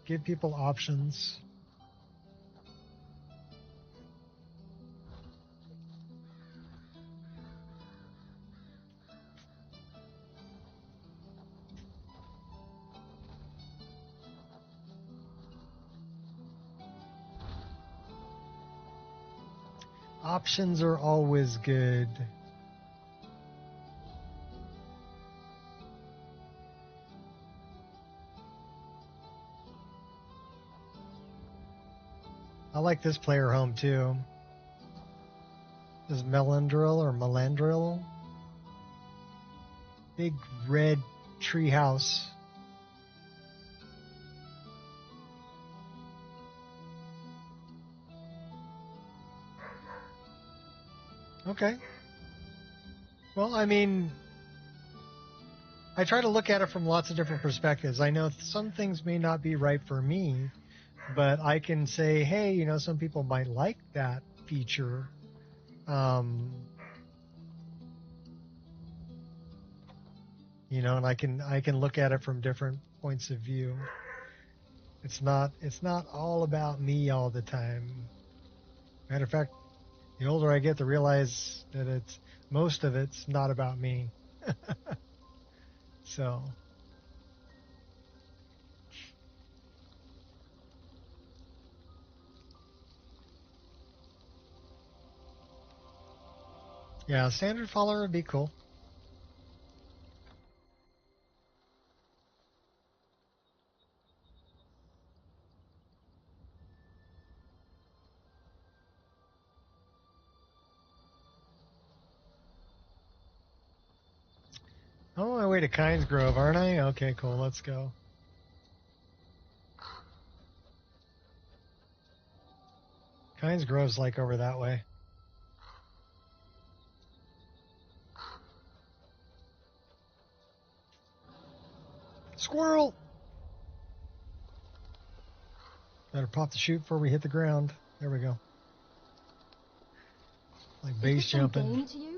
give people options. Options are always good. I like this player home too. This is Melandril or Melandril. Big red tree house. Okay. Well, I mean, I try to look at it from lots of different perspectives. I know some things may not be right for me, but I can say, hey, you know, some people might like that feature. You know, and I can look at it from different points of view. It's not all about me all the time. Matter of fact, the older I get to realize that most of it's not about me. So, yeah, standard follower would be cool. I'm on my way to Kynes Grove, aren't I? Okay, cool. Let's go. Kynes Grove's like over that way. Squirrel! Better pop the chute before we hit the ground. There we go. Like base jumping. Game to you?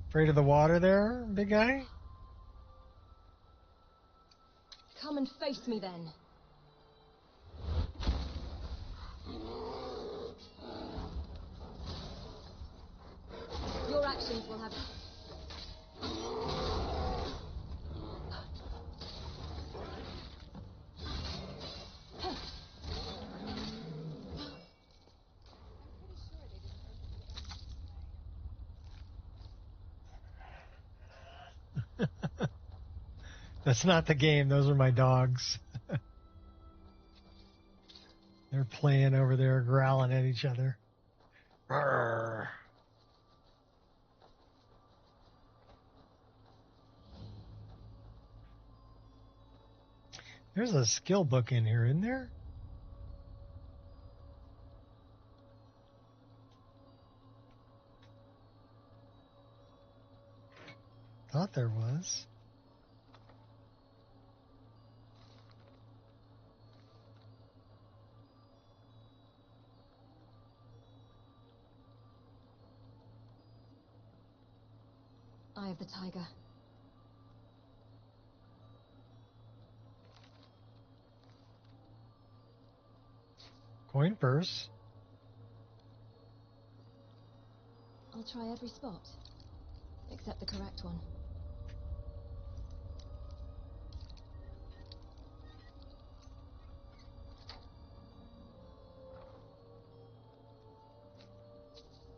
Afraid of the water there, big guy? Come and face me then. Your actions will have... That's not the game. Those are my dogs. They're playing over there, growling at each other. Arrgh. There's a skill book in here, isn't there? Thought there was. Eye of the tiger. Coin purse. I'll try every spot, except the correct one.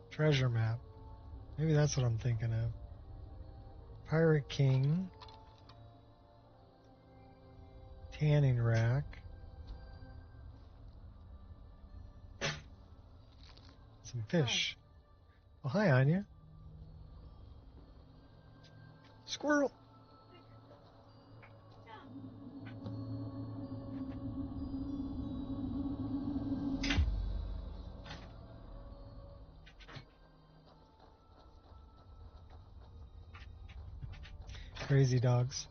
Treasure map. Maybe that's what I'm thinking of. Pirate King. Tanning rack. Some fish. Oh, hi, Anya. Squirrel. Crazy dogs.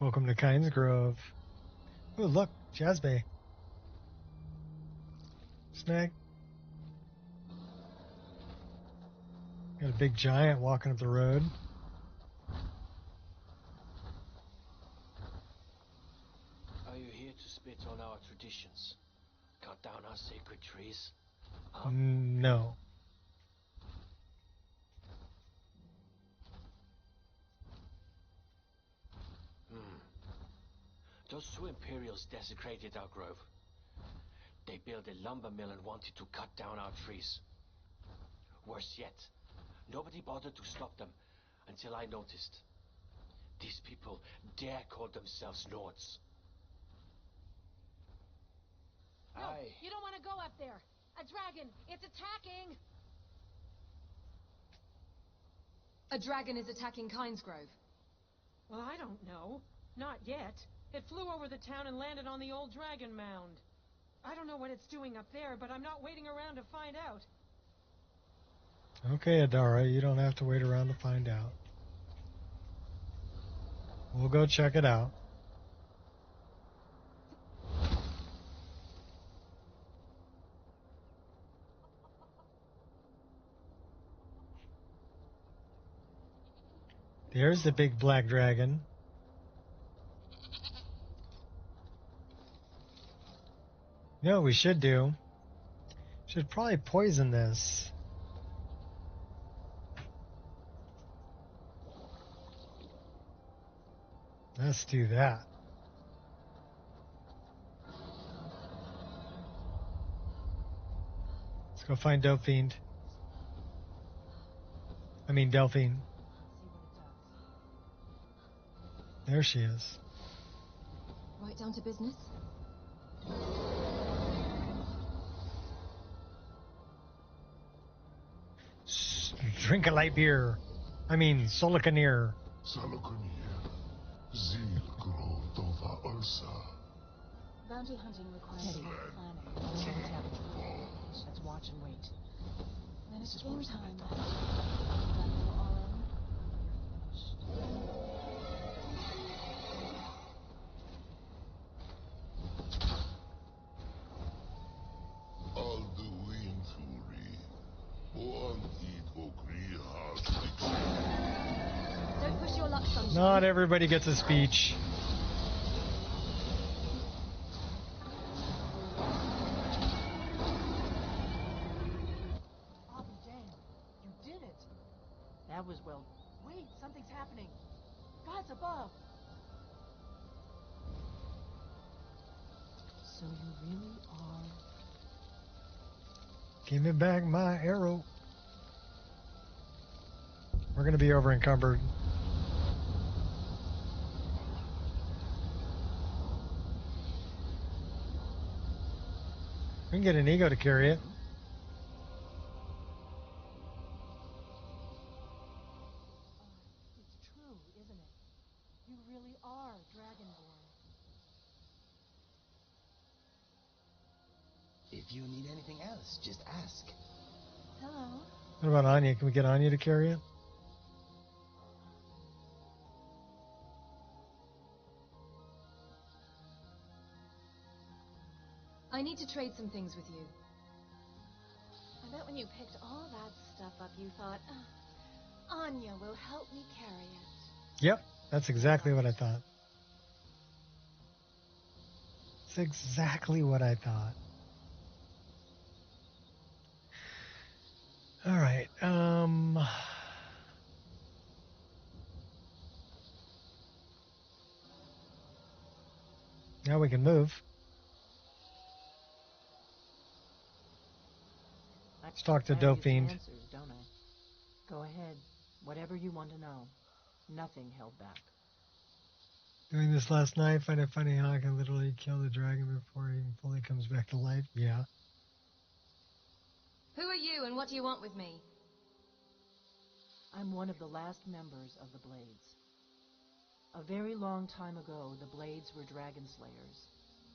Welcome to Kynes Grove. Oh, look, Jazzbay. Snag. Got a big giant walking up the road. traditions? Cut down our sacred trees? No. Those two Imperials desecrated our grove. They built a lumber mill and wanted to cut down our trees. Worse yet, nobody bothered to stop them until I noticed. These people dare call themselves Nords. No, you don't want to go up there. A dragon, it's attacking. A dragon is attacking Kynesgrove. Well, I don't know. Not yet. It flew over the town and landed on the old dragon mound. I don't know what it's doing up there, but I'm not waiting around to find out. Okay, Adara, you don't have to wait around to find out. We'll go check it out. There's the big black dragon. You know what we should do? Should probably poison this. Let's do that. Let's go find Delphine. Delphine. There she is. Right down to business? Drink a light beer. Solicanir. Bounty hunting requires planning. Let's watch and wait. Then it's game time. Gotta go all in. You're Don't push your luck, sunshine. Not everybody gets a speech. I'll be damned. You did it. That was well. Wait, something's happening. God's above. So you really are. Give me back my arrow. We're going to be over encumbered. We can get an ego to carry it. It's true, isn't it? You really are Dragonborn. If you need anything else, just ask. Hello. What about Anya? Can we get Anya to carry it? I need to trade some things with you. I bet when you picked all that stuff up, you thought, Anya will help me carry it. Yep, that's exactly what I thought. It's exactly what I thought. All right. Now we can move. Let's talk to Dauphine. Answers, don't I? Go ahead. Whatever you want to know. Nothing held back. Doing this last night, find it funny how I can literally kill the dragon before he fully comes back to life. Yeah. Who are you and what do you want with me? I'm one of the last members of the Blades. A very long time ago, the Blades were dragon slayers,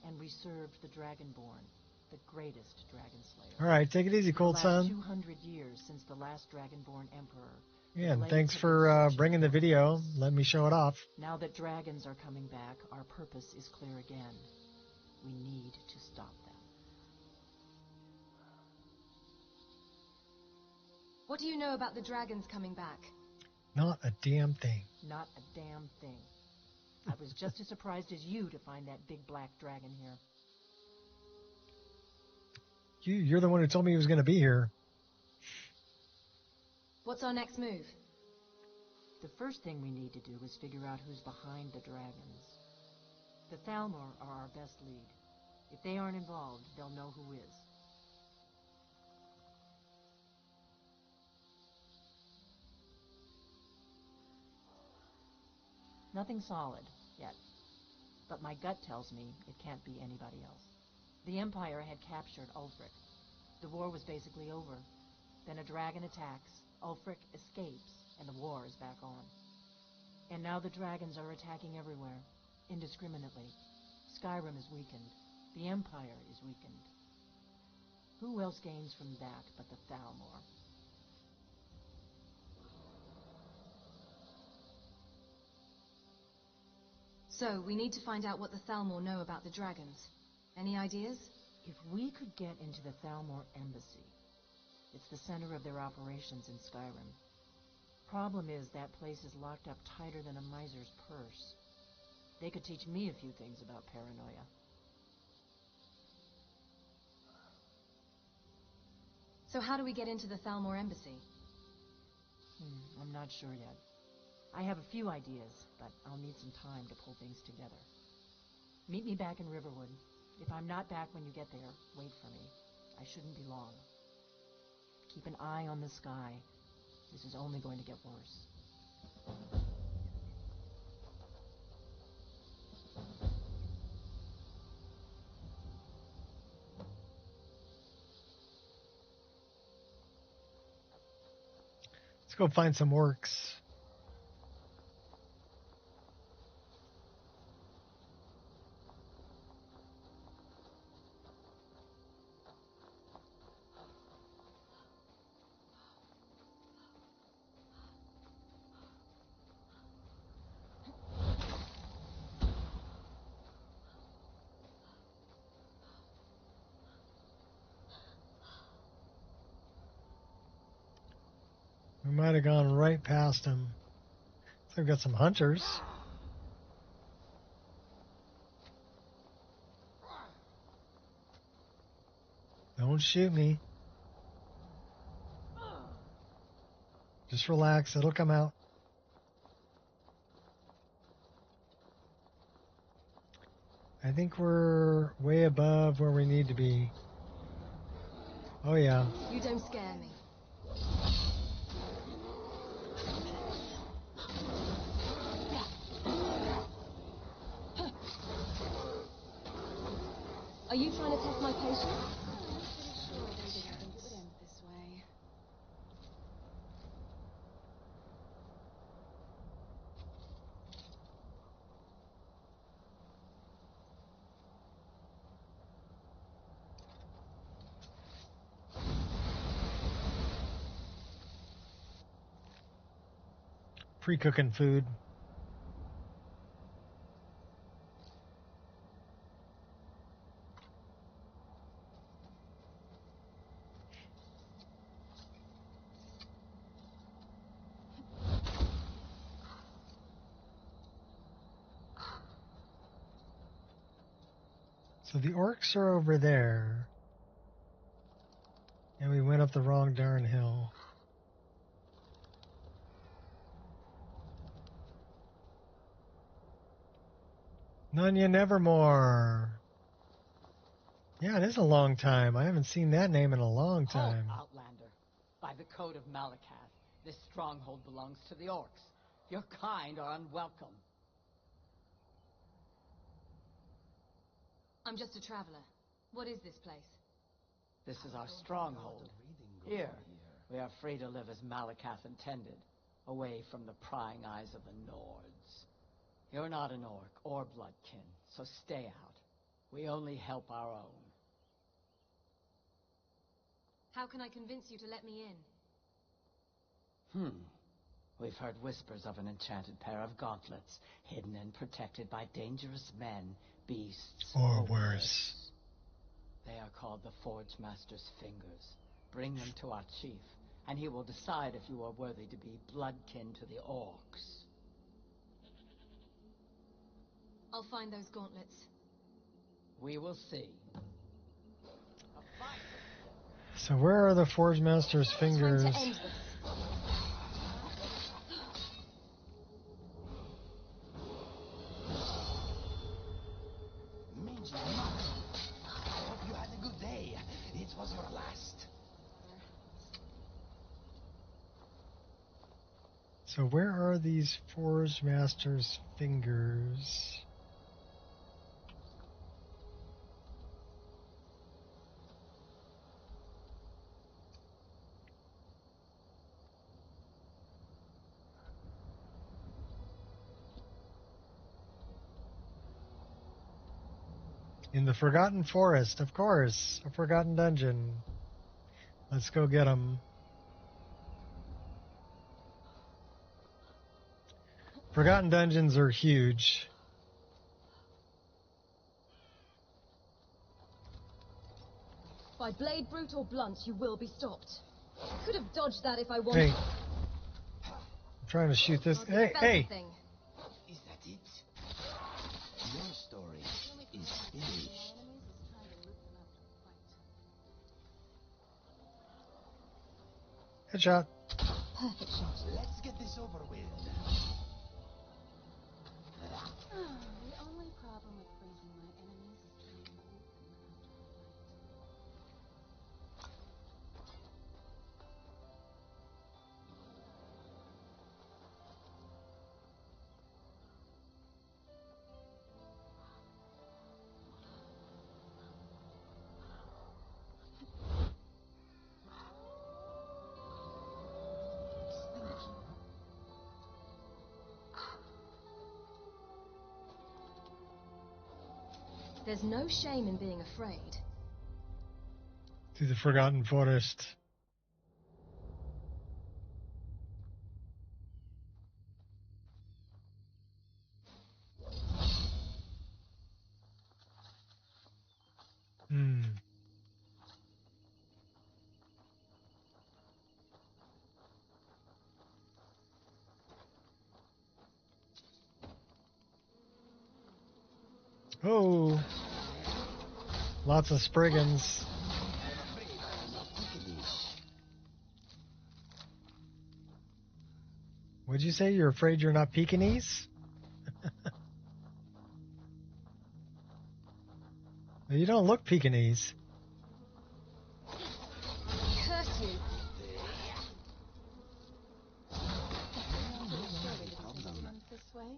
and we served the Dragonborn, the greatest dragon slayer. All right, take it easy, Cold Sun. 200 years since the last Dragonborn Emperor. Yeah, and thanks for bringing the video. Let me show it off. Now that dragons are coming back, our purpose is clear again. We need to stop them. What do you know about the dragons coming back? Not a damn thing. Not a damn thing. I was just as surprised as you to find that big black dragon here. you. You're the one who told me he was going to be here. What's our next move? The first thing we need to do is figure out who's behind the dragons. The Thalmor are our best lead. If they aren't involved, they'll know who is. Nothing solid, yet. But my gut tells me it can't be anybody else. The Empire had captured Ulfric. The war was basically over. Then a dragon attacks, Ulfric escapes, and the war is back on. And now the dragons are attacking everywhere, indiscriminately. Skyrim is weakened. The Empire is weakened. Who else gains from that but the Thalmor? So, we need to find out what the Thalmor know about the dragons. Any ideas? If we could get into the Thalmor embassy, it's the center of their operations in Skyrim. Problem is, that place is locked up tighter than a miser's purse. They could teach me a few things about paranoia. So how do we get into the Thalmor embassy? I'm not sure yet. I have a few ideas, but I'll need some time to pull things together. Meet me back in Riverwood. If I'm not back when you get there, wait for me. I shouldn't be long. Keep an eye on the sky. This is only going to get worse. Let's go find some orcs. We might have gone right past him. So we've got some hunters. Don't shoot me. Just relax, it'll come out. I think we're way above where we need to be. Oh yeah. You don't scare me. Are you trying to test my patience? I'm pretty sure they didn't think it would end this way. Pre-cooking food. So the orcs are over there. And we went up the wrong darn hill. Nunya Nevermore. Yeah, it is a long time. I haven't seen that name in a long time. Halt, Outlander. By the code of Malakath, this stronghold belongs to the orcs. Your kind are unwelcome. I'm just a traveler. What is this place? This is our stronghold. Here, we are free to live as Malakath intended, away from the prying eyes of the Nords. You're not an orc or bloodkin, so stay out. We only help our own. How can I convince you to let me in? We've heard whispers of an enchanted pair of gauntlets, hidden and protected by dangerous men, beasts, or worse. They are called the Forge Master's Fingers. Bring them to our chief, and he will decide if you are worthy to be bloodkin to the orcs. I'll find those gauntlets. We will see. A fight! So where are the Forge Master's fingers? Time to end this. Means you I hope you had a good day. It was your last. So where are these Forge Master's fingers? In the Forgotten Forest, of course. A Forgotten Dungeon. Let's go get them. Forgotten Dungeons are huge. By blade, brute, or blunt, you will be stopped. Could have dodged that if I wanted. Hey. I'm trying to shoot this. Hey, hey! Thing. Is that it? Your story is finished. Headshot. Perfect shot. Let's get this over with. The only problem with freezing my enemies is trying to loot them There's no shame in being afraid. To the Forgotten Forest. Oh. Lots of Spriggans. What'd you say? You're afraid you're not Pekingese? You don't look Pekingese. Curse you. this way.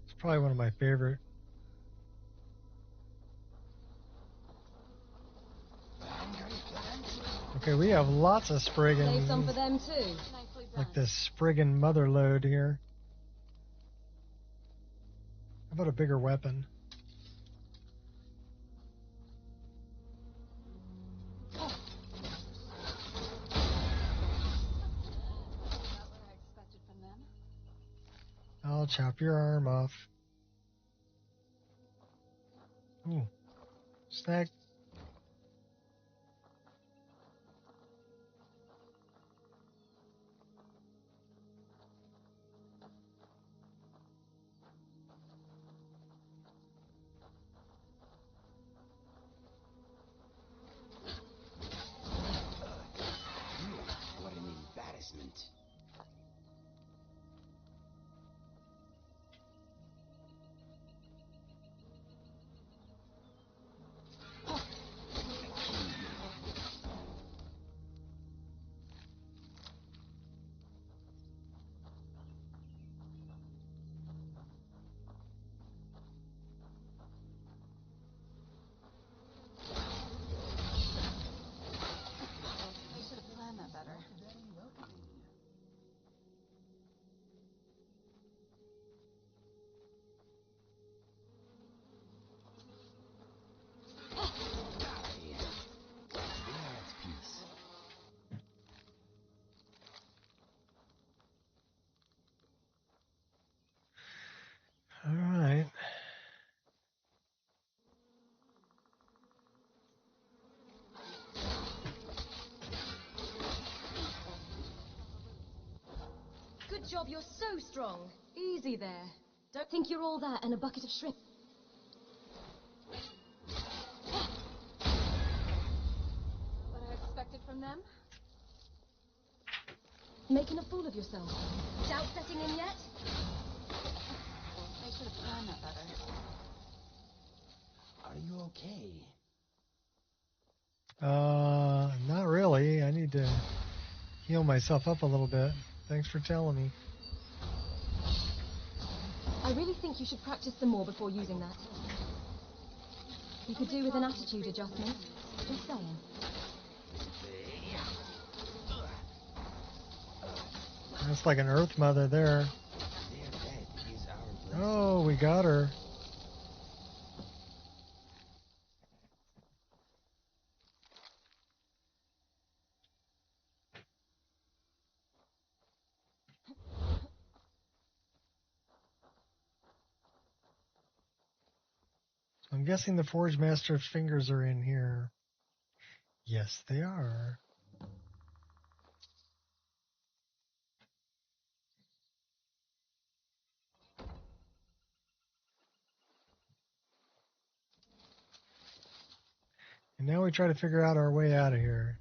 It's probably one of my favorite. Okay, we have lots of Spriggans. Save some for them too. Like this Spriggan mother load here. How about a bigger weapon? I'll chop your arm off. Ooh. Snack. What an embarrassment. job, you're so strong. Easy there. Don't think you're all that and a bucket of shrimp. What I expected from them? Making a fool of yourself. Doubt setting in yet? I should have planned that better. Are you okay? Not really. I need to heal myself up a little bit. Thanks for telling me. I really think you should practice some more before using that. You could do with an attitude adjustment. Just saying. That's like an Earth Mother there. Their death is our blessing. Oh, we got her. I'm guessing the Forge Master's fingers are in here. Yes, they are. And now we try to figure out our way out of here.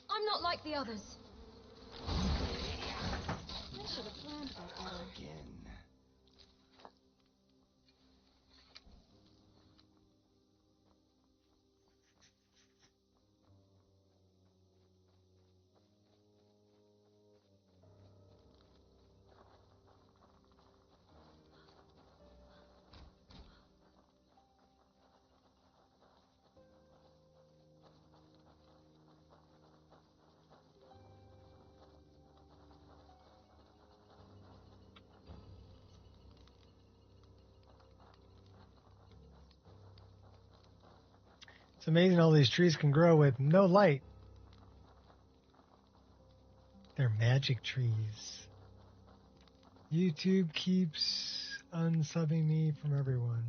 I'm not like the others. I should have planned that better. Again. It's amazing all these trees can grow with no light. They're magic trees. YouTube keeps unsubbing me from everyone.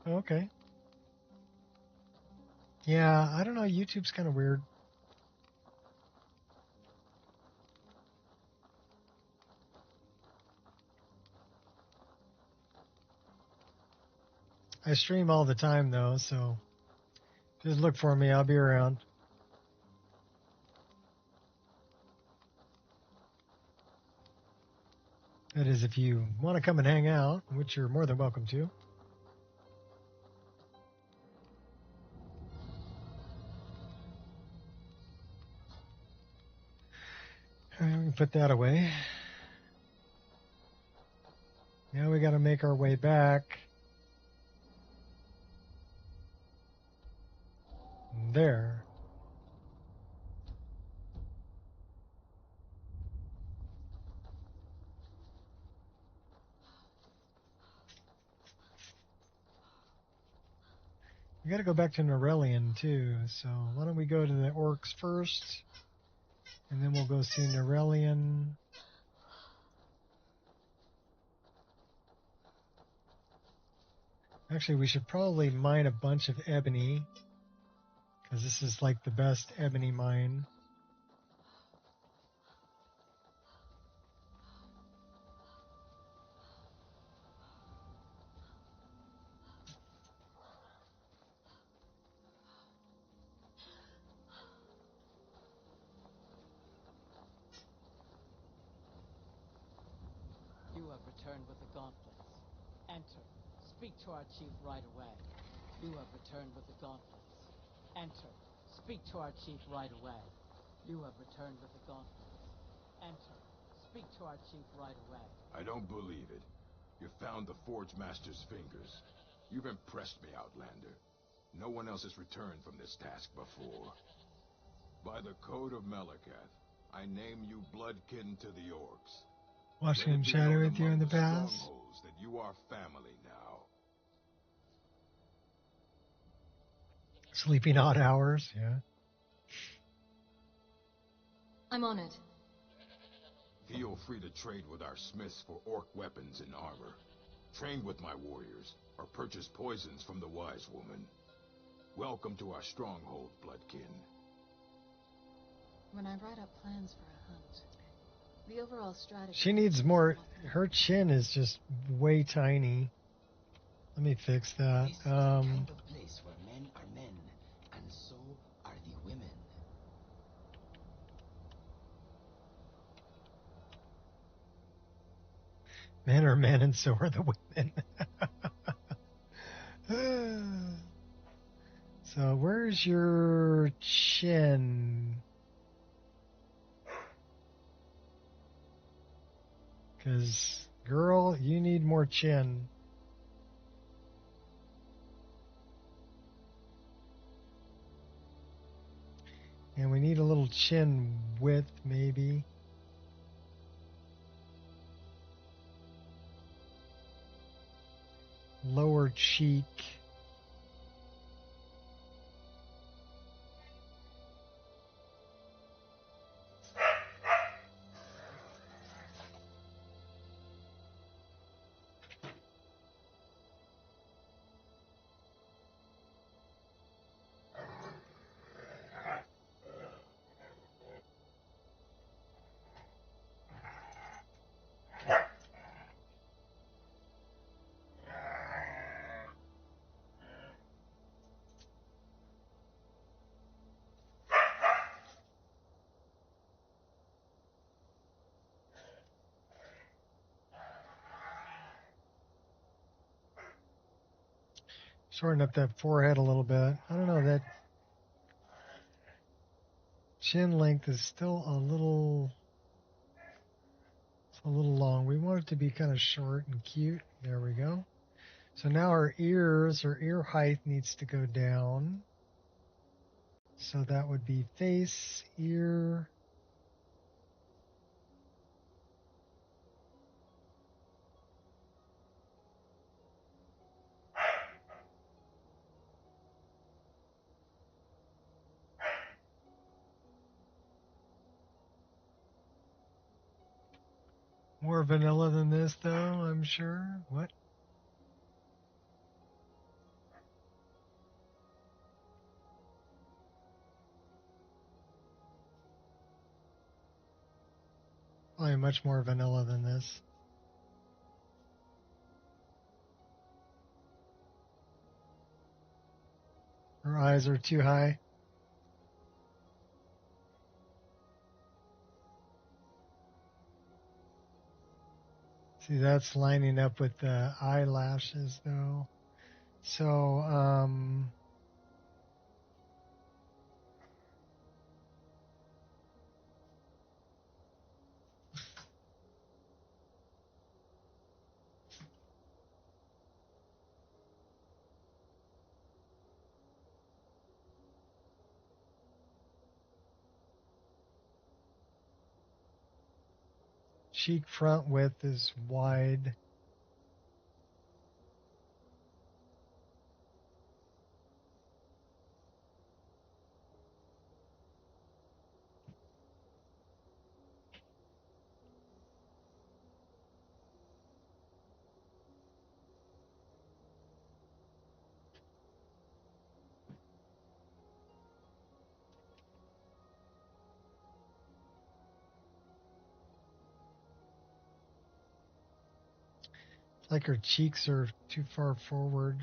Okay. Yeah, I don't know. YouTube's kind of weird. I stream all the time, though, so just look for me. I'll be around. That is, if you want to come and hang out, which you're more than welcome to. All right, we can put that away. Now we got to make our way back. There. We got to go back to Norellian, too. So why don't we go to the orcs first, and then we'll go see Norellian. Actually, we should probably mine a bunch of ebony, because this is like the best ebony mine. You have returned with the gauntlets. Enter. Speak to our chief right away. You have returned with the gauntlets. Enter. Speak to our chief right away. You have returned with the gauntlets. Enter. Speak to our chief right away. I don't believe it. You found the Forge Master's fingers. You've impressed me, Outlander. No one else has returned from this task before. By the Code of Malakath, I name you bloodkin to the orcs. Watching and chatting with you in the past. Strongholds that you are family now. Sleeping odd hours, yeah. I'm honored. Feel free to trade with our smiths for orc weapons and armor. Train with my warriors, or purchase poisons from the wise woman. Welcome to our stronghold, bloodkin. When I write up plans for a hunt, the overall strategy... She needs more. Her chin is just way tiny. Let me fix that. This is the kind of place where men are men, and so are the women. Men are men, and so are the women. So where's your chin? Because, girl, you need more chin. And we need a little chin width, maybe. Lower cheek. Shorten up that forehead a little bit. I don't know, that chin length is still a little long. We want it to be kind of short and cute. There we go. So now our ears, or ear height needs to go down. So that would be face, ear. More vanilla than this, though, I'm sure. What? Probably much more vanilla than this. Her eyes are too high. See, that's lining up with the eyelashes, though. So, cheek front width is wide. It's like her cheeks are too far forward.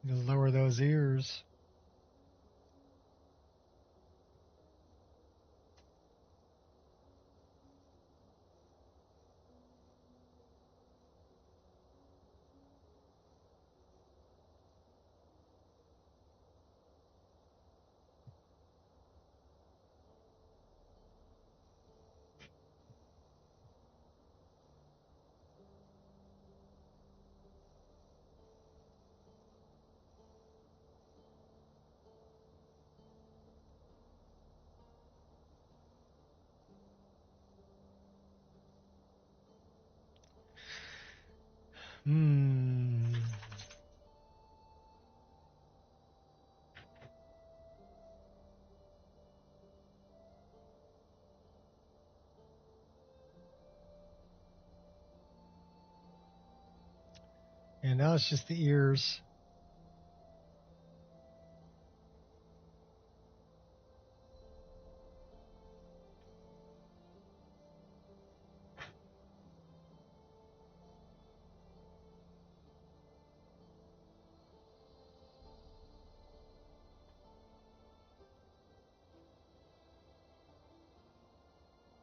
You lower those ears. Hmm. And now it's just the ears.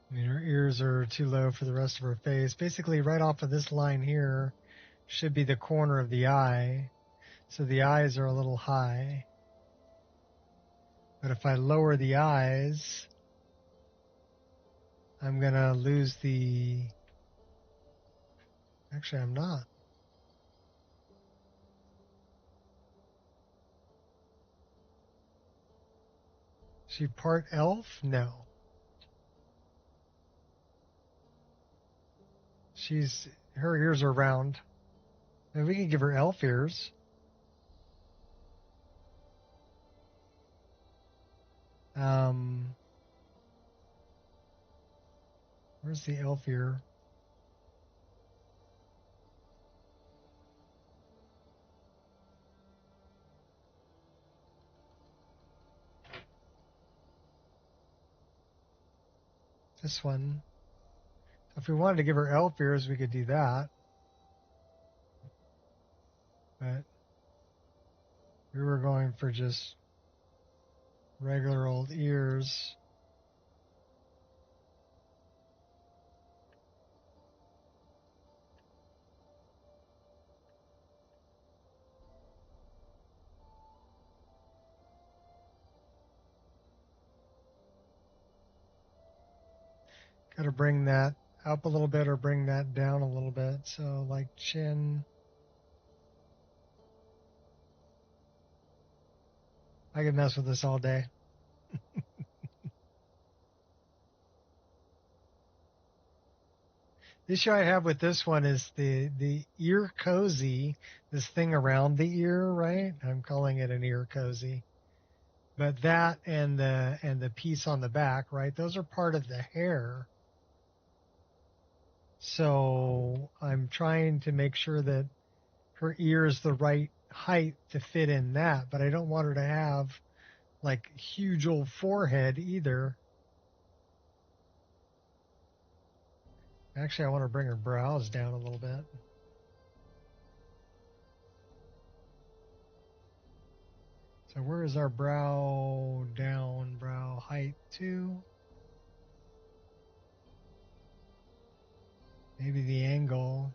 I mean, her ears are too low for the rest of her face. Basically, right off of this line here should be the corner of the eye. So the eyes are a little high. But if I lower the eyes, I'm going to lose the... Actually, I'm not. She part elf? No. Her ears are round. And we can give her elf ears. Where's the elf ear? This one. If we wanted to give her elf ears, we could do that. But we were going for just regular old ears. Got to bring that up a little bit or bring that down a little bit. So like chin. I could mess with this all day. The issue I have with this one is the ear cozy, this thing around the ear, right? I'm calling it an ear cozy. But that and the piece on the back, right? Those are part of the hair. So I'm trying to make sure that her ear is the right height to fit in that, but I don't want her to have like huge old forehead either. Actually, I want to bring her brows down a little bit. So where is our brow down, brow height to? Maybe the angle.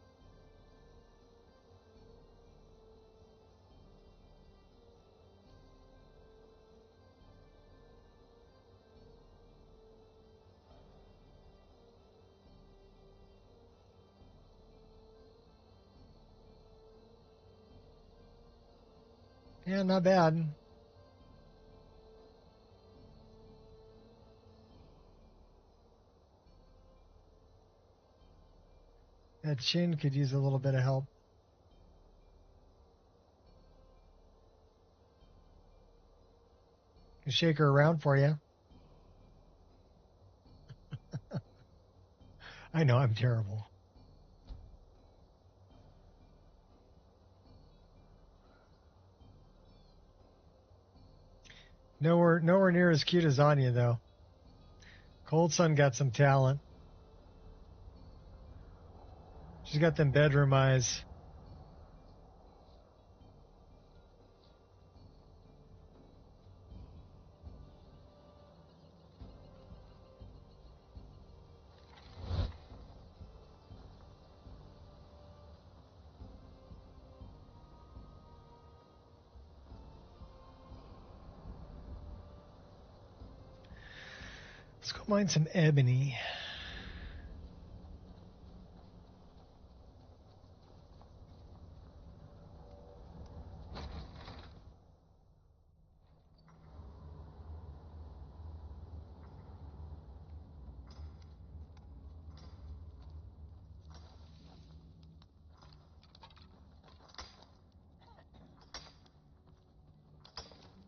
Yeah, not bad. That chin could use a little bit of help. Can shake her around for you. I know I'm terrible. Nowhere near as cute as Anya though. Cold Sun got some talent. She's got them bedroom eyes. Let's go mine some ebony.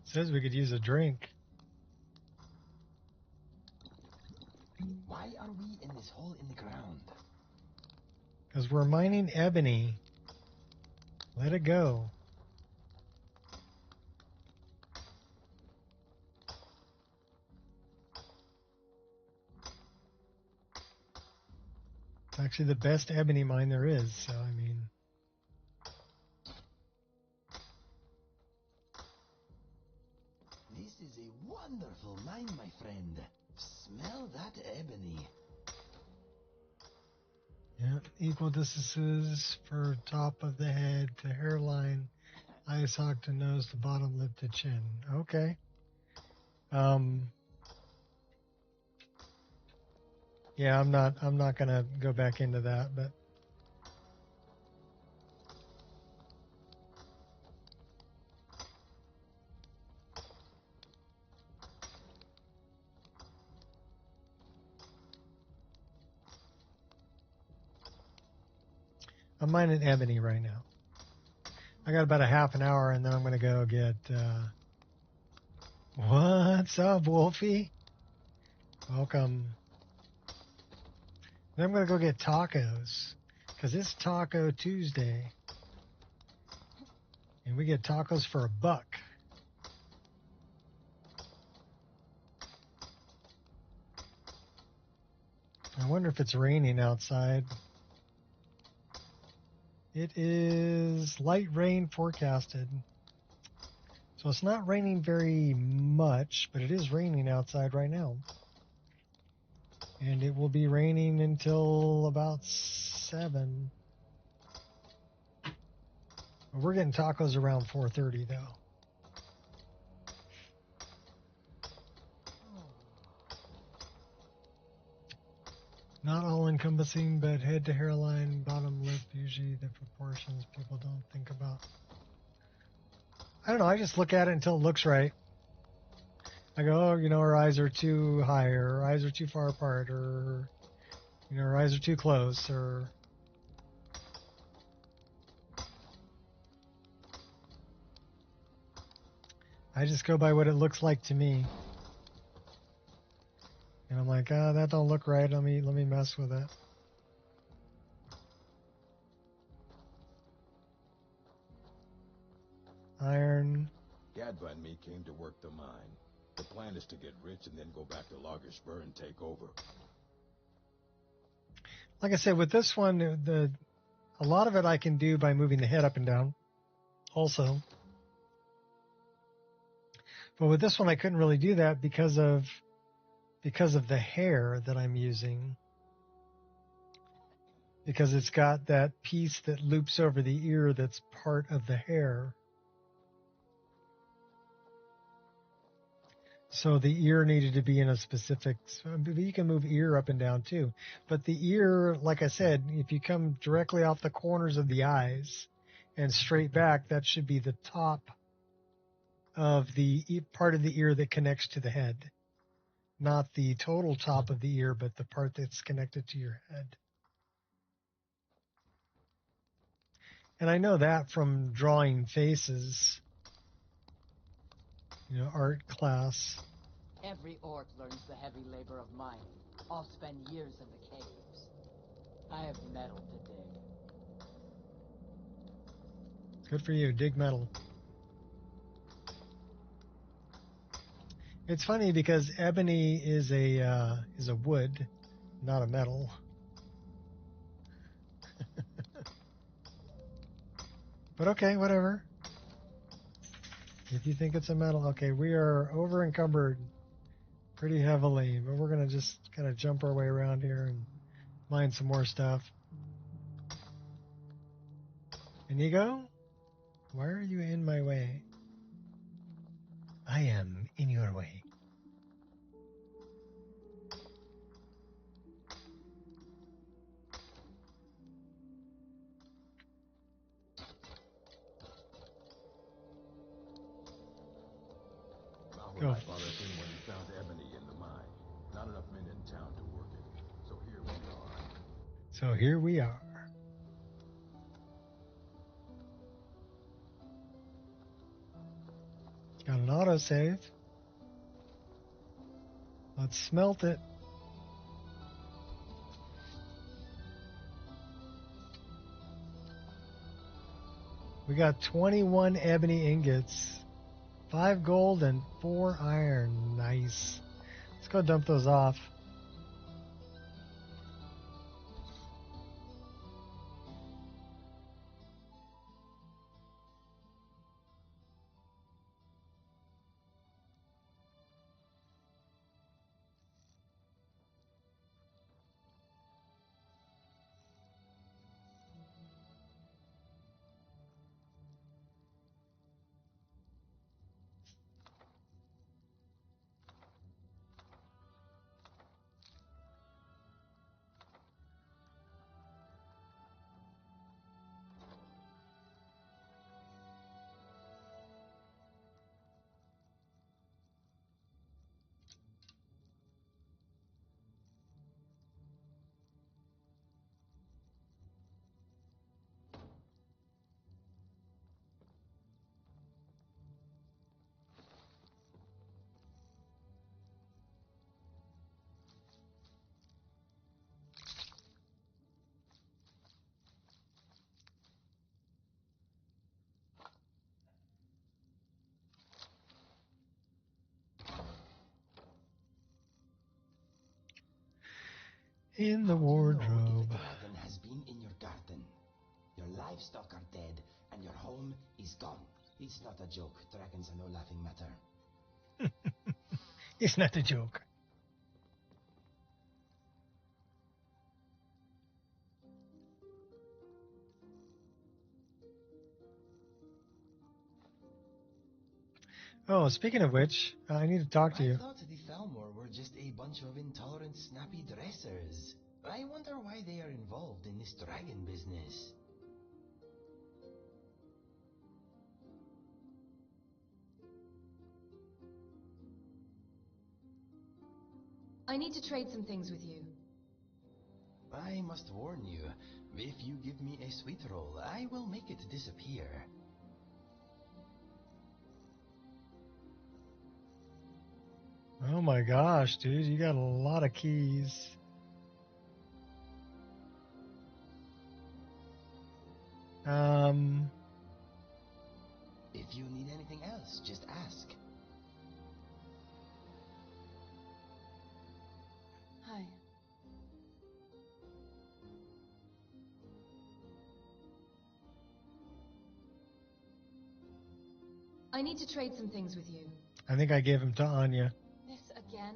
Says we could use a drink. Why are we in this hole in the ground? Because we're mining ebony. Let it go. It's actually the best ebony mine there is, so I mean. This is a wonderful mine, my friend. Smell that ebony. Yeah, equal distances for top of the head to hairline, eye socket to nose to bottom lip to chin. Okay. Yeah, I'm not gonna go back into that, but I'm mining ebony right now. I got about a half an hour, and then I'm gonna go get. What's up, Wolfie? Welcome. Then I'm gonna go get tacos, cause it's Taco Tuesday, and we get tacos for $1. I wonder if it's raining outside. It is light rain forecasted. So it's not raining very much, but it is raining outside right now. And it will be raining until about 7. We're getting tacos around 4:30 though. Not all encompassing, but head to hairline, bottom lip, usually the proportions people don't think about. I don't know, I just look at it until it looks right. I go, oh, her eyes are too high, or her eyes are too far apart, or, her eyes are too close, or... I just go by what it looks like to me. And I'm like, that don't look right. Let me mess with it. Iron. Gadva and me came to work the mine. The plan is to get rich and then go back to Logger Spur and take over. Like I said, with this one, a lot of it I can do by moving the head up and down. Also. But with this one, I couldn't really do that because of the hair that I'm using. Because it's got that piece that loops over the ear that's part of the hair. So the ear needed to be in a specific, you can move ear up and down too. But the ear, like I said, if you come directly off the corners of the eyes and straight back, that should be the top of the part of the ear that connects to the head. Not the total top of the ear, but the part that's connected to your head. And I know that from drawing faces, art class. Every orc learns the heavy labor of mining. I'll spend years in the caves. I have metal to dig. Good for you. Dig metal. It's funny because ebony is a wood, not a metal. But okay, whatever. If you think it's a metal, okay, we are over encumbered pretty heavily, but we're gonna just kind of jump our way around here and mine some more stuff. Inigo, why are you in my way? I am in your way. go. My father came when he found ebony in the mine. Not enough men in town to work it. So here we are. So here we are. Got an autosave. Let's smelt it. We got 21 ebony ingots, 5 gold, and 4 iron. Nice. Let's go dump those off. In the wardrobe. You know if a dragon has been in your garden. Your livestock are dead, and your home is gone. It's not a joke. Dragons are no laughing matter. It's not a joke. Oh, speaking of which, I need to talk to you. I thought the Thalmor were just a bunch of intolerant, snappy dressers. I wonder why they are involved in this dragon business. I need to trade some things with you. I must warn you, if you give me a sweet roll, I will make it disappear. Oh my gosh, dude, you got a lot of keys. If you need anything else, just ask. Hi. I need to trade some things with you. I think I gave him to Anya. This again?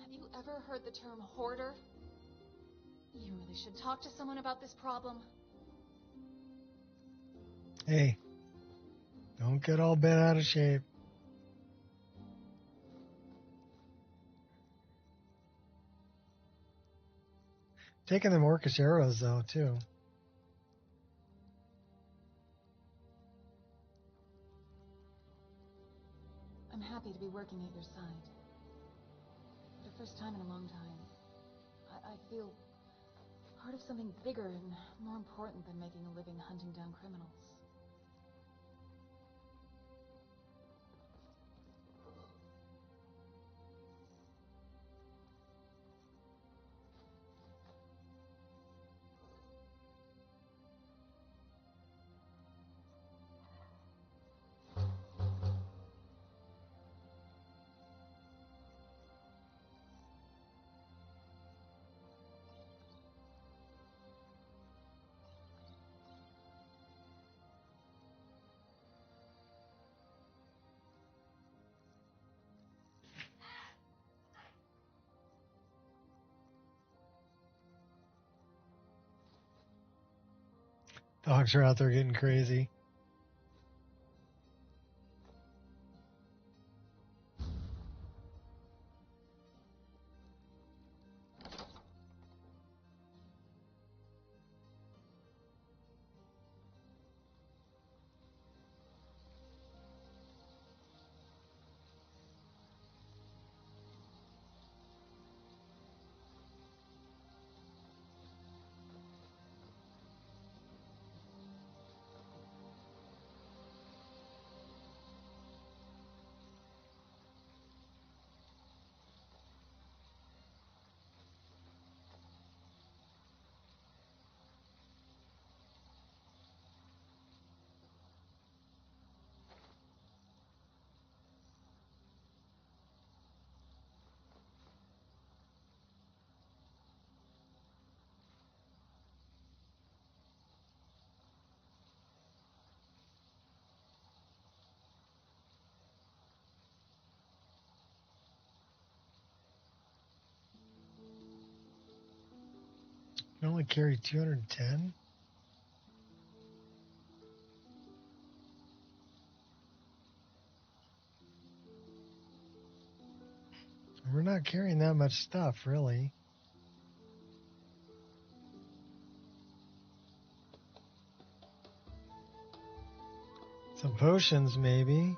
Have you ever heard the term hoarder? You really should talk to someone about this problem. Hey, don't get all bent out of shape. Taking them orcish arrows, though, too. I'm happy to be working at your side. For the first time in a long time, I feel part of something bigger and more important than making a living hunting down criminals. Dogs are out there getting crazy. can only carry 210? We're not carrying that much stuff, really. Some potions, maybe.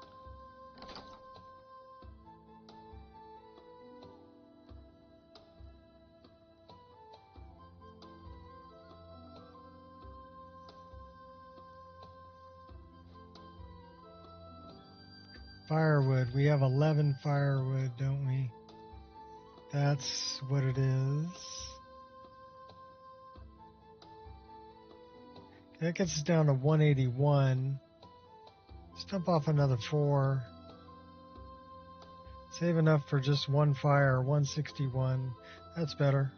Firewood. We have 11 firewood, don't we? That's what it is. That gets us down to 181. Let's dump off another 4. Save enough for just one fire, 161. That's better.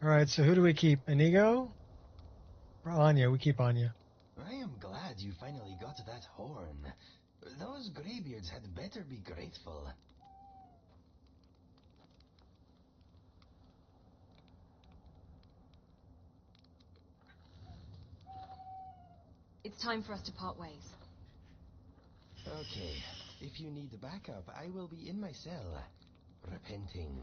All right, so who do we keep? Inigo? Or Anya? We keep Anya. I am glad you finally got that horn. Those graybeards had better be grateful. It's time for us to part ways. Okay, if you need backup, I will be in my cell, repenting.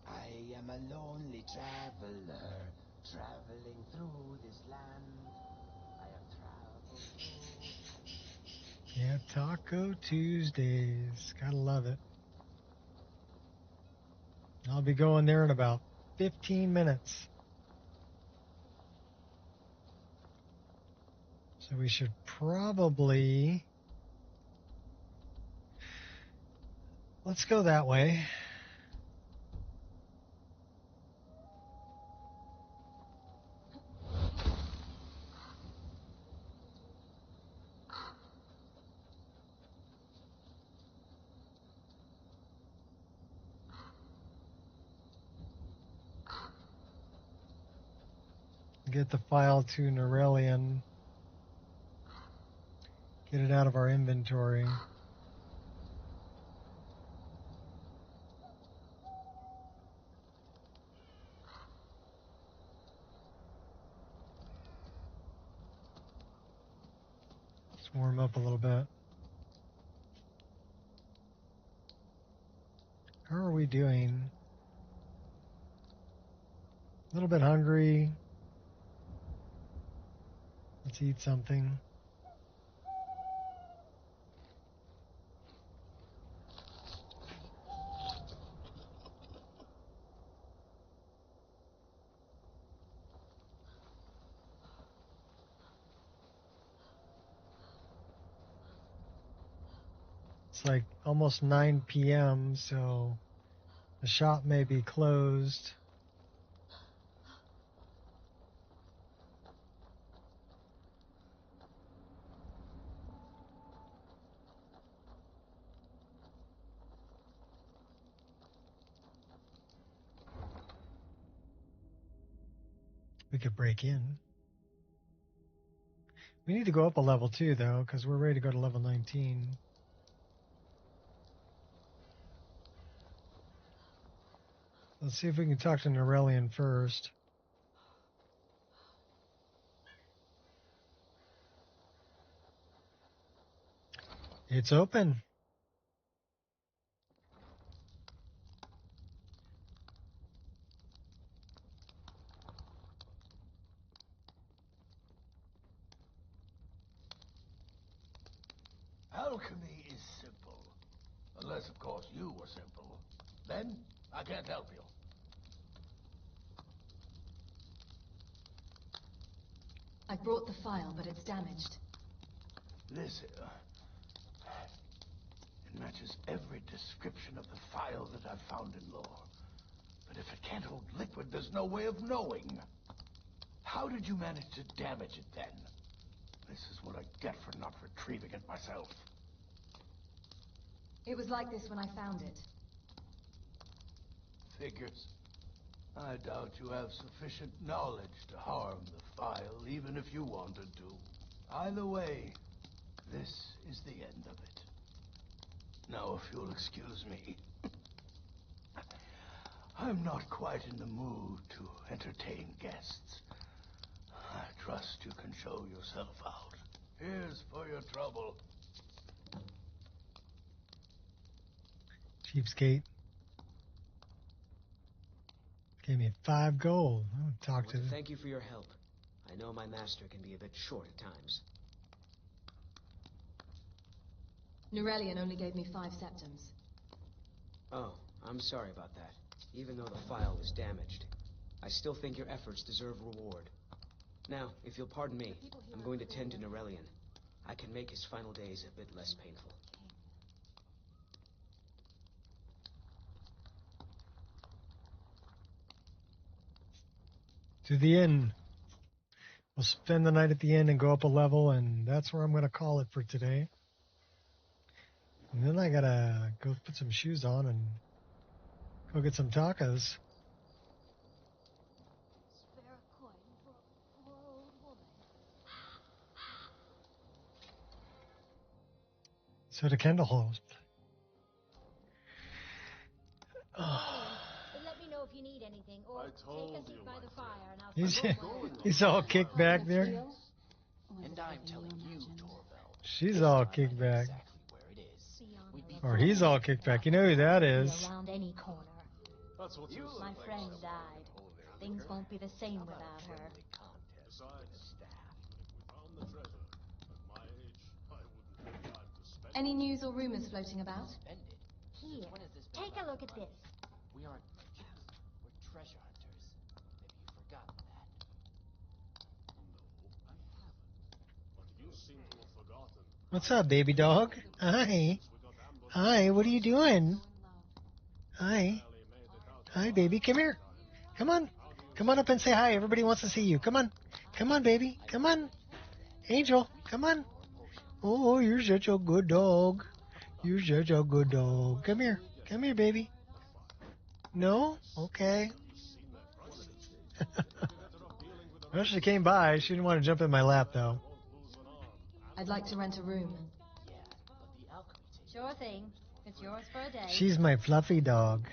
I am a lonely traveler, traveling through this land. I have traveled through... Yeah, Taco Tuesdays. Gotta love it. I'll be going there in about 15 minutes. So we should probably... Let's go that way. Get the file to Norelian. Get it out of our inventory. Let's warm up a little bit. How are we doing? A little bit hungry. Let's eat something. It's like almost 9 p.m., so the shop may be closed. We could break in. We need to go up a level too, though, because we're ready to go to level 19. Let's see if we can talk to Norelian first. It's open. Alchemy is simple. Unless, of course, you were simple. Then, I can't help you. I brought the file, but it's damaged. This here... It matches every description of the file that I've found in lore. But if it can't hold liquid, there's no way of knowing. How did you manage to damage it, then? This is what I get for not retrieving it myself. It was like this when I found it. Figures. I doubt you have sufficient knowledge to harm the file, even if you wanted to. Either way, this is the end of it. Now, if you'll excuse me, I'm not quite in the mood to entertain guests. I trust you can show yourself out. Here's for your trouble. Cheapskate. Gave me 5 gold. I'm gonna talk to them. Thank you for your help. I know my master can be a bit short at times. Nurelian only gave me 5 septums. Oh, I'm sorry about that. Even though the file was damaged, I still think your efforts deserve reward. Now, if you'll pardon me, I'm going to tend to Nurelian. I can make his final days a bit less painful. To the inn. We'll spend the night at the inn and go up a level, and that's where I'm going to call it for today. And then I got to go put some shoes on and go get some tacos. So to Kendall Host. Let me know if you need anything, or take a seat by the fire, and I'll He's all kicked back there. And I'm telling you, Torvald. She's all kicked back. Or he's all kicked back. You know who that is. Around any corner. My friend died. Things won't be the same without her. Any news or rumors floating about? Here, take a look at this. We aren't merchants. We're treasure hunters. Maybe you've forgotten that. What's up, baby dog? Hi. Hi, what are you doing? Hi. Hi, baby. Come here. Come on. Come on up and say hi. Everybody wants to see you. Come on. Come on, baby. Come on. Angel, come on. Oh, you're such a good dog. You're such a good dog. Come here. Come here, baby. No? Okay. Well, she came by. She didn't want to jump in my lap, though. I'd like to rent a room. Sure thing. It's yours for a day. She's my fluffy dog.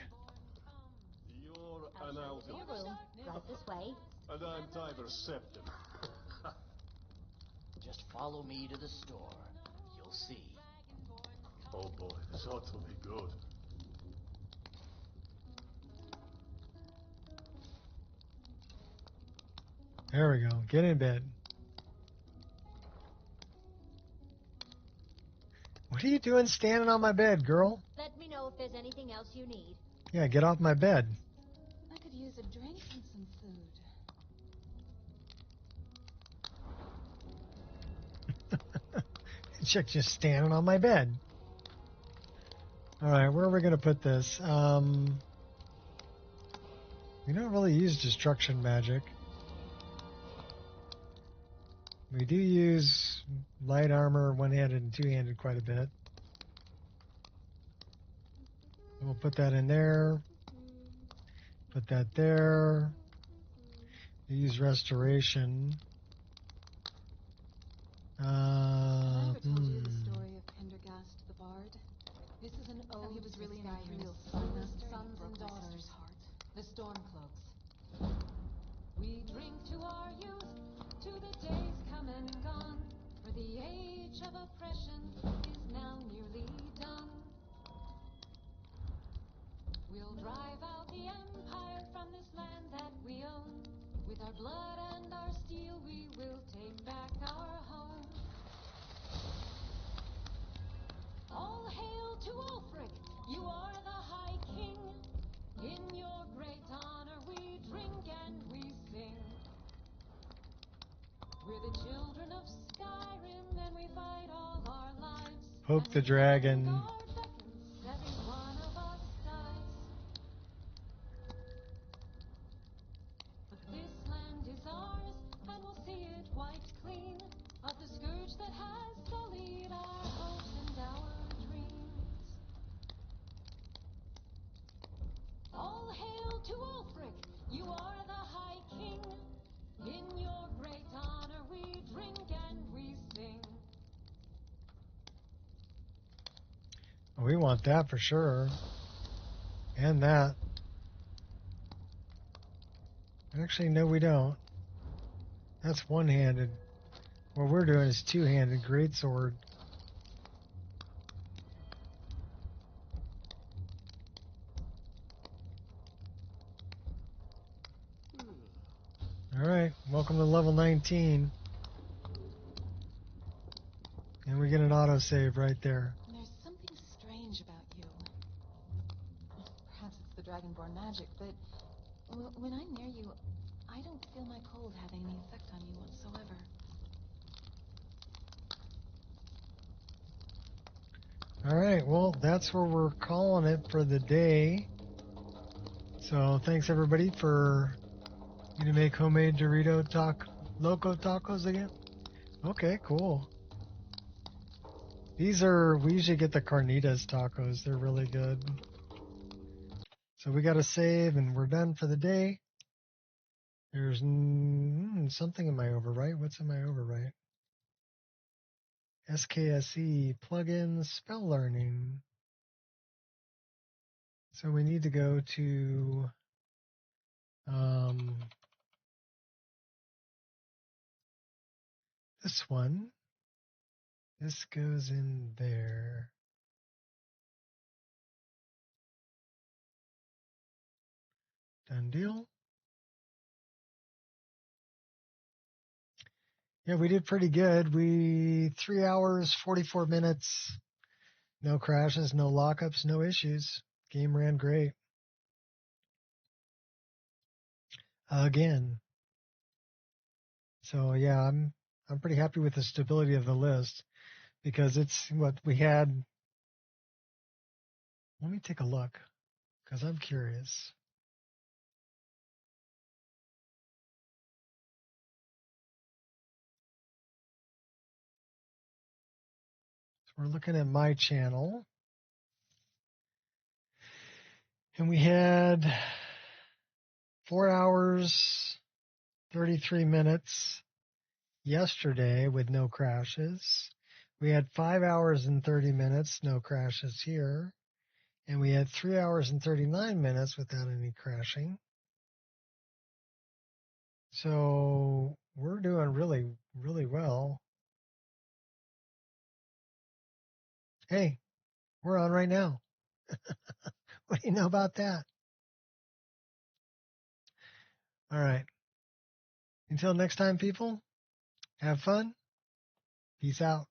Your room, right this way. And I'm Tiber Septim. Just follow me to the store. You'll see. Oh boy, this ought to be good. There we go. Get in bed. What are you doing standing on my bed, girl? Let me know if there's anything else you need. Yeah, get off my bed. I could use a drink and some food. Chick just standing on my bed. All right, where are we going to put this? We don't really use destruction magic. We do use light armor, one-handed and two-handed quite a bit. We'll put that in there. Put that there. We use restoration. Have I ever told you the story of Pendergast the Bard? This is an ode. He was really an imperial sons and daughters. The Stormcloaks. We drink to our youth, to the days come and gone, for the age of oppression is now nearly done. We'll drive out the empire from this land that we own. With our blood and our steel we will take back our home. All hail to Ulfric, you are the High King. In your great honor we drink and we sing. We're the children of Skyrim and we fight all our lives. Poke the dragon. Every one of us dies. But this land is ours and we'll see it wiped clean of the scourge that has sullied our hopes and our dreams. We want that for sure. And that. Actually, no, we don't. That's one-handed. What we're doing is two-handed greatsword. All right, welcome to level 19. And we get an autosave right there. There's something strange about you. Perhaps it's the Dragonborn magic, but when I'm near you, I don't feel my cold having any effect on you whatsoever. All right, well, that's where we're calling it for the day. So thanks everybody for you to make homemade Dorito Loco tacos again. Okay, cool. We usually get the carnitas tacos. They're really good. So we got to save and we're done for the day. There's something in my overwrite. What's in my overwrite? SKSE, plugins, spell learning. So we need to go to this one. This goes in there. Done deal. Yeah, we did pretty good. 3 hours, 44 minutes. No crashes, no lockups, no issues. Game ran great. Again. So yeah, I'm pretty happy with the stability of the list because it's what we had. Let me take a look because I'm curious. So we're looking at my channel. And we had 4 hours, 33 minutes yesterday with no crashes. We had 5 hours and 30 minutes, no crashes here. And we had 3 hours and 39 minutes without any crashing. So we're doing really, really well. Hey, we're on right now. What do you know about that? All right. Until next time, people, have fun. Peace out.